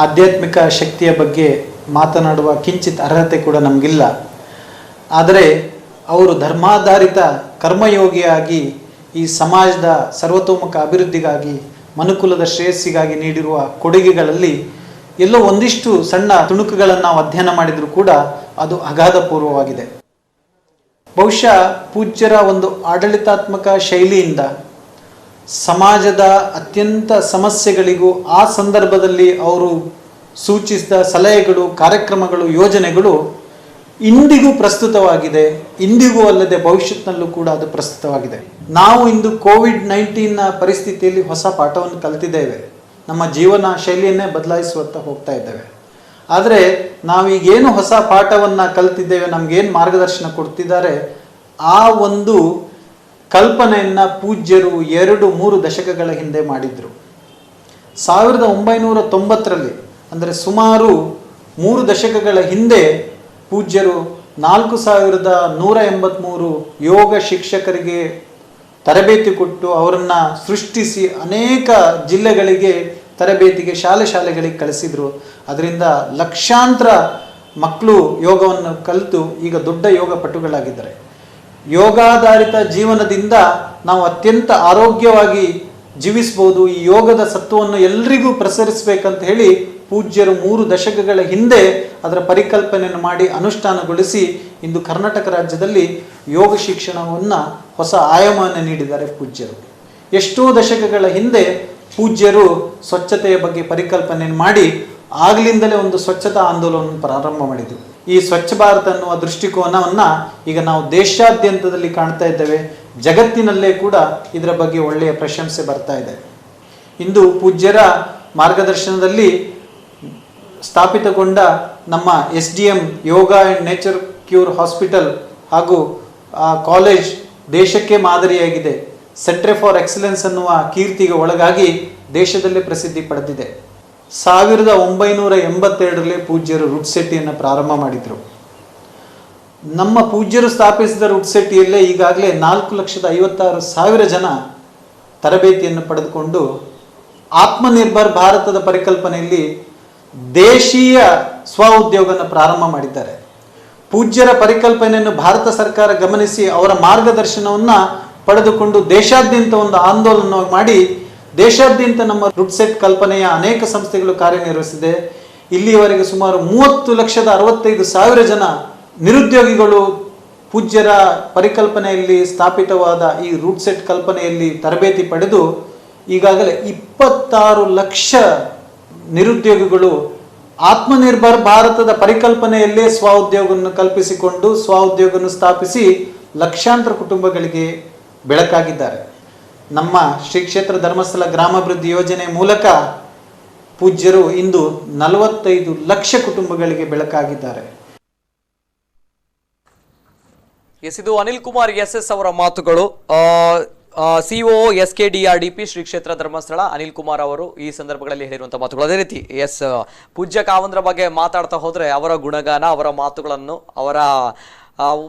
ಆಧ್ಯಾತ್ಮಿಕ ಶಕ್ತಿಯ ಬಗ್ಗೆ ಮಾತನಾಡುವ ಕಿಂಚಿತ್ ಅರ್ಹತೆ ಕೂಡ ನಮಗಿಲ್ಲ. ಆದರೆ ಅವರು ಧರ್ಮಾಧಾರಿತ ಕರ್ಮಯೋಗಿಯಾಗಿ ಈ ಸಮಾಜದ ಸರ್ವತೋಮುಖ ಅಭಿವೃದ್ಧಿಗಾಗಿ, ಮನುಕುಲದ ಶ್ರೇಯಸ್ಸಿಗಾಗಿ ನೀಡಿರುವ ಕೊಡುಗೆಗಳಲ್ಲಿ ಎಲ್ಲೋ ಒಂದಿಷ್ಟು ಸಣ್ಣ ತುಣುಕುಗಳನ್ನು ನಾವು ಅಧ್ಯಯನ ಮಾಡಿದರೂ ಕೂಡ ಅದು ಅಗಾಧಪೂರ್ವವಾಗಿದೆ. ಬಹುಶಃ ಪೂಜ್ಯರ ಒಂದು ಆಡಳಿತಾತ್ಮಕ ಶೈಲಿಯಿಂದ ಸಮಾಜದ ಅತ್ಯಂತ ಸಮಸ್ಯೆಗಳಿಗೂ ಆ ಸಂದರ್ಭದಲ್ಲಿ ಅವರು ಸೂಚಿಸಿದ ಸಲಹೆಗಳು, ಕಾರ್ಯಕ್ರಮಗಳು, ಯೋಜನೆಗಳು ಇಂದಿಗೂ ಪ್ರಸ್ತುತವಾಗಿದೆ, ಇಂದಿಗೂ ಅಲ್ಲದೆ ಭವಿಷ್ಯತ್ನಲ್ಲೂ ಕೂಡ ಅದು ಪ್ರಸ್ತುತವಾಗಿದೆ. ನಾವು ಇಂದು ಕೋವಿಡ್-19 ಪರಿಸ್ಥಿತಿಯಲ್ಲಿ ಹೊಸ ಪಾಠವನ್ನು ಕಲ್ತಿದ್ದೇವೆ, ನಮ್ಮ ಜೀವನ ಶೈಲಿಯನ್ನೇ ಬದಲಾಯಿಸುವತ್ತ ಹೋಗ್ತಾ ಇದ್ದೇವೆ. ಆದರೆ ನಾವೀಗೇನು ಹೊಸ ಪಾಠವನ್ನು ಕಲ್ತಿದ್ದೇವೆ, ನಮಗೇನು ಮಾರ್ಗದರ್ಶನ ಕೊಡ್ತಿದ್ದಾರೆ, ಆ ಒಂದು ಕಲ್ಪನೆಯನ್ನು ಪೂಜ್ಯರು 2-3 ದಶಕಗಳ ಹಿಂದೆ ಮಾಡಿದರು. 1990ರಲ್ಲಿ ಅಂದರೆ ಸುಮಾರು 3 ದಶಕಗಳ ಹಿಂದೆ ಪೂಜ್ಯರು 4183 ಯೋಗ ಶಿಕ್ಷಕರಿಗೆ ತರಬೇತಿ ಕೊಟ್ಟು ಅವರನ್ನು ಸೃಷ್ಟಿಸಿ ಅನೇಕ ಜಿಲ್ಲೆಗಳಿಗೆ ತರಬೇತಿಗೆ ಶಾಲೆಗಳಿಗೆ ಕಳಿಸಿದರು. ಅದರಿಂದ ಲಕ್ಷಾಂತರ ಮಕ್ಕಳು ಯೋಗವನ್ನು ಕಲಿತು ಈಗ ದೊಡ್ಡ ಯೋಗ ಪಟುಗಳಾಗಿದ್ದಾರೆ. ಯೋಗಾಧಾರಿತ ಜೀವನದಿಂದ ನಾವು ಅತ್ಯಂತ ಆರೋಗ್ಯವಾಗಿ ಜೀವಿಸ್ಬೋದು. ಈ ಯೋಗದ ಸತ್ವವನ್ನು ಎಲ್ರಿಗೂ ಪ್ರಸರಿಸಬೇಕಂತ ಹೇಳಿ ಪೂಜ್ಯರು 3 ದಶಕಗಳ ಹಿಂದೆ ಅದರ ಪರಿಕಲ್ಪನೆಯನ್ನು ಮಾಡಿ ಅನುಷ್ಠಾನಗೊಳಿಸಿ ಇಂದು ಕರ್ನಾಟಕ ರಾಜ್ಯದಲ್ಲಿ ಯೋಗ ಶಿಕ್ಷಣವನ್ನು ಹೊಸ ಆಯಾಮವನ್ನು ನೀಡಿದ್ದಾರೆ ಪೂಜ್ಯರು. ಎಷ್ಟೋ ದಶಕಗಳ ಹಿಂದೆ ಪೂಜ್ಯರು ಸ್ವಚ್ಛತೆಯ ಬಗ್ಗೆ ಪರಿಕಲ್ಪನೆಯನ್ನು ಮಾಡಿ ಆಗಲಿಂದಲೇ ಒಂದು ಸ್ವಚ್ಛತಾ ಆಂದೋಲನವನ್ನು ಪ್ರಾರಂಭ ಮಾಡಿದರು. ಈ ಸ್ವಚ್ಛ ಭಾರತ ಅನ್ನುವ ದೃಷ್ಟಿಕೋನವನ್ನು ಈಗ ನಾವು ದೇಶಾದ್ಯಂತದಲ್ಲಿ ಕಾಣ್ತಾ ಇದ್ದೇವೆ. ಜಗತ್ತಿನಲ್ಲೇ ಕೂಡ ಇದರ ಬಗ್ಗೆ ಒಳ್ಳೆಯ ಪ್ರಶಂಸೆ ಬರ್ತಾ ಇದೆ. ಇಂದು ಪೂಜ್ಯರ ಮಾರ್ಗದರ್ಶನದಲ್ಲಿ ಸ್ಥಾಪಿತಗೊಂಡ ನಮ್ಮ SDM yoga and nature cure hospital ಹಾಗೂ ಕಾಲೇಜ್ ದೇಶಕ್ಕೆ ಮಾದರಿಯಾಗಿದೆ. ಸೆಂಟರ್ ಫಾರ್ ಎಕ್ಸಲೆನ್ಸ್ ಅನ್ನುವ ಕೀರ್ತಿಗೆ ಒಳಗಾಗಿ ದೇಶದಲ್ಲೇ ಪ್ರಸಿದ್ಧಿ ಪಡೆದಿದೆ. 1982ರಲ್ಲಿ ಪೂಜ್ಯರು ರುಡ್ಸೆಟ್ಟಿಯನ್ನು ಪ್ರಾರಂಭ ಮಾಡಿದರು. ನಮ್ಮ ಪೂಜ್ಯರು ಸ್ಥಾಪಿಸಿದ ರುಡ್ಸೆಟ್ಟಿಯಲ್ಲೇ ಈಗಾಗಲೇ 4,56,000 ಜನ ತರಬೇತಿಯನ್ನು ಪಡೆದುಕೊಂಡು ಆತ್ಮನಿರ್ಭರ್ ಭಾರತದ ಪರಿಕಲ್ಪನೆಯಲ್ಲಿ ದೇಶೀಯ ಸ್ವ ಉದ್ಯೋಗವನ್ನು ಪ್ರಾರಂಭ ಮಾಡಿದ್ದಾರೆ. ಪೂಜ್ಯರ ಪರಿಕಲ್ಪನೆಯನ್ನು ಭಾರತ ಸರ್ಕಾರ ಗಮನಿಸಿ ಅವರ ಮಾರ್ಗದರ್ಶನವನ್ನು ಪಡೆದುಕೊಂಡು ದೇಶಾದ್ಯಂತ ಒಂದು ಆಂದೋಲನ ಮಾಡಿ ದೇಶಾದ್ಯಂತ ನಮ್ಮ ರುಡ್ಸೆಟ್ ಕಲ್ಪನೆಯ ಅನೇಕ ಸಂಸ್ಥೆಗಳು ಕಾರ್ಯನಿರ್ವಹಿಸಿದೆ. ಇಲ್ಲಿಯವರೆಗೆ ಸುಮಾರು 30,65,000 ಜನ ನಿರುದ್ಯೋಗಿಗಳು ಪೂಜ್ಯರ ಪರಿಕಲ್ಪನೆಯಲ್ಲಿ ಸ್ಥಾಪಿತವಾದ ಈ ರುಡ್ಸೆಟ್ ಕಲ್ಪನೆಯಲ್ಲಿ ತರಬೇತಿ ಪಡೆದು ಈಗಾಗಲೇ 26 ಲಕ್ಷ ನಿರುದ್ಯೋಗಿಗಳು ಆತ್ಮನಿರ್ಭರ್ ಭಾರತದ ಪರಿಕಲ್ಪನೆಯಲ್ಲೇ ಸ್ವ ಉದ್ಯೋಗವನ್ನು ಕಲ್ಪಿಸಿಕೊಂಡು ಸ್ವ ಉದ್ಯೋಗವನ್ನು ಸ್ಥಾಪಿಸಿ ಲಕ್ಷಾಂತರ ಕುಟುಂಬಗಳಿಗೆ ಬೆಳಕಾಗಿದ್ದಾರೆ. ನಮ್ಮ ಶ್ರೀ ಕ್ಷೇತ್ರ ಧರ್ಮಸ್ಥಳ ಗ್ರಾಮಾಭಿವೃದ್ಧಿ ಯೋಜನೆ ಮೂಲಕ ಪೂಜ್ಯರು ಇಂದು 45 ಲಕ್ಷ ಕುಟುಂಬಗಳಿಗೆ ಬೆಳಕಾಗಿದ್ದಾರೆ. ಇದು ಅನಿಲ್ ಕುಮಾರ್ SS ಅವರ ಮಾತುಗಳು. CO SKDRDP ಶ್ರೀ ಕ್ಷೇತ್ರ ಧರ್ಮಸ್ಥಳ ಅನಿಲ್ ಕುಮಾರ್ ಅವರು ಈ ಸಂದರ್ಭಗಳಲ್ಲಿ ಹೇಳಿರುವಂತಹ ಮಾತುಗಳು. ಅದೇ ರೀತಿ ಪೂಜ್ಯ ಕಾವಂದ್ರ ಬಗ್ಗೆ ಮಾತಾಡ್ತಾ ಹೋದ್ರೆ ಅವರ ಗುಣಗಾನ, ಅವರ ಮಾತುಗಳನ್ನು, ಅವರ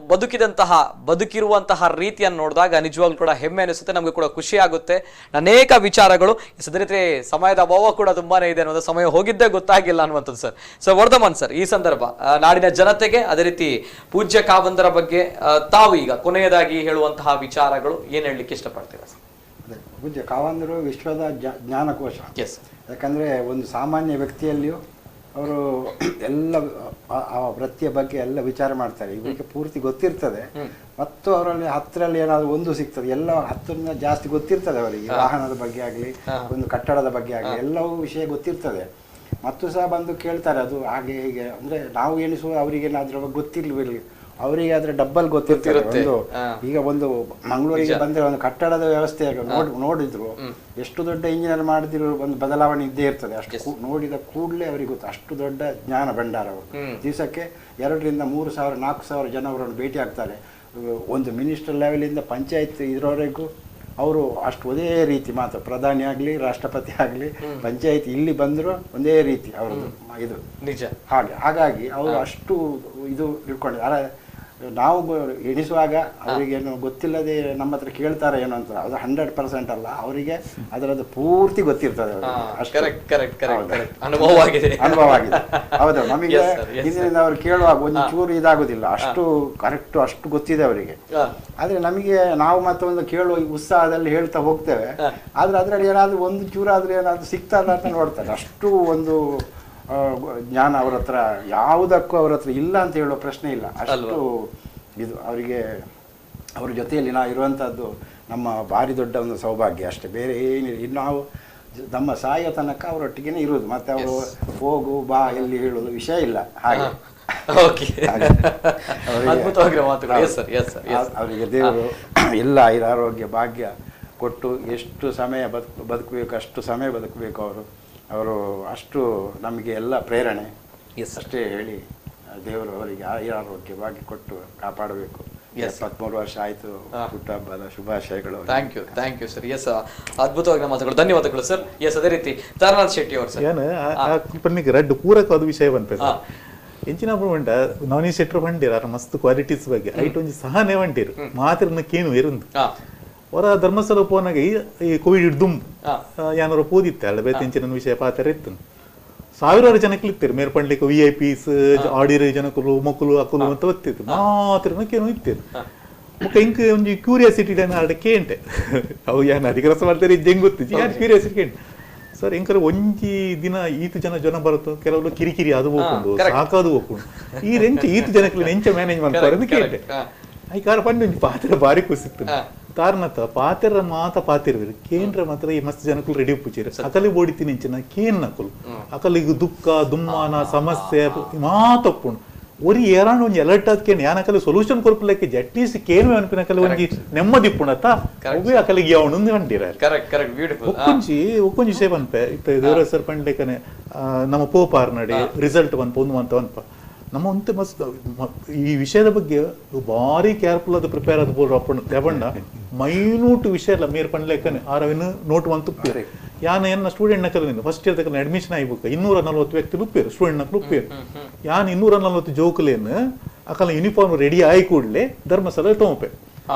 ಬದುಕಿರುವಂತಹ ರೀತಿಯನ್ನು ನೋಡಿದಾಗ ನಿಜವಾಗ್ಲೂ ಕೂಡ ಹೆಮ್ಮೆ ಅನಿಸುತ್ತೆ, ನಮಗೆ ಕೂಡ ಖುಷಿ ಆಗುತ್ತೆ. ಅನೇಕ ವಿಚಾರಗಳು ಅದೇ ರೀತಿ ಸಮಯದ ಅಭಾವ ಕೂಡ ತುಂಬಾನೇ ಇದೆ ಅನ್ನೋದು, ಸಮಯ ಹೋಗಿದ್ದೇ ಗೊತ್ತಾಗಿಲ್ಲ ಅನ್ನುವಂಥದ್ದು ಸರ್. ವರ್ಧಮಾನ್ ಸರ್, ಈ ಸಂದರ್ಭ ನಾಡಿನ ಜನತೆಗೆ ಅದೇ ರೀತಿ ಪೂಜ್ಯ ಕಾವಂದರ ಬಗ್ಗೆ ತಾವು ಈಗ ಕೊನೆಯದಾಗಿ ಹೇಳುವಂತಹ ವಿಚಾರಗಳು ಏನ್ ಹೇಳಲಿಕ್ಕೆ ಇಷ್ಟಪಡ್ತೀರಾ ಸರ್? ಪೂಜ್ಯ ಕಾವಂದರು ವಿಶ್ವದ ಜ್ಞಾನಕೋಶ. ಯಾಕಂದ್ರೆ ಒಂದು ಸಾಮಾನ್ಯ ವ್ಯಕ್ತಿಯಲ್ಲಿಯೂ ಅವರು ಎಲ್ಲ ಆ ವೃತ್ತಿಯ ಬಗ್ಗೆ ಎಲ್ಲ ವಿಚಾರ ಮಾಡ್ತಾರೆ. ಇವರಿಗೆ ಪೂರ್ತಿ ಗೊತ್ತಿರ್ತದೆ ಮತ್ತು ಅವರಲ್ಲಿ 10ರಲ್ಲಿ ಏನಾದ್ರು ಒಂದು ಸಿಗ್ತದೆ. ಎಲ್ಲ 10ರಿಂದ ಜಾಸ್ತಿ ಗೊತ್ತಿರ್ತದೆ ಅವರಿಗೆ. ವಾಹನದ ಬಗ್ಗೆ ಆಗಲಿ, ಒಂದು ಕಟ್ಟಡದ ಬಗ್ಗೆ ಆಗಲಿ, ಎಲ್ಲವೂ ವಿಷಯ ಗೊತ್ತಿರ್ತದೆ. ಮತ್ತು ಸಹ ಬಂದು ಕೇಳ್ತಾರೆ ಅದು ಹಾಗೆ ಹೀಗೆ. ಅಂದ್ರೆ ನಾವು ಎಣಿಸುವ ಅವರಿಗೆ ಅದ್ರ ಬಗ್ಗೆ ಗೊತ್ತಿರ್ಲಿಲ್ಲ, ಅವರಿಗೆ ಆದ್ರೆ ಡಬ್ಬಲ್ ಗೊತ್ತಿರ್ತದೆ. ಈಗ ಒಂದು ಮಂಗಳೂರಿಗೆ ಬಂದ್ರೆ ಒಂದು ಕಟ್ಟಡದ ವ್ಯವಸ್ಥೆ ನೋಡಿದ್ರು ಎಷ್ಟು ದೊಡ್ಡ ಇಂಜಿನಿಯರ್ ಮಾಡಿದ್ರು ಒಂದು ಬದಲಾವಣೆ ಇದ್ದೇ ಇರ್ತದೆ. ಅಷ್ಟು ನೋಡಿದ ಕೂಡಲೇ ಅವರಿಗೆ ಗೊತ್ತು. ಅಷ್ಟು ದೊಡ್ಡ ಜ್ಞಾನ ಭಂಡಾರ ಅವರು. ದಿವಸಕ್ಕೆ 2,000 ರಿಂದ 3,000 4,000 ಜನ ಅವರನ್ನು ಭೇಟಿ ಆಗ್ತಾರೆ. ಒಂದು ಮಿನಿಸ್ಟರ್ ಲೆವೆಲಿಂದ ಪಂಚಾಯತ್ ಇದರವರೆಗೂ ಅವರು ಅಷ್ಟು ಒಂದೇ ರೀತಿ ಮಾತು. ಪ್ರಧಾನಿ ಆಗಲಿ, ರಾಷ್ಟ್ರಪತಿ ಆಗಲಿ, ಪಂಚಾಯತ್ ಇಲ್ಲಿ ಬಂದರೂ ಒಂದೇ ರೀತಿ ಅವರದ್ದು ಇದು ನಿಜ. ಹಾಗಾಗಿ ಅವರು ಅಷ್ಟು ಇದು ಇಟ್ಕೊಂಡಿದ್ದಾರೆ. ನಾವು ಎಣಿಸುವಾಗ ಅವರಿಗೇನು ಗೊತ್ತಿಲ್ಲದೆ ನಮ್ಮ ಹತ್ರ ಕೇಳ್ತಾರೆ ಏನೋ ಅಂತ, ಅದು 100% ಅಲ್ಲ, ಅವರಿಗೆ ಅದರದ್ದು ಪೂರ್ತಿ ಗೊತ್ತಿರ್ತದೆ. ಅನುಭವ ಆಗಿದೆ. ಹೌದು, ನಮಗೆ ಹಿಂದಿನಿಂದ ಅವ್ರು ಕೇಳುವಾಗ ಒಂದು ಚೂರು ಇದಾಗುದಿಲ್ಲ, ಅಷ್ಟು ಕರೆಕ್ಟ್ ಅಷ್ಟು ಗೊತ್ತಿದೆ ಅವರಿಗೆ. ಆದ್ರೆ ನಮಗೆ ನಾವು ಮತ್ತೊಂದು ಕೇಳುವ ಉತ್ಸಾಹದಲ್ಲಿ ಹೇಳ್ತಾ ಹೋಗ್ತೇವೆ. ಆದ್ರೆ ಅದ್ರಲ್ಲಿ ಏನಾದ್ರು ಒಂದು ಚೂರಾದ್ರೂ ಏನಾದ್ರು ಸಿಗ್ತದ ಅಂತ ನೋಡ್ತಾರೆ. ಅಷ್ಟು ಒಂದು ಜ್ಞಾನ ಅವ್ರ ಹತ್ರ ಯಾವುದಕ್ಕೂ ಅವ್ರ ಹತ್ರ ಇಲ್ಲ ಅಂತ ಹೇಳೋ ಪ್ರಶ್ನೆ ಇಲ್ಲ. ಅಷ್ಟು ಇದು ಅವರಿಗೆ ಅವ್ರ ಜೊತೆಯಲ್ಲಿ ನಾವು ಇರುವಂಥದ್ದು ನಮ್ಮ ಭಾರಿ ದೊಡ್ಡ ಒಂದು ಸೌಭಾಗ್ಯ ಅಷ್ಟೇ, ಬೇರೆ ಏನಿಲ್ಲ. ಇನ್ನು ನಾವು ನಮ್ಮ ಸಾಯೋ ತನಕ ಅವರೊಟ್ಟಿಗೆ ಇರುವುದು. ಮತ್ತೆ ಅವರು ಹೋಗು ಬಾ ಎಲ್ಲಿ ಹೇಳೋದು ವಿಷಯ ಇಲ್ಲ ಹಾಗೆ. ಓಕೆ, ಅದ್ಭುತವಾಗಿರೋ ಮಾತುಗಳು. Yes sir, yes sir, yes. ಅವರಿಗೆ ದೇವರು ಎಲ್ಲ ಆರೋಗ್ಯ ಭಾಗ್ಯ ಕೊಟ್ಟು ಎಷ್ಟು ಸಮಯ ಬದುಕಬೇಕು ಅಷ್ಟು ಸಮಯ ಬದುಕಬೇಕು. ಅವರು ಅಷ್ಟು ನಮಗೆ ಎಲ್ಲ ಪ್ರೇರಣೆ. ಅಷ್ಟೇ ಹೇಳಿ ದೇವರು ಅವರಿಗೆ ಆರೋಗ್ಯ ಭಾಗ್ಯ ಕೊಟ್ಟು ಕಾಪಾಡಬೇಕು. 73 ವರ್ಷ ಆಯಿತು, ಹುಟ್ಟುಹಬ್ಬದ ಶುಭಾಶಯಗಳು. Thank you sir. ಎಸ್, ಅದ್ಭುತವಾಗಿರೋ ಮಾತುಗಳು, ಧನ್ಯವಾದಗಳು ಸರ್. ಎಸ್, ಅದೇ ರೀತಿ ತಾರನಾಥ್ ಶೆಟ್ಟಿ ಅವರು ಸರ್. ಏನು ರಡ್ಡು ಪೂರಕವಾದ ವಿಷಯ ಬಂತ ಎಂಚಿನ ಬಂಡ ನವನಿ ಶೆಟ್ರು ಬಂಡಿರ ಮಸ್ತ್ ಕ್ವಾಲಿಟೀಸ್ ಬಗ್ಗೆ ಐಟ್ ಒಂಜಿ ಸಹನೆ ಬಂಡಿರು ಮಾತ್ರ ಕೇನು ಇருந்து ಹೊರ ಧರ್ಮಸ್ಥಳ ಪೋನಾಗ ಈ ಕೋವಿಡ್ ಹಿಡ್ದುಂಬು ಯಾನಾರು ಪೋದಿತ್ತೆ ಅಲ್ಲ ಬೇತಿಂಚಿನ ವಿಷಯ ಪಾತ್ರ ಇತ್ತು. ಸಾವಿರಾರು ಜನಕ್ಕೆ ಇರ್ತಾರೆ ಮೇರ್ಪಂಡ್ಲಿಕ್ಕೆ VIP ಆಡಿರ ಜನಕಲು ಮಕ್ಕಳು ಅಕ್ಕಲು ಅಂತ ಒತ್ತಿತ್ತು ಮಾತ್ರ ಕೇನು ಇತ್ತೇನು ಮುಖ ಇಂಕ ಒಂದು ಕ್ಯೂರಿಯಾಸಿಟಿ ಆಡ ಕೇಂಟೆ ಅವು ಏನು ಅಧಿಕಾರಸ ಮಾಡ್ತಾರೆ ಇದ್ದಂಗೆ ಗೊತ್ತಿತ್ತು ಯಾರು ಕ್ಯೂರಿಯಾಸಿಟಿ ಕೇಂಟೆ ಸರ್ ಇಂಕರ ಒಂಜಿ ದಿನ ಈತು ಜನ ಬರುತ್ತೋ ಕೆಲವರು ಕಿರಿಕಿರಿ ಅದು ಹೋಗ್ಕೊಂಡು ಸಾಕಾದು ಹೋಗ್ಕೊಂಡು ಈ ರೆಂಚ ಈತು ಜನಕ್ಕೆ ನೆಂಚ ಮ್ಯಾನೇಜ್ ಮಾಡ್ತಾರೆ ಕೇಂಟೆ ಐಕಾರ ಪಂಡ ಒಂಜಿ ಪಾತ್ರ ಬಾರಿ ಖುಷಿತ್ತು ತಾರ್ನತ ಪಾತೆರ ಮಾತ ಪಾತಿರ್ವಿರು ಕೇಂದ್ರ ಮಾತ್ರ ಈ ಮಸ್ತ್ ಜನಕ್ಕೂ ರೆಡಿ ಉಪ್ಪುಚಿರ ಅಕಲಿ ಓಡಿತೀನಿ ಇಂಚಿನ ಕೇನ್ ನಕಲು ಅಕಲಿಗೆ ದುಃಖ ದುಮ್ಮಾನ ಸಮಸ್ಯೆ ಮಾತಪ್ಪುಂಡು ಒರಿ ಏರಾಣ ಒಂಜಿ ಅಲರ್ಟ್ ಆದ್ಕೇನು ಯಾನಕಲಿ ಸೊಲ್ಯೂಷನ್ ಕೊರ್ಪುಲಕ್ಕೆ ಅಟ್ಲೀಸ್ಟ್ ಕೇನು ಅನ್ಪಿನಕಲಿ ಒಂಜಿ ನೆಮ್ಮದಿ ಪುಣತ ಅವೇ ಅಕಲಿಗೆ ಯಾವಣೊಂದು ಕಂಡಿರ ಒಕ್ಕೊಂಜಿ ವಿಷಯ ಬಂಪೆ ಇತ್ತ ದೇವರ ಸರ್ ಪಂಡ್ಲೇಕನೆ ನಮ್ಮ ಪೋಪಾರ್ನಡೆ ರಿಸಲ್ಟ್ ಬಂತು ಒಂದು ಅನ್ಪ ನಮ್ಮ ಒಂತೆ ಮಸ್ತ್ ಈ ವಿಷಯದ ಬಗ್ಗೆ ಭಾರಿ ಕೇರ್ಫುಲ್ ಅದು ಪ್ರಿಪೇರ್ ಆದ ತಗೊಂಡ ಮೈನ್ಯೂಟ್ ವಿಷಯ ಇಲ್ಲ ಮೇರ್ ಪಂಡ್ಲೇಕನೆ ಆರವಿನ ನೋಟ್ ಬಂತು ಯಾನ ಏನ ಸ್ಟೂಡೆಂಟ್ ನಕಲಿಂದ ಫಸ್ಟ್ ಇಯರ್ ತಕ್ಕ ಅಡ್ಮಿಷನ್ ಆಗ್ಬೇಕು 240 ವ್ಯಕ್ತಿ ಉಪ್ಪೇರು ಸ್ಟೂಡೆಂಟ್ ನಕಲು ಉಪ್ಪೇರು ಯಾನ್ 240 ಜೋಕಲೇನು ಅಕಲ ಯೂನಿಫಾರ್ಮ್ ರೆಡಿ ಆಗಿ ಕೂಡಲೇ ಧರ್ಮಸ್ಥಳ ತೊಂಪೆ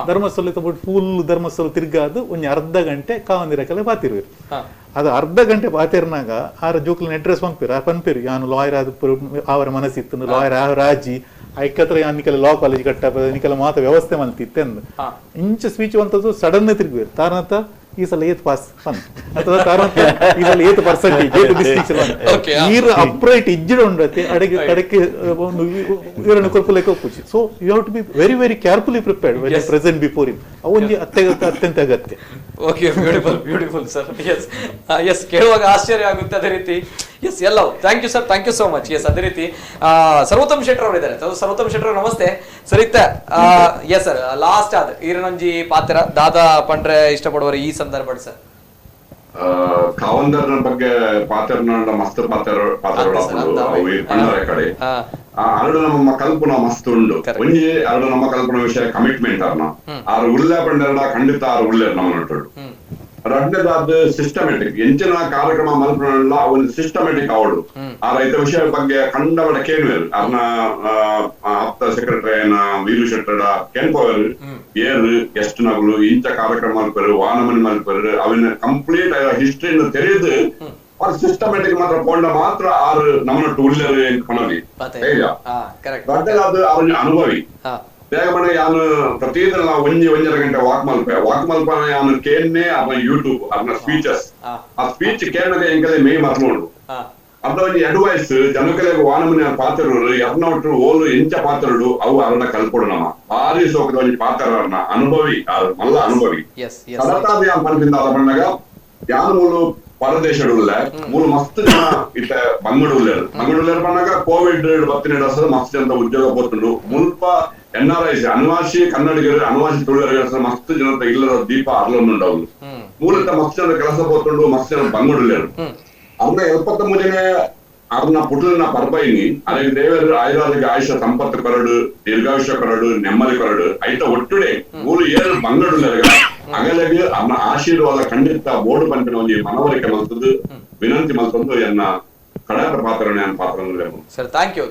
ಧರ್ಮಸ್ಥಳ ತಗೊಂಡು ಫುಲ್ ಧರ್ಮಸ್ಥಳ ತಿರ್ಗಾದು ಒಂದ್ ಅರ್ಧ ಗಂಟೆ ಕಾವಂದಿರಕಲೆ ಬಾತಿರ್ವೇರು ಅದು ಅರ್ಧ ಗಂಟೆ ಬಾತಿರ್ನಾಗ ಆರ ಜೋಕ್ಲಿನ ಅಡ್ರೆಸ್ ಪನ್ಪೇರು ಯಾನು ಲಾಯರ್ ಆದ ಅವರ ಮನಸ್ಸಿತ್ತು ಲಾಯರ್ ರಾಜಿ ಐಕತ್ರ ಯಾನಿಕೆಲ್ಲ ಲಾ ಕಾಲೇಜ್ ಕಟ್ಟ ನಿಕೆಲ್ಲ ಮಾತ ವ್ಯವಸ್ಥೆ ಮಲ್ತಿತ್ತೆಂದು ಇಂಚ ಸ್ಪೀಚ್ ಅಂತದ್ದು ಸಡನ್ ತಿರ್ಗಿವೇರು ತಾರನತ ಈ ಸಲ ಏತ್ ಪಾಸ್ ಅಥವಾ ತಾರನತ ಈ ಸಲ ಏತ್ ಪರ್ಸೆಂಟೇಜ್ ಏತ್ ಡಿಸ್ಟಿಂಕ್ಷನ್ ಈರ ಅಪ್ರೈಟ್ ಇಜ್ಜಿಡ ಉಂಡತೆ ಅಡಗೆ ಕಡಕ್ಕೆ ಒಂದು ಇವರನ್ನು ಕೊರ್ಪುಲೆಕ್ಕೆ ಒಪ್ಪುಚಿ. So you have to be very very carefully prepared when you present before him ಅವೊಂದು ಅತ್ಯಂತ ಅಗತ್ಯ. Okay, beautiful sir. ಎಸ್ ಕೇಳುವಾಗ ಆಶ್ಚರ್ಯ ಆಗುತ್ತೆ. ಅದೇ ರೀತಿ ಎಸ್ ಎಲ್ಲವೂ thank you sir, thank you so much. Yes ಅದೇ ರೀತಿ ಸರ್ವೋತ್ತಮ್ ಶೆಟ್ಟರ್ ಅವರು ಇದ್ದಾರೆ. ಸರ್ವೋತ್ತಮ್ ಶೆಟ್ಟರ್ ನಮಸ್ತೆ ಸರ್. ಇತ್ತ ಎಸ್ ಸರ್, ಲಾಸ್ಟ್ ಆದ ಈರನೊಂಜಿ ಪಾತ್ರ ದಾದಾ ಪಂಡ್ರೆ ಇಷ್ಟಪಡುವವರು ಈ ಸಂದರ್ಭ ಸರ್ ಕಾವಂದರ್ನ ಬಗ್ಗೆ ಪಾತ್ರನ ಮಸ್ತ್ ಪಾತ್ರಗಳು ಪಂಡರ ಕಡೆ ಅರಡು ನಮ್ಮ ಕಲ್ಪನಾ ಮಸ್ತ್ ಉಂಡು. ಒಂಜಿ ಅರಡು ನಮ್ಮ ಕಲ್ಪನಾ ವಿಷಯ ಕಮಿಟ್ಮೆಂಟ್ ಅರ್ನ ಆರು ಉಳ್ಳೆ ಪಂಡರ ಖಂಡಿತ ಆರು ಉಳ್ಳೆ ನಮ್ಮ ನಟರು. ಎರಡನೇದಾದ ಸಿಸ್ಟಮೆಟಿಕ್ ಎಂಚಿನ ಕಾರ್ಯಕ್ರಮ ಮಲ್ಪನಲ್ಲ ಒಂದು ಸಿಸ್ಟಮೆಟಿಕ್ ಅವಡು ಆ ರೈತ ವಿಷಯ ಬಗ್ಗೆ ಕಂಡವಡ ಕೇಳುವರು ಅರ್ನ ಆಪ್ತ ಸೆಕ್ರೆಟರಿ ವೀರು ಶೆಟ್ಟಡ ಕೆನ್ಪವರು ಏರು ಎಷ್ಟು ನಗಲು ಇಂಚ ಕಾರ್ಯಕ್ರಮ ಮಲ್ಪರು ವಾನಮನ್ ಮಲ್ಪರು ಅವನ ಕಂಪ್ಲೀಟ್ ಹಿಸ್ಟ್ರಿಯನ್ನು ತೆರೆದು ಅವ್ರ ಸಿಸ್ಟಮೆಟಿಕ್ ಮಾತ್ರ ಕೊಂಡ ಮಾತ್ರ ಆರು ನಮ್ಮನಟ್ಟು ಉಳ್ಳರು ಕೊನವಿ ದೊಡ್ಡದಾದ ಅವ್ರ ಅನುಭವಿ ಬೇಗ ಬಣ್ಣ ಯಾನು ಪ್ರತಿದಿನ ನಾವು ಒಂದರ ಗಂಟೆ ವಾಕ್ ಮಲ್ಪ ಯಾನು ಕೇನ್ನೆ ಅವ ಯೂಟ್ಯೂಬ್ ಅದನ್ನ ಸ್ಪೀಚಸ್ ಆ ಸ್ಪೀಚ್ ಕೇಳದೆ ಎಂಕಲೆ ಮೇ ಮಾತನಾಡು ಅದ ಒಂದು ಅಡ್ವೈಸ್ ಜನಕಲೆ ವಾನಮನ ಪಾತ್ರರು ಎರ್ನೊಟ್ಟು ಓಲು ಎಂಚ ಪಾತ್ರರು ಅವು ಅರಣ ಕಲ್ಪೊಡು ನಮ್ಮ ಭಾರಿ ಸೋಕದ ಒಂದು ಪಾತ್ರರನ್ನ ಅನುಭವಿ ಮಲ್ಲ ಅನುಭವಿ ಸದತಾದ ಯಾನ್ ಪಂಪಿಂದ ಅದ ಬಣ್ಣಗ ಯಾನು ಮೂಲು ಪರದೇಶಡುಲ್ಲ ಮೂಲು ಮಸ್ತ್ ಜನ ಇತ್ತ ಬಂಗಡುಲ್ಲೇರು ಬಂದಾಗ ಕೋವಿಡ್ 19 ಮಸ್ತ್ ಜನ ಉದ್ಯೋಗ ಪೋತುಂಡು ಮುಲ್ಪ NRIs ಅನಿವಾಸಿ ಕನ್ನಡಿಗರು ಅನಿವಾಸಿ ತುಳುವರಿಗೆ ಮಸ್ತ್ ಜನತ ಇಲ್ಲದ ದೀಪ ಅರ್ಲೊಂದುಂಡವ್ರು ಮೂಲತ ಮಸ್ತ್ ಜನ ಕೆಲಸ ಪೋತುಂಡು ಮಸ್ತ್ ಜನ ಬಂಗಡುಲ್ಲೇರು ಅವ್ರನ್ನ 73 ಜನ ಅವ್ರನ್ನ ಪುಟಲ್ನ ಪರ್ಬೈನಿ ಅದಕ್ಕೆ ದೇವರು ಆಯುರ್ವೇದಿಕ ಆಯುಷ ಸಂಪತ್ತು ಕೊರಡು ದೀರ್ಘಾಯುಷ್ಯ ಕೊರಡು ನೆಮ್ಮದಿ ಕೊರಡು ಐತ ಒಟ್ಟುಡೆ ಮೂರು ಏಳು ಬಂಗಡುಲ್ಲೇರು ಅಗಲಗೆ ಅವ್ನ ಆಶೀರ್ವಾದ ಖಂಡಿತ ಬೋರ್ಡು ಪಂಪಿನ ಒಂದು ಮನವರಿಕೆ ಮಲ್ತದ್ದು ವಿನಂತಿ ಮಲ್ತದ್ದು ಎನ್ನ ಕಡಾಟ ಪಾತ್ರನೇ ಪಾತ್ರ ಸರ್. ಥ್ಯಾಂಕ್ ಯು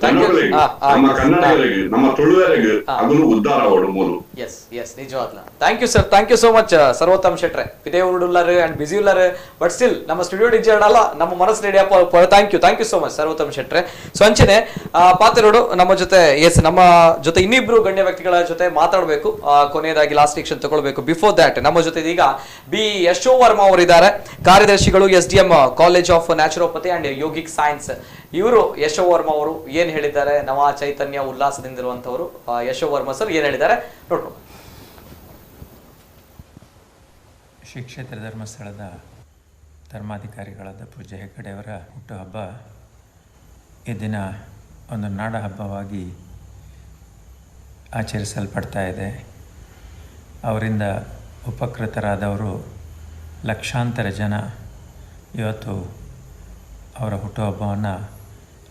ನಮ್ಮ ಕನ್ನಡಿಗರಿಗೆ ನಮ್ಮ ತುಳುವರಿಗೆ ಅದನ್ನು ಉದ್ಧಾರ ಅವಡು ಮೂರು. ಎಸ್ ನಿಜವಾಗ್ಲ thank you sir, thank you so much Sarvottam ಶೆಟ್ರೆ. ಇದೇ ಉಳ್ಳಾರು ಅಂಡ್ ಬಿಸಿ ಉಳ್ಳಾರು ಬಟ್ ಸ್ಟಿಲ್ ನಮ್ಮ ಸ್ಟುಡಿಯೋ ಡಿಜಿಟಲ್ ನಮ್ಮ ಮನಸ್ಸು ರೆಡಿ ಅಪ್ಪ. Thank you so much Sarvottam ಶೆಟ್ರೆ. ಸೊ ಅಂಚನೆ ಪಾತ್ರರು ನಮ್ಮ ಜೊತೆ ನಮ್ಮ ಜೊತೆ ಇನ್ನಿಬ್ರು ಗಣ್ಯ ವ್ಯಕ್ತಿಗಳ ಜೊತೆ ಮಾತಾಡಬೇಕು. ಕೊನೆಯದಾಗಿ ಲಾಸ್ಟ್ ಆಕ್ಷನ್ ತಗೊಳ್ಬೇಕು. ಬಿಫೋರ್ ದ್ಯಾಟ್ ನಮ್ಮ ಜೊತೆ ಈಗ ಬಿ ಯಶೋ ವರ್ಮಾ ಅವರಿದ್ದಾರೆ, ಕಾರ್ಯದರ್ಶಿಗಳು SDM college of naturopathy and yogic science. ಇವರು ಯಶೋ ವರ್ಮಾ ಅವರು ಏನ್ ಹೇಳಿದ್ದಾರೆ, ನವ ಚೈತನ್ಯ ಉಲ್ಲಾಸದಿಂದಿರುವಂತವರು ಯಶೋ ವರ್ಮಾ ಸರ್ ಏನ್ ಹೇಳಿದ್ದಾರೆ ನೋಡೋಣ. ಶ್ರೀ ಕ್ಷೇತ್ರ ಧರ್ಮಸ್ಥಳದ ಧರ್ಮಾಧಿಕಾರಿಗಳಾದ ಪೂಜ್ಯ ಹೆಗ್ಗಡೆಯವರ ಹುಟ್ಟುಹಬ್ಬ ಈ ದಿನ ಒಂದು ನಾಡ ಹಬ್ಬವಾಗಿ ಆಚರಿಸಲ್ಪಡ್ತಾ ಇದೆ. ಅವರಿಂದ ಉಪಕೃತರಾದವರು ಲಕ್ಷಾಂತರ ಜನ ಇವತ್ತು ಅವರ ಹುಟ್ಟುಹಬ್ಬವನ್ನು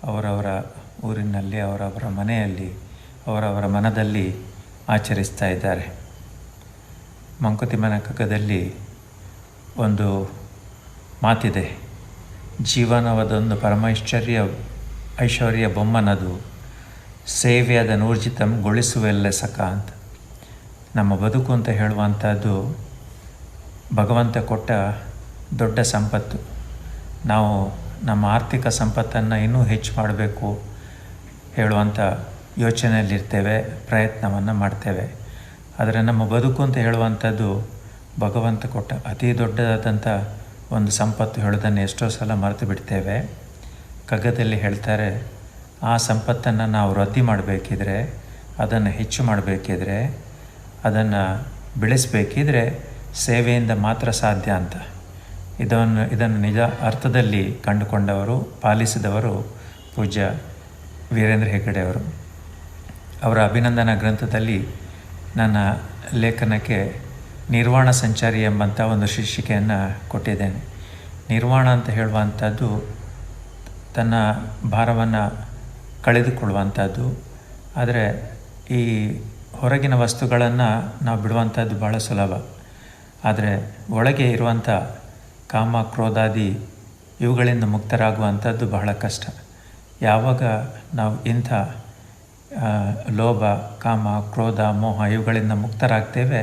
ಅವರವರ ಊರಿನಲ್ಲಿ, ಅವರವರ ಮನೆಯಲ್ಲಿ, ಅವರವರ ಮನದಲ್ಲಿ ಆಚರಿಸ್ತಾ ಇದ್ದಾರೆ. ಮಂಕುತಿಮ್ಮನ ಕಗ್ಗದಲ್ಲಿ ಒಂದು ಮಾತಿದೆ, ಜೀವನವದೊಂದು ಐಶ್ವರ್ಯ ಬೊಮ್ಮನದು, ಸೇವೆಯಾದ ನೂರ್ಜಿತಂ ಗೊಳಿಸುವೆಲ್ಲೆ ಸಕ ಅಂತ. ನಮ್ಮ ಬದುಕು ಅಂತ ಹೇಳುವಂಥದ್ದು ಭಗವಂತ ಕೊಟ್ಟ ದೊಡ್ಡ ಸಂಪತ್ತು. ನಾವು ನಮ್ಮ ಆರ್ಥಿಕ ಸಂಪತ್ತನ್ನು ಇನ್ನೂ ಹೆಚ್ಚು ಮಾಡಬೇಕು ಹೇಳುವಂಥ ಯೋಚನೆಯಲ್ಲಿರ್ತೇವೆ, ಪ್ರಯತ್ನವನ್ನು ಮಾಡ್ತೇವೆ. ಆದರೆ ನಮ್ಮ ಬದುಕು ಅಂತ ಹೇಳುವಂಥದ್ದು ಭಗವಂತ ಕೊಟ್ಟ ಅತಿ ದೊಡ್ಡದಾದಂಥ ಒಂದು ಸಂಪತ್ತು ಹೇಳೋದನ್ನು ಎಷ್ಟೋ ಸಲ ಮರೆತು ಬಿಡ್ತೇವೆ. ಕಗ್ಗದಲ್ಲಿ ಹೇಳ್ತಾರೆ, ಆ ಸಂಪತ್ತನ್ನು ನಾವು ವೃದ್ಧಿ ಮಾಡಬೇಕಿದ್ರೆ, ಅದನ್ನು ಹೆಚ್ಚು ಮಾಡಬೇಕಿದ್ರೆ, ಅದನ್ನು ಬೆಳೆಸಬೇಕಿದ್ರೆ ಸೇವೆಯಿಂದ ಮಾತ್ರ ಸಾಧ್ಯ ಅಂತ. ಇದನ್ನು ನಿಜ ಅರ್ಥದಲ್ಲಿ ಕಂಡುಕೊಂಡವರು, ಪಾಲಿಸಿದವರು ಪೂಜ್ಯ ವೀರೇಂದ್ರ ಹೆಗ್ಗಡೆ ಅವರು. ಅವರ ಅಭಿನಂದನಾ ಗ್ರಂಥದಲ್ಲಿ ನನ್ನ ಲೇಖನಕ್ಕೆ ನಿರ್ವಾಣ ಸಂಚಾರಿ ಎಂಬಂಥ ಒಂದು ಶೀರ್ಷಿಕೆಯನ್ನು ಕೊಟ್ಟಿದ್ದೇನೆ. ನಿರ್ವಾಣ ಅಂತ ಹೇಳುವಂಥದ್ದು ತನ್ನ ಭಾರವನ್ನು ಕಳೆದುಕೊಳ್ಳುವಂಥದ್ದು. ಆದರೆ ಈ ಹೊರಗಿನ ವಸ್ತುಗಳನ್ನು ನಾವು ಬಿಡುವಂಥದ್ದು ಭಾಳ ಸುಲಭ. ಆದರೆ ಒಳಗೆ ಇರುವಂಥ ಕಾಮ, ಕ್ರೋಧಾದಿ ಇವುಗಳಿಂದ ಮುಕ್ತರಾಗುವಂಥದ್ದು ಬಹಳ ಕಷ್ಟ. ಯಾವಾಗ ನಾವು ಇಂಥ ಲೋಭ, ಕಾಮ, ಕ್ರೋಧ, ಮೋಹ ಇವುಗಳಿಂದ ಮುಕ್ತರಾಗ್ತೇವೆ,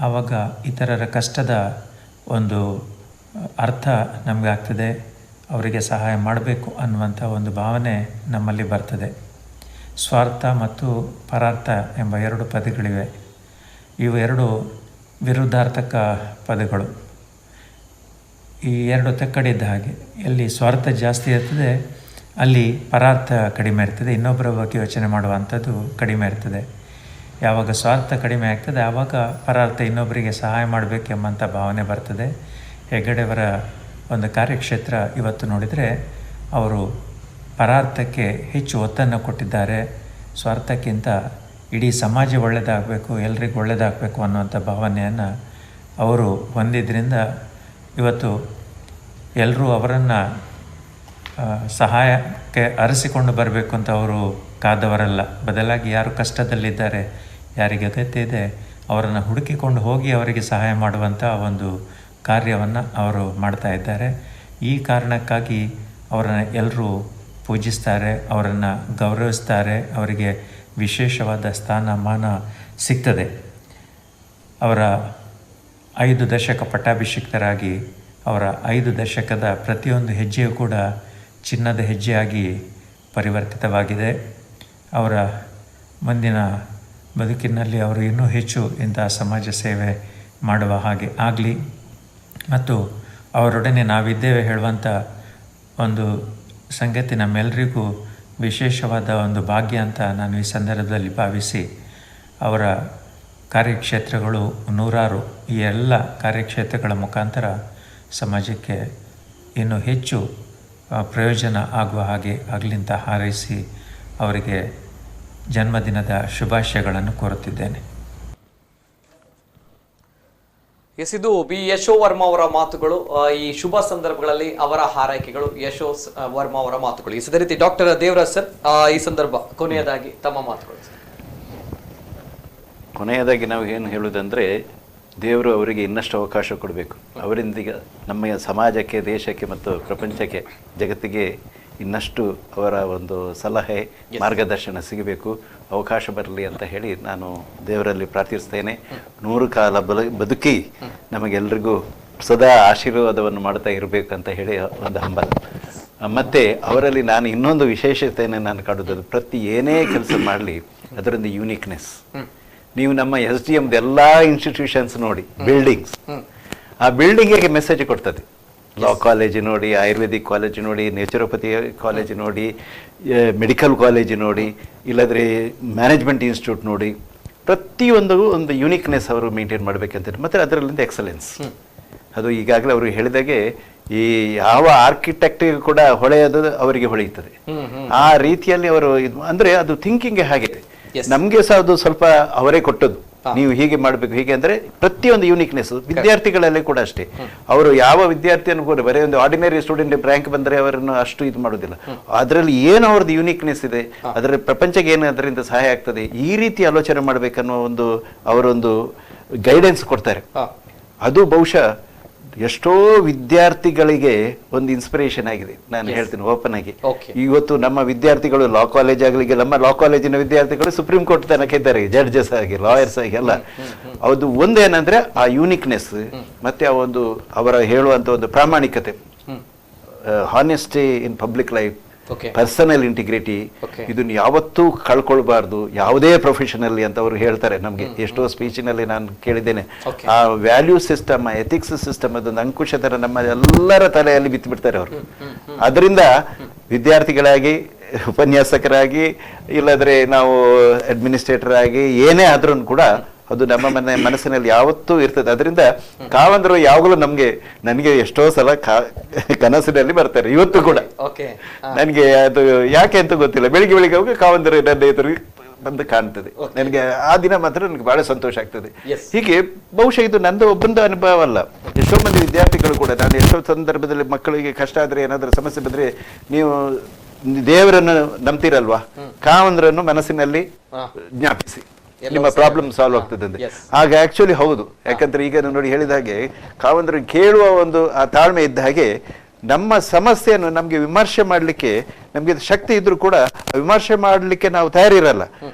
ಆವಾಗ ಇತರರ ಕಷ್ಟದ ಒಂದು ಅರ್ಥ ನಮಗೆ ಆಗ್ತದೆ. ಅವರಿಗೆ ಸಹಾಯ ಮಾಡಬೇಕು ಅನ್ನುವಂಥ ಒಂದು ಭಾವನೆ ನಮ್ಮಲ್ಲಿ ಬರ್ತದೆ. ಸ್ವಾರ್ಥ ಮತ್ತು ಪರಾರ್ಥ ಎಂಬ ಎರಡು ಪದಗಳಿವೆ. ಇವು ಎರಡು ವಿರುದ್ಧಾರ್ಥಕ ಪದಗಳು. ಈ ಎರಡು ತಕ್ಕಡಿದ್ದ ಹಾಗೆ. ಎಲ್ಲಿ ಸ್ವಾರ್ಥ ಜಾಸ್ತಿ ಇರ್ತದೆ ಅಲ್ಲಿ ಪರಾರ್ಥ ಕಡಿಮೆ ಇರ್ತದೆ, ಇನ್ನೊಬ್ಬರ ಬಗ್ಗೆ ಯೋಚನೆ ಮಾಡುವಂಥದ್ದು ಕಡಿಮೆ ಇರ್ತದೆ. ಯಾವಾಗ ಸ್ವಾರ್ಥ ಕಡಿಮೆ ಆಗ್ತದೆ ಆವಾಗ ಪರಾರ್ಥ, ಇನ್ನೊಬ್ಬರಿಗೆ ಸಹಾಯ ಮಾಡಬೇಕೆಂಬಂಥ ಭಾವನೆ ಬರ್ತದೆ. ಹೆಗ್ಗಡೆಯವರ ಒಂದು ಕಾರ್ಯಕ್ಷೇತ್ರ ಇವತ್ತು ನೋಡಿದರೆ ಅವರು ಪರಾರ್ಥಕ್ಕೆ ಹೆಚ್ಚು ಒತ್ತನ್ನು ಕೊಟ್ಟಿದ್ದಾರೆ. ಸ್ವಾರ್ಥಕ್ಕಿಂತ ಇಡೀ ಸಮಾಜ ಒಳ್ಳೆಯದಾಗಬೇಕು, ಎಲ್ರಿಗೂ ಒಳ್ಳೆಯದಾಗಬೇಕು ಅನ್ನುವಂಥ ಭಾವನೆಯನ್ನು ಅವರು ಹೊಂದಿದ್ದರಿಂದ ಇವತ್ತು ಎಲ್ಲರೂ ಅವರನ್ನು ಸಹಾಯಕ್ಕೆ ಅರಸಿಕೊಂಡು ಬರಬೇಕು ಅಂತ ಅವರು ಕಾದವರಲ್ಲ. ಬದಲಾಗಿ ಯಾರು ಕಷ್ಟದಲ್ಲಿದ್ದಾರೆ, ಯಾರಿಗೆ ಅಗತ್ಯ ಇದೆ ಅವರನ್ನು ಹುಡುಕಿಕೊಂಡು ಹೋಗಿ ಅವರಿಗೆ ಸಹಾಯ ಮಾಡುವಂಥ ಒಂದು ಕಾರ್ಯವನ್ನು ಅವರು ಮಾಡ್ತಾ ಇದ್ದಾರೆ. ಈ ಕಾರಣಕ್ಕಾಗಿ ಅವರನ್ನು ಎಲ್ಲರೂ ಪೂಜಿಸ್ತಾರೆ, ಅವರನ್ನು ಗೌರವಿಸ್ತಾರೆ, ಅವರಿಗೆ ವಿಶೇಷವಾದ ಸ್ಥಾನಮಾನ ಸಿಗ್ತದೆ. ಅವರ 5 ದಶಕ ಪಟ್ಟಾಭಿಷಿಕ್ತರಾಗಿ ಅವರ 5 ದಶಕದ ಪ್ರತಿಯೊಂದು ಹೆಜ್ಜೆಯೂ ಕೂಡ ಚಿನ್ನದ ಹೆಜ್ಜೆಯಾಗಿ ಪರಿವರ್ತಿತವಾಗಿದೆ. ಅವರ ಮುಂದಿನ ಬದುಕಿನಲ್ಲಿ ಅವರು ಇನ್ನೂ ಹೆಚ್ಚು ಇಂತಹ ಸಮಾಜ ಸೇವೆ ಮಾಡುವ ಹಾಗೆ ಆಗಲಿ ಮತ್ತು ಅವರೊಡನೆ ನಾವಿದ್ದೇವೆ ಹೇಳುವಂಥ ಒಂದು ಸಂಗತಿ ನಮ್ಮೆಲ್ಲರಿಗೂ ವಿಶೇಷವಾದ ಒಂದು ಭಾಗ್ಯ ಅಂತ ನಾನು ಈ ಸಂದರ್ಭದಲ್ಲಿ ಭಾವಿಸಿ, ಅವರ ಕಾರ್ಯಕ್ಷೇತ್ರಗಳು 100 ಈ ಎಲ್ಲ ಕಾರ್ಯಕ್ಷೇತ್ರಗಳ ಮುಖಾಂತರ ಸಮಾಜಕ್ಕೆ ಇನ್ನೂ ಹೆಚ್ಚು ಪ್ರಯೋಜನ ಆಗುವ ಹಾಗೆ ಆಗಲಿಂತ ಹಾರೈಸಿ ಅವರಿಗೆ ಜನ್ಮದಿನದ ಶುಭಾಶಯಗಳನ್ನು ಕೋರುತ್ತಿದ್ದೇನೆ. ಇದು ಬಿ ಯಶೋ ವರ್ಮಾ ಅವರ ಮಾತುಗಳು. ಈ ಶುಭ ಸಂದರ್ಭಗಳಲ್ಲಿ ಅವರ ಹಾರೈಕೆಗಳು, ಯಶೋ ವರ್ಮಾ ಅವರ ಮಾತುಗಳು. ಈ ರೀತಿ ಡಾಕ್ಟರ್ ದೇವರಾಜ್ ಸರ್, ಈ ಸಂದರ್ಭ ಕೊನೆಯದಾಗಿ ತಮ್ಮ ಮಾತುಗಳು. ಕೊನೆಯದಾಗಿ ನಾವು ಏನು ಹೇಳುವುದಂದರೆ, ದೇವರು ಅವರಿಗೆ ಇನ್ನಷ್ಟು ಅವಕಾಶ ಕೊಡಬೇಕು. ಅವರಿಂದೀಗ ನಮ್ಮ ಸಮಾಜಕ್ಕೆ, ದೇಶಕ್ಕೆ ಮತ್ತು ಪ್ರಪಂಚಕ್ಕೆ, ಜಗತ್ತಿಗೆ ಇನ್ನಷ್ಟು ಅವರ ಒಂದು ಸಲಹೆ, ಮಾರ್ಗದರ್ಶನ ಸಿಗಬೇಕು, ಅವಕಾಶ ಬರಲಿ ಅಂತ ಹೇಳಿ ನಾನು ದೇವರಲ್ಲಿ ಪ್ರಾರ್ಥಿಸ್ತೇನೆ. 100 ಕಾಲ ಬದುಕಿ ನಮಗೆಲ್ಲರಿಗೂ ಸದಾ ಆಶೀರ್ವಾದವನ್ನು ಮಾಡ್ತಾ ಇರಬೇಕು ಅಂತ ಹೇಳಿ ಒಂದು ಹಂಬಲ. ಮತ್ತು ಅವರಲ್ಲಿ ನಾನು ಇನ್ನೊಂದು ವಿಶೇಷತೆಯನ್ನು ನಾನು ಕಾಣುವುದು, ಪ್ರತಿ ಏನೇ ಕೆಲಸ ಮಾಡಲಿ ಅದರೊಂದು ಯೂನಿಕ್ನೆಸ್. ನೀವು ನಮ್ಮ SDMದ ಎಲ್ಲ ಇನ್ಸ್ಟಿಟ್ಯೂಷನ್ಸ್ ನೋಡಿ, ಬಿಲ್ಡಿಂಗ್ಸ್, ಆ ಬಿಲ್ಡಿಂಗಿಗೆ ಮೆಸೇಜ್ ಕೊಡ್ತದೆ. ಲಾ ಕಾಲೇಜ್ ನೋಡಿ, ಆಯುರ್ವೇದಿಕ್ ಕಾಲೇಜ್ ನೋಡಿ, ನ್ಯಾಚುರೋಪತಿ ಕಾಲೇಜ್ ನೋಡಿ, ಮೆಡಿಕಲ್ ಕಾಲೇಜ್ ನೋಡಿ, ಇಲ್ಲದ್ರೆ ಮ್ಯಾನೇಜ್ಮೆಂಟ್ ಇನ್ಸ್ಟಿಟ್ಯೂಟ್ ನೋಡಿ, ಪ್ರತಿಯೊಂದು ಒಂದು ಯೂನಿಕ್ನೆಸ್ ಅವರು ಮೇಂಟೈನ್ ಮಾಡಬೇಕಂತ. ಮತ್ತು ಅದರಲ್ಲಿಂದ ಎಕ್ಸಲೆನ್ಸ್. ಅದು ಈಗಾಗಲೇ ಅವರು ಹೇಳಿದಾಗೆ ಈ ಯಾವ ಆರ್ಕಿಟೆಕ್ಟ್ ಕೂಡ ಹೊಳೆಯೋದು ಅವರಿಗೆ ಹೊಳೆಯುತ್ತದೆ. ಆ ರೀತಿಯಲ್ಲಿ ಅವರು ಅಂದ್ರೆ ಅದು ಥಿಂಕಿಂಗ್ ಹಾಗೆ. ನಮ್ಗೆ ಸಹ ಅದು ಸ್ವಲ್ಪ ಅವರೇ ಕೊಟ್ಟದ್ದು, ನೀವು ಹೀಗೆ ಮಾಡ್ಬೇಕು ಹೀಗೆ ಅಂದ್ರೆ ಪ್ರತಿಯೊಂದು ಯೂನಿಕ್ನೆಸ್ ವಿದ್ಯಾರ್ಥಿಗಳಲ್ಲಿ ಕೂಡ ಅಷ್ಟೇ. ಅವರು ಯಾವ ವಿದ್ಯಾರ್ಥಿಯನ್ನು ಕೂಡ ಬರೀ ಒಂದು ಆರ್ಡಿನರಿ ಸ್ಟೂಡೆಂಟ್ ರ್ಯಾಂಕ್ ಬಂದ್ರೆ ಅವರನ್ನು ಅಷ್ಟು ಇದು ಮಾಡೋದಿಲ್ಲ. ಅದರಲ್ಲಿ ಏನು ಅವ್ರದ್ದು ಯೂನಿಕ್ನೆಸ್ ಇದೆ, ಅದರ ಪ್ರಪಂಚಕ್ಕೆ ಏನು ಅದರಿಂದ ಸಹಾಯ ಆಗ್ತದೆ, ಈ ರೀತಿ ಆಲೋಚನೆ ಮಾಡ್ಬೇಕನ್ನೋ ಒಂದು ಅವರೊಂದು ಗೈಡೆನ್ಸ್ ಕೊಡ್ತಾರೆ. ಅದು ಬಹುಶಃ ಎಷ್ಟೋ ವಿದ್ಯಾರ್ಥಿಗಳಿಗೆ ಒಂದು ಇನ್ಸ್ಪಿರೇಷನ್ ಆಗಿದೆ. ನಾನು ಹೇಳ್ತೀನಿ ಓಪನ್ ಆಗಿ, ಇವತ್ತು ನಮ್ಮ ವಿದ್ಯಾರ್ಥಿಗಳು ಲಾ ಕಾಲೇಜ್ ಆಗಲಿಕ್ಕೆ, ನಮ್ಮ ಲಾ ಕಾಲೇಜಿನ ವಿದ್ಯಾರ್ಥಿಗಳು ಸುಪ್ರೀಂ ಕೋರ್ಟ್ ತನಕ ಇದ್ದಾರೆ, ಜಡ್ಜಸ್ ಆಗಿ, ಲಾಯರ್ಸ್ ಆಗಿ ಎಲ್ಲ. ಅದು ಒಂದೇನಂದ್ರೆ ಆ ಯೂನಿಕ್ನೆಸ್ ಮತ್ತೆ ಆ ಒಂದು ಅವರ ಹೇಳುವಂತ ಒಂದು ಪ್ರಾಮಾಣಿಕತೆ, honesty in public life, personal integrity, ಇದನ್ನು ಯಾವತ್ತೂ ಕಳ್ಕೊಳ್ಬಾರ್ದು ಯಾವುದೇ ಪ್ರೊಫೆಷನಲ್ಲಿ ಅಂತ ಅವರು ಹೇಳ್ತಾರೆ ನಮ್ಗೆ. ಎಷ್ಟೋ ಸ್ಪೀಚಿನಲ್ಲಿ ನಾನು ಕೇಳಿದ್ದೇನೆ. ಆ ವ್ಯಾಲ್ಯೂ ಸಿಸ್ಟಮ್, ಎಥಿಕ್ಸ್ ಸಿಸ್ಟಮ್ ಅದೊಂದು ಅಂಕುಶತರ ನಮ್ಮ ಎಲ್ಲರ ತಲೆಯಲ್ಲಿ ಬಿತ್ತುಬಿಡ್ತಾರೆ ಅವರು. ಅದರಿಂದ ವಿದ್ಯಾರ್ಥಿಗಳಾಗಿ, ಉಪನ್ಯಾಸಕರಾಗಿ, ಇಲ್ಲದ್ರೆ ನಾವು ಅಡ್ಮಿನಿಸ್ಟ್ರೇಟರ್ ಆಗಿ ಏನೇ ಆದ್ರೂ ಕೂಡ ಅದು ನಮ್ಮ ಮನಸ್ಸಿನಲ್ಲಿ ಯಾವತ್ತೂ ಇರ್ತದೆ. ಅದರಿಂದ ಕಾವಂದರು ಯಾವಾಗಲೂ ನನಗೆ ಎಷ್ಟೋ ಸಲ ಕನಸಿನಲ್ಲಿ ಬರ್ತಾರೆ, ಇವತ್ತು ಕೂಡ. ನನಗೆ ಅದು ಯಾಕೆ ಅಂತ ಗೊತ್ತಿಲ್ಲ, ಬೆಳಿಗ್ಗೆ ಹೋಗಿ ಕಾವಂದರು ನನ್ನ ಎದುರು ಬಂದು ಕಾಣ್ತದೆ. ನನಗೆ ಆ ದಿನ ಮಾತ್ರ ನನಗೆ ಬಹಳ ಸಂತೋಷ ಆಗ್ತದೆ. ಹೀಗೆ ಬಹುಶಃ ಇದು ನಂದು ಒಬ್ಬಂದು ಅನುಭವ ಅಲ್ಲ, ಎಷ್ಟೋ ಮಂದಿ ವಿದ್ಯಾರ್ಥಿಗಳು ಕೂಡ. ನಾನು ಎಷ್ಟೋ ಸಂದರ್ಭದಲ್ಲಿ ಮಕ್ಕಳಿಗೆ ಕಷ್ಟ ಆದ್ರೆ, ಏನಾದ್ರೂ ಸಮಸ್ಯೆ ಬಂದ್ರೆ, ನೀವು ದೇವರನ್ನು ನಂಬ್ತಿರಲ್ವಾ, ಕಾವಂದರನ್ನು ಮನಸ್ಸಿನಲ್ಲಿ ಜ್ಞಾಪಿಸಿ, ನಿಮ್ಮ ಪ್ರಾಬ್ಲಮ್ ಸಾಲ್ವ್ ಆಗ್ತದೆ ಅಂತ. ಆಗ ಆಕ್ಚುಲಿ ಹೌದು. ಯಾಕಂದ್ರೆ ಈಗ ನೋಡಿ ಹೇಳಿದ ಹಾಗೆ ಕಾವಂದರು ಕೇಳುವ ಒಂದು ಆ ತಾಳ್ಮೆ ಇದ್ದ ಹಾಗೆ ನಮ್ಮ ಸಮಸ್ಯೆಯನ್ನು ನಮ್ಗೆ ವಿಮರ್ಶೆ ಮಾಡ್ಲಿಕ್ಕೆ ನಮ್ಗೆ ಶಕ್ತಿ ಇದ್ರೂ ಕೂಡ ವಿಮರ್ಶೆ ಮಾಡ್ಲಿಕ್ಕೆ ನಾವು ತಯಾರಿರಲ್ಲ.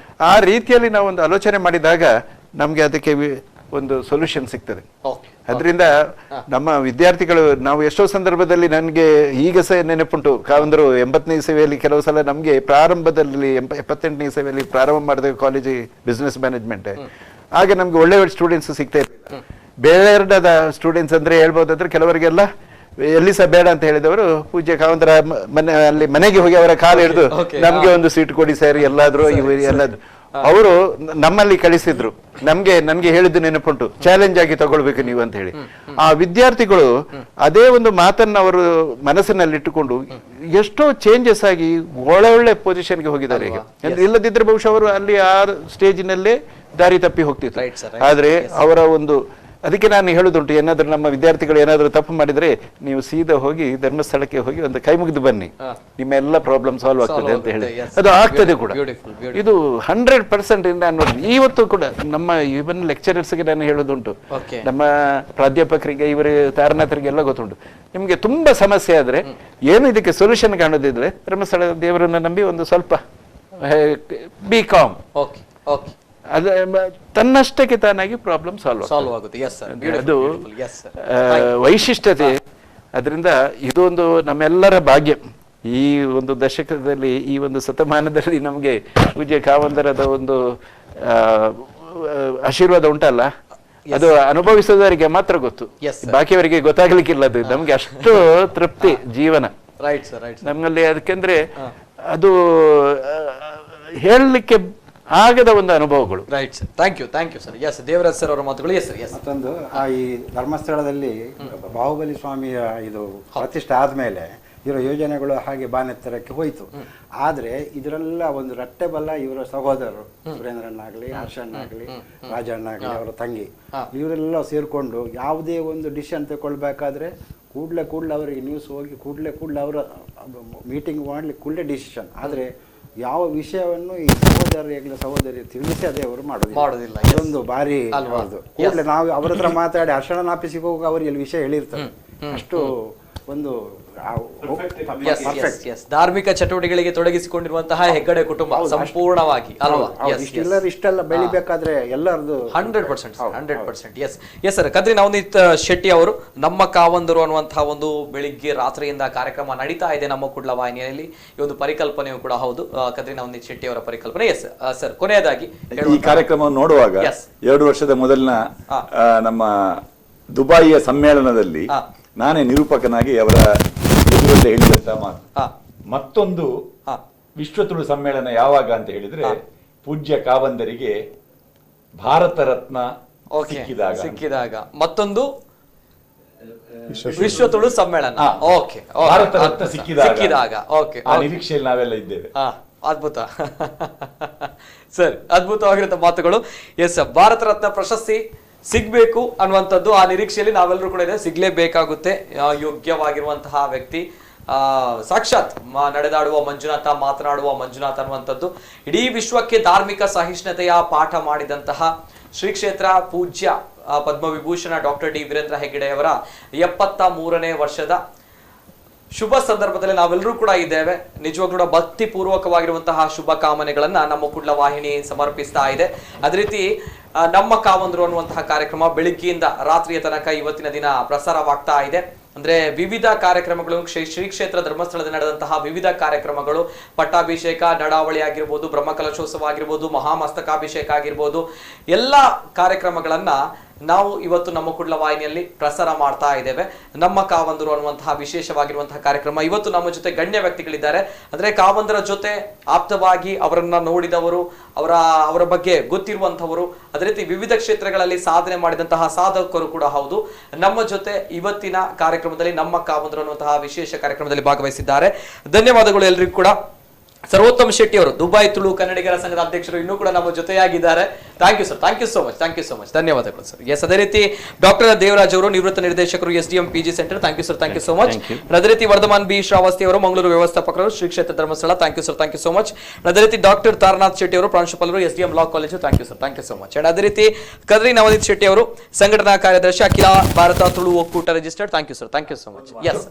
ಆ ರೀತಿಯಲ್ಲಿ ನಾವು ಒಂದು ಆಲೋಚನೆ ಮಾಡಿದಾಗ ನಮ್ಗೆ ಅದಕ್ಕೆ ಒಂದು ಸೊಲ್ಯೂಷನ್ ಸಿಗ್ತದೆ. ಅದರಿಂದ ನಮ್ಮ ವಿದ್ಯಾರ್ಥಿಗಳು, ನಾವು ಎಷ್ಟೋ ಸಂದರ್ಭದಲ್ಲಿ ನನಗೆ ಈಗ ಸಹ ನೆನಪುಂಟು, ಕಾವಂದರು 80ನೇ ಇಸವಿಯಲ್ಲಿ ಕೆಲವು ಸಲ ನಮ್ಗೆ ಪ್ರಾರಂಭದಲ್ಲಿ 78ನೇ ಇಸವಿಯಲ್ಲಿ ಪ್ರಾರಂಭ ಮಾಡಿದ ಕಾಲೇಜ್ ಬಿಸ್ನೆಸ್ ಮ್ಯಾನೇಜ್ಮೆಂಟ್, ಆಗ ನಮ್ಗೆ ಒಳ್ಳೆ ಸ್ಟೂಡೆಂಟ್ಸ್ ಸಿಗ್ತಾ ಇರಲಿಲ್ಲ. ಬೇಡದ ಸ್ಟೂಡೆಂಟ್ಸ್ ಅಂದ್ರೆ ಹೇಳ್ಬೋದಾದ್ರೆ ಕೆಲವರಿಗೆಲ್ಲ ಎಲ್ಲಿ ಸಹ ಬೇಡ ಅಂತ ಹೇಳಿದವರು ಪೂಜ್ಯ ಕಾವಂತರ ಮನೆಗೆ ಹೋಗಿ ಅವರ ಕಾಲು ಹಿಡಿದು ನಮ್ಗೆ ಒಂದು ಸೀಟ್ ಕೊಡಿ ಸರ್ ಎಲ್ಲಾದ್ರೂ ಎಲ್ಲಾದ್ರು ಅವರು ನಮ್ಮಲ್ಲಿ ಕಳಿಸಿದ್ರು. ನನ್ಗೆ ಹೇಳಿದ್ದು ನೆನಪುಂಟು, ಚಾಲೆಂಜ್ ಆಗಿ ತಗೊಳ್ಬೇಕು ನೀವು ಅಂತ ಹೇಳಿ. ಆ ವಿದ್ಯಾರ್ಥಿಗಳು ಅದೇ ಒಂದು ಮಾತನ್ನ ಅವರು ಮನಸ್ಸಿನಲ್ಲಿಟ್ಟುಕೊಂಡು ಎಷ್ಟೋ ಚೇಂಜಸ್ ಆಗಿ ಒಳ್ಳೆ ಪೊಸಿಷನ್ಗೆ ಹೋಗಿದ್ದಾರೆ ಈಗ. ಇಲ್ಲದಿದ್ರೆ ಬಹುಶಃ ಅವರು ಅಲ್ಲಿ ಆ ಸ್ಟೇಜಿನಲ್ಲೇ ದಾರಿ ತಪ್ಪಿ ಹೋಗ್ತಿತ್ತು. ಆದ್ರೆ ಅವರ ಒಂದು, ಅದಕ್ಕೆ ನಾನು ಹೇಳುದುಂಟು, ಏನಾದ್ರೂ ನಮ್ಮ ವಿದ್ಯಾರ್ಥಿಗಳು ಏನಾದ್ರೂ ತಪ್ಪು ಮಾಡಿದ್ರೆ ನೀವು ಸೀದಾ ಹೋಗಿ ಧರ್ಮಸ್ಥಳಕ್ಕೆ ಹೋಗಿ ಒಂದು ಕೈ ಮುಗಿದು ಬನ್ನಿ, ನಿಮ್ಮ ಎಲ್ಲ ಪ್ರಾಬ್ಲಮ್ ಸಾಲ್ವ್ ಆಗ್ತದೆ ಅಂತ ಹೇಳಿ. ಅದು ಆಗ್ತದೆ ಕೂಡ. ಇದು 100% ನಾನು ಇವತ್ತು ಕೂಡ ನಮ್ಮ ಇವನ್ ಲೆಕ್ಚರರ್ಸ್ಗೆ ನಾನು ಹೇಳೋದುಂಟು, ನಮ್ಮ ಪ್ರಾಧ್ಯಾಪಕರಿಗೆ, ಇವರು ತಾರನಾಥರಿಗೆಲ್ಲ ಗೊತ್ತುಂಟು, ನಿಮ್ಗೆ ತುಂಬಾ ಸಮಸ್ಯೆ ಆದ್ರೆ ಏನು ಇದಕ್ಕೆ ಸೊಲ್ಯೂಷನ್ ಕಾಣೋದಿದ್ರೆ ಧರ್ಮಸ್ಥಳ ದೇವರನ್ನ ನಂಬಿ ಒಂದು ಸ್ವಲ್ಪ ಬಿ ಕಾಮ್, ಅದು ತನ್ನಷ್ಟಕ್ಕೆ ತಾನಾಗಿ ಪ್ರಾಬ್ಲಮ್ ಸಾಲ್ವ್ ಆಗುತ್ತೆ. ಅದು ವೈಶಿಷ್ಟ್ಯತೆ. ಅದರಿಂದ ಇದೊಂದು ನಮ್ಮೆಲ್ಲರ ಭಾಗ್ಯ. ಈ ಒಂದು ದಶಕದಲ್ಲಿ, ಈ ಒಂದು ಶತಮಾನದಲ್ಲಿ ನಮಗೆ ಪೂಜ್ಯ ಕಾವಂದರದ ಒಂದು ಆಶೀರ್ವಾದ ಉಂಟಲ್ಲ, ಅದು ಅನುಭವಿಸೋದವರಿಗೆ ಮಾತ್ರ ಗೊತ್ತು, ಬಾಕಿಯವರಿಗೆ ಗೊತ್ತಾಗ್ಲಿಕ್ಕಿಲ್ಲ. ಅದು ನಮ್ಗೆ ಅಷ್ಟು ತೃಪ್ತಿ ಜೀವನ ನಮ್ಮಲ್ಲಿ. ಅದಕ್ಕೆಂದ್ರೆ ಅದು ಹೇಳಲಿಕ್ಕೆ ಆಗದ ಒಂದು ಅನುಭವಗಳು. Right sir, thank you sir. Yes, Devaraj sir ಅವರ ಮಾತುಗಳು. Yes sir. ಮತ್ತೊಂದು, ಈ ಧರ್ಮಸ್ಥಳದಲ್ಲಿ ಬಾಹುಬಲಿ ಸ್ವಾಮಿಯ ಇದು ಪ್ರತಿಷ್ಠೆ ಆದ್ಮೇಲೆ ಇವರ ಯೋಜನೆಗಳು ಹಾಗೆ ಬಾನೆತ್ತರಕ್ಕೆ ಹೋಯ್ತು. ಆದ್ರೆ ಇದರೆಲ್ಲ ಒಂದು ರಟ್ಟೆಬಲ್ಲ ಇವರ ಸಹೋದರರು, ಸುರೇಂದ್ರಣ್ಣಾಗ್ಲಿ, ಹರ್ಷಣ್ಣಾಗ್ಲಿ, ರಾಜಣ್ಣಾಗ್ಲಿ, ಅವರ ತಂಗಿ, ಇವರೆಲ್ಲ ಸೇರ್ಕೊಂಡು ಯಾವುದೇ ಒಂದು ಡಿಸಿಷನ್ ತಗೊಳ್ಬೇಕಾದ್ರೆ ಕೂಡ್ಲೆ ಅವರಿಗೆ ನ್ಯೂಸ್ ಹೋಗಿ ಕೂಡ್ಲೆ ಅವರ ಮೀಟಿಂಗ್ ಮಾಡ್ಲಿಕ್ಕೆ ಕೂಡಲೇ ಡಿಸಿಷನ್. ಆದ್ರೆ ಯಾವ ವಿಷಯವನ್ನು ಈ ಸಹೋದರಿ ತಿಳಿಸಿ ಅದೇ ಅವರು ಮಾಡೋದಿಲ್ಲ. ಇದೊಂದು ಬಾರಿ ಕೂಡಲೇ ನಾವು ಅವರ ಹತ್ರ ಮಾತಾಡಿ ಹರ್ಷಣ ಆಫೀಸಿಗೆ ಹೋಗಿ ಅವರಿಗೆ ವಿಷಯ ಹೇಳಿರ್ತಾರೆ. ಅಷ್ಟು ಒಂದು ಧಾರ್ಮಿಕ ಚಟುವಟಿಕೆಗಳಿಗೆ ತೊಡಗಿಸಿಕೊಂಡಿರುವಂತಹ ಹೆಗ್ಗಡೆ ಕುಟುಂಬ ಸಂಪೂರ್ಣವಾಗಿ ಅಲ್ವಾ? ಇಷ್ಟೆಲ್ಲ ಬೆಳಿಬೇಕಾದ್ರೆ ಎಲ್ಲರದು 100%. Yes sir. ಕದ್ರಿ ನವನೀತ್ ಶೆಟ್ಟಿ ಅವರು ನಮ್ಮ ಕಾವಂದರು ಅನ್ನುವಂತಹ ಒಂದು ಬೆಳಿಗ್ಗೆ ರಾತ್ರಿಯಿಂದ ಕಾರ್ಯಕ್ರಮ ನಡೀತಾ ಇದೆ ನಮ್ಮ ಕುಡ್ಲ ವಾಹಿನಿಯಲ್ಲಿ. ಈ ಒಂದು ಪರಿಕಲ್ಪನೆಯು ಕೂಡ ಹೌದು, ಕದ್ರಿ ನವನೀತ್ ಶೆಟ್ಟಿ ಅವರ ಪರಿಕಲ್ಪನೆ. ಎಸ್ ಸರ್, ಕೊನೆಯದಾಗಿ ಈ ಕಾರ್ಯಕ್ರಮವನ್ನು ನೋಡುವಾಗ 2 ವರ್ಷದ ಮೊದಲಿನ ನಮ್ಮ ದುಬಾಯಿಯ ಸಮ್ಮೇಳನದಲ್ಲಿ ನಾನೇ ನಿರೂಪಕನಾಗಿ ಅವರ ಎದುರಲ್ಲೇ ಹೇಳಿದಂತ ಮಾತು. ಮತ್ತೊಂದು ವಿಶ್ವ ತುಳು ಸಮ್ಮೇಳನ ಯಾವಾಗ ಅಂತ ಹೇಳಿದ್ರೆ ಪೂಜ್ಯ ಕಾವಂದರಿಗೆ ಭಾರತ ರತ್ನ ಸಿಕ್ಕಿದಾಗ ಮತ್ತೊಂದು ವಿಶ್ವ ತುಳು ಸಮ್ಮೇಳನ. ಓಕೆ, ಭಾರತ ರತ್ನ ಸಿಕ್ಕಿದಾಗ ಓಕೆ, ಆ ನಿರೀಕ್ಷೆಯಲ್ಲಿ ನಾವೆಲ್ಲ ಇದ್ದೇವೆ. ಅದ್ಭುತ ಸರ್, ಅದ್ಭುತವಾಗಿರುವಂತ ಮಾತುಗಳು. ಎಸ್, ಭಾರತ ರತ್ನ ಪ್ರಶಸ್ತಿ ಸಿಗ್ಬೇಕು ಅನ್ನುವಂಥದ್ದು ಆ ನಿರೀಕ್ಷೆಯಲ್ಲಿ ನಾವೆಲ್ಲರೂ ಕೂಡ ಇದೆ. ಸಿಗ್ಲೇಬೇಕಾಗುತ್ತೆ. ಯೋಗ್ಯವಾಗಿರುವಂತಹ ವ್ಯಕ್ತಿ, ಸಾಕ್ಷಾತ್ ನಡೆದಾಡುವ ಮಂಜುನಾಥ, ಮಾತನಾಡುವ ಮಂಜುನಾಥ ಅನ್ನುವಂಥದ್ದು. ಇಡೀ ವಿಶ್ವಕ್ಕೆ ಧಾರ್ಮಿಕ ಸಹಿಷ್ಣುತೆಯ ಪಾಠ ಮಾಡಿದಂತಹ ಶ್ರೀ ಕ್ಷೇತ್ರ ಪೂಜ್ಯ ಪದ್ಮವಿಭೂಷಣ ಡಾಕ್ಟರ್ ಡಿ ವೀರೇಂದ್ರ ಹೆಗ್ಗಡೆಯವರ 73ನೇ ವರ್ಷದ ಶುಭ ಸಂದರ್ಭದಲ್ಲಿ ನಾವೆಲ್ಲರೂ ಕೂಡ ಇದ್ದೇವೆ. ನಿಜವಾಗ್ಲೂ ಭಕ್ತಿ ಪೂರ್ವಕವಾಗಿರುವಂತಹ ಶುಭ ಕಾಮನೆಗಳನ್ನ ನಮ್ಮ ಕುಡ್ಲ ವಾಹಿನಿ ಸಮರ್ಪಿಸ್ತಾ ಇದೆ. ಅದೇ ರೀತಿ ನಮ್ಮ ಕಾವಂದ್ರು ಅನ್ನುವಂತಹ ಕಾರ್ಯಕ್ರಮ ಬೆಳಿಗ್ಗೆಯಿಂದ ರಾತ್ರಿಯ ತನಕ ಇವತ್ತಿನ ದಿನ ಪ್ರಸಾರವಾಗ್ತಾ ಇದೆ. ಅಂದ್ರೆ ವಿವಿಧ ಕಾರ್ಯಕ್ರಮಗಳು, ಶ್ರೀ ಕ್ಷೇತ್ರ ಧರ್ಮಸ್ಥಳದಲ್ಲಿ ನಡೆದಂತಹ ವಿವಿಧ ಕಾರ್ಯಕ್ರಮಗಳು, ಪಟ್ಟಾಭಿಷೇಕ, ನಡಾವಳಿ ಆಗಿರ್ಬೋದು, ಬ್ರಹ್ಮಕಲಶೋತ್ಸವ ಆಗಿರ್ಬೋದು, ಮಹಾಮಸ್ತಕಾಭಿಷೇಕ ಆಗಿರ್ಬೋದು, ಎಲ್ಲ ಕಾರ್ಯಕ್ರಮಗಳನ್ನ ನಾವು ಇವತ್ತು ನಮ್ಮ ಕುಡ್ಲ ವಾಹಿನಿಯಲ್ಲಿ ಪ್ರಸಾರ ಮಾಡ್ತಾ ಇದ್ದೇವೆ. ನಮ್ಮ ಕಾವಂದರು ಅನ್ನುವಂತಹ ವಿಶೇಷವಾಗಿರುವಂತಹ ಕಾರ್ಯಕ್ರಮ. ಇವತ್ತು ನಮ್ಮ ಜೊತೆ ಗಣ್ಯ ವ್ಯಕ್ತಿಗಳಿದ್ದಾರೆ. ಅಂದ್ರೆ ಕಾವಂದರ ಜೊತೆ ಆಪ್ತವಾಗಿ ಅವರನ್ನ ನೋಡಿದವರು, ಅವರ ಬಗ್ಗೆ ಗೊತ್ತಿರುವಂತವರು, ಅದೇ ರೀತಿ ವಿವಿಧ ಕ್ಷೇತ್ರಗಳಲ್ಲಿ ಸಾಧನೆ ಮಾಡಿದಂತಹ ಸಾಧಕರು ಕೂಡ ಹೌದು. ನಮ್ಮ ಜೊತೆ ಇವತ್ತಿನ ಕಾರ್ಯಕ್ರಮದಲ್ಲಿ ನಮ್ಮ ಕಾವಂದರು ಅನ್ನುವಂತಹ ವಿಶೇಷ ಕಾರ್ಯಕ್ರಮದಲ್ಲಿ ಭಾಗವಹಿಸಿದ್ದಾರೆ. ಧನ್ಯವಾದಗಳು ಎಲ್ರಿಗೂ ಕೂಡ. ಸರ್ವೋತ್ತಮ್ ಶೆಟ್ಟಿ ಅವರು, ದುಬೈ ತುಳು ಕನ್ನಡಿಗರ ಸಂಘದ ಅಧ್ಯಕ್ಷರು, ಇನ್ನೂ ಕೂಡ ನಮ್ಮ ಜೊತೆಯಾಗಿದ್ದಾರೆ. Thank you sir, thank you so much, thank you so much, ಧನ್ಯವಾದಗಳು ಸರ್. ಎಸ್, ಅದೇ ರೀತಿ ಡಾಕ್ಟರ್ ದೇವರಾಜ್ ಅವರು, ನಿವೃತ್ತ ನಿರ್ದೇಶಕರು, SDM PG centre, thank you sir, thank you so much. ಅದೇ ರೀತಿ ವರ್ಧಮಾನ್ ಬಿ ಶ್ರಾವಸ್ತಿ ಅವರು, ಮಂಗಳೂರು ವ್ಯವಸ್ಥಾಪಕರು, Shri Kshetra Dharmasthala, thank you sir, thank you so much. ಅದೇ ರೀತಿ ಡಾಕ್ಟರ್ ತಾರನಾಥ್ ಶೆಟ್ಟಿ ಅವರು, ಪ್ರಾಂಶುಪಾಲರು, SDM law college, thank you sir, thank you so much. ಅದೇ ರೀತಿ ಕದ್ರಿ ನವದೀಪ್ ಶೆಟ್ಟಿ ಅವರು, ಸಂಘಟನಾ ಕಾರ್ಯದರ್ಶಿ, ಅಖಿಲ Bharata Tulu Okkoota registered, thank you sir, thank you so much. Yes,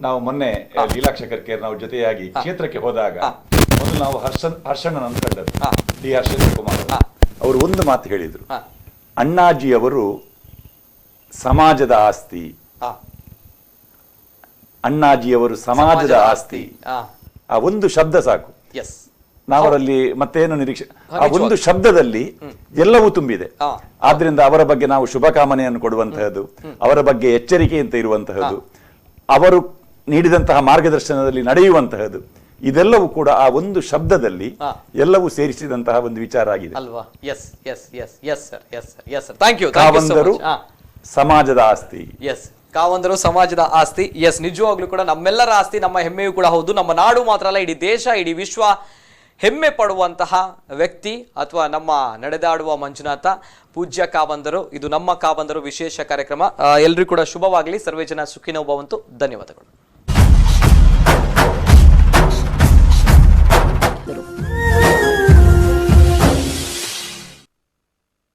ನಾವು ಮೊನ್ನೆ ಲೀಲಾಕ್ಷಕರ್ ಕೇರ್ ನಾವು ಜೊತೆಯಾಗಿ ಕ್ಷೇತ್ರಕ್ಕೆ ಹೋದಾಗ ಮೊದಲು ನಾವು ಹರ್ಷಣ್ಣ ಅಂದ್ಕೊಂಡದ್ದು, ಡಿ ಹರ್ಷೇಂದ್ರ ಕುಮಾರ್ ಅವರು ಒಂದು ಮಾತು ಹೇಳಿದ್ರು, ಅಣ್ಣಾಜಿಯವರು ಸಮಾಜದ ಆಸ್ತಿ, ಅಣ್ಣಾಜಿಯವರು ಸಮಾಜದ ಆಸ್ತಿ. ಆ ಒಂದು ಶಬ್ದ ಸಾಕು, ನಾವರಲ್ಲಿ ಮತ್ತೇನು ನಿರೀಕ್ಷೆ, ಆ ಒಂದು ಶಬ್ದದಲ್ಲಿ ಎಲ್ಲವೂ ತುಂಬಿದೆ. ಆದ್ರಿಂದ ಅವರ ಬಗ್ಗೆ ನಾವು ಶುಭಕಾಮನೆಯನ್ನು ಕೊಡುವಂತಹದ್ದು, ಅವರ ಬಗ್ಗೆ ಎಚ್ಚರಿಕೆಯಿಂದ ಇರುವಂತಹದ್ದು, ಅವರು ನೀಡಿದಂತಹ ಮಾರ್ಗದರ್ಶನದಲ್ಲಿ ನಡೆಯುವಂತಹದ್ದು, ಇದೆಲ್ಲವೂ ಕೂಡ ಆ ಒಂದು ಶಬ್ದದಲ್ಲಿ ಎಲ್ಲವೂ ಸೇರಿಸಿದಂತಹ ಒಂದು ವಿಚಾರ ಆಗಿದೆ ಅಲ್ವಾ? Yes yes yes yes sir, yes sir, yes sir, thank you. ಕಾವಂದರು ಸಮಾಜದ ಆಸ್ತಿ. ಎಸ್, ಕಾವಂದರು ಸಮಾಜದ ಆಸ್ತಿ. ಎಸ್, ನಿಜವಾಗ್ಲೂ ಕೂಡ ನಮ್ಮೆಲ್ಲರ ಆಸ್ತಿ, ನಮ್ಮ ಹೆಮ್ಮೆಯೂ ಕೂಡ ಹೌದು. ನಮ್ಮ ನಾಡು ಮಾತ್ರ ಅಲ್ಲ, ಇಡೀ ದೇಶ, ಇಡೀ ವಿಶ್ವ ಹೆಮ್ಮೆ ಪಡುವಂತಹ ವ್ಯಕ್ತಿ ಅಥವಾ ನಮ್ಮ ನಡೆದಾಡುವ ಮಂಜುನಾಥ ಪೂಜ್ಯ ಕಾವಂದರು. ಇದು ನಮ್ಮ ಕಾವಂದರು ವಿಶೇಷ ಕಾರ್ಯಕ್ರಮ. ಎಲ್ಲರಿಗೂ ಕೂಡ ಶುಭವಾಗಲಿ. ಸರ್ವೇ ಜನ ಸುಖಿನೋ ಭವಂತು. ಧನ್ಯವಾದಗಳು.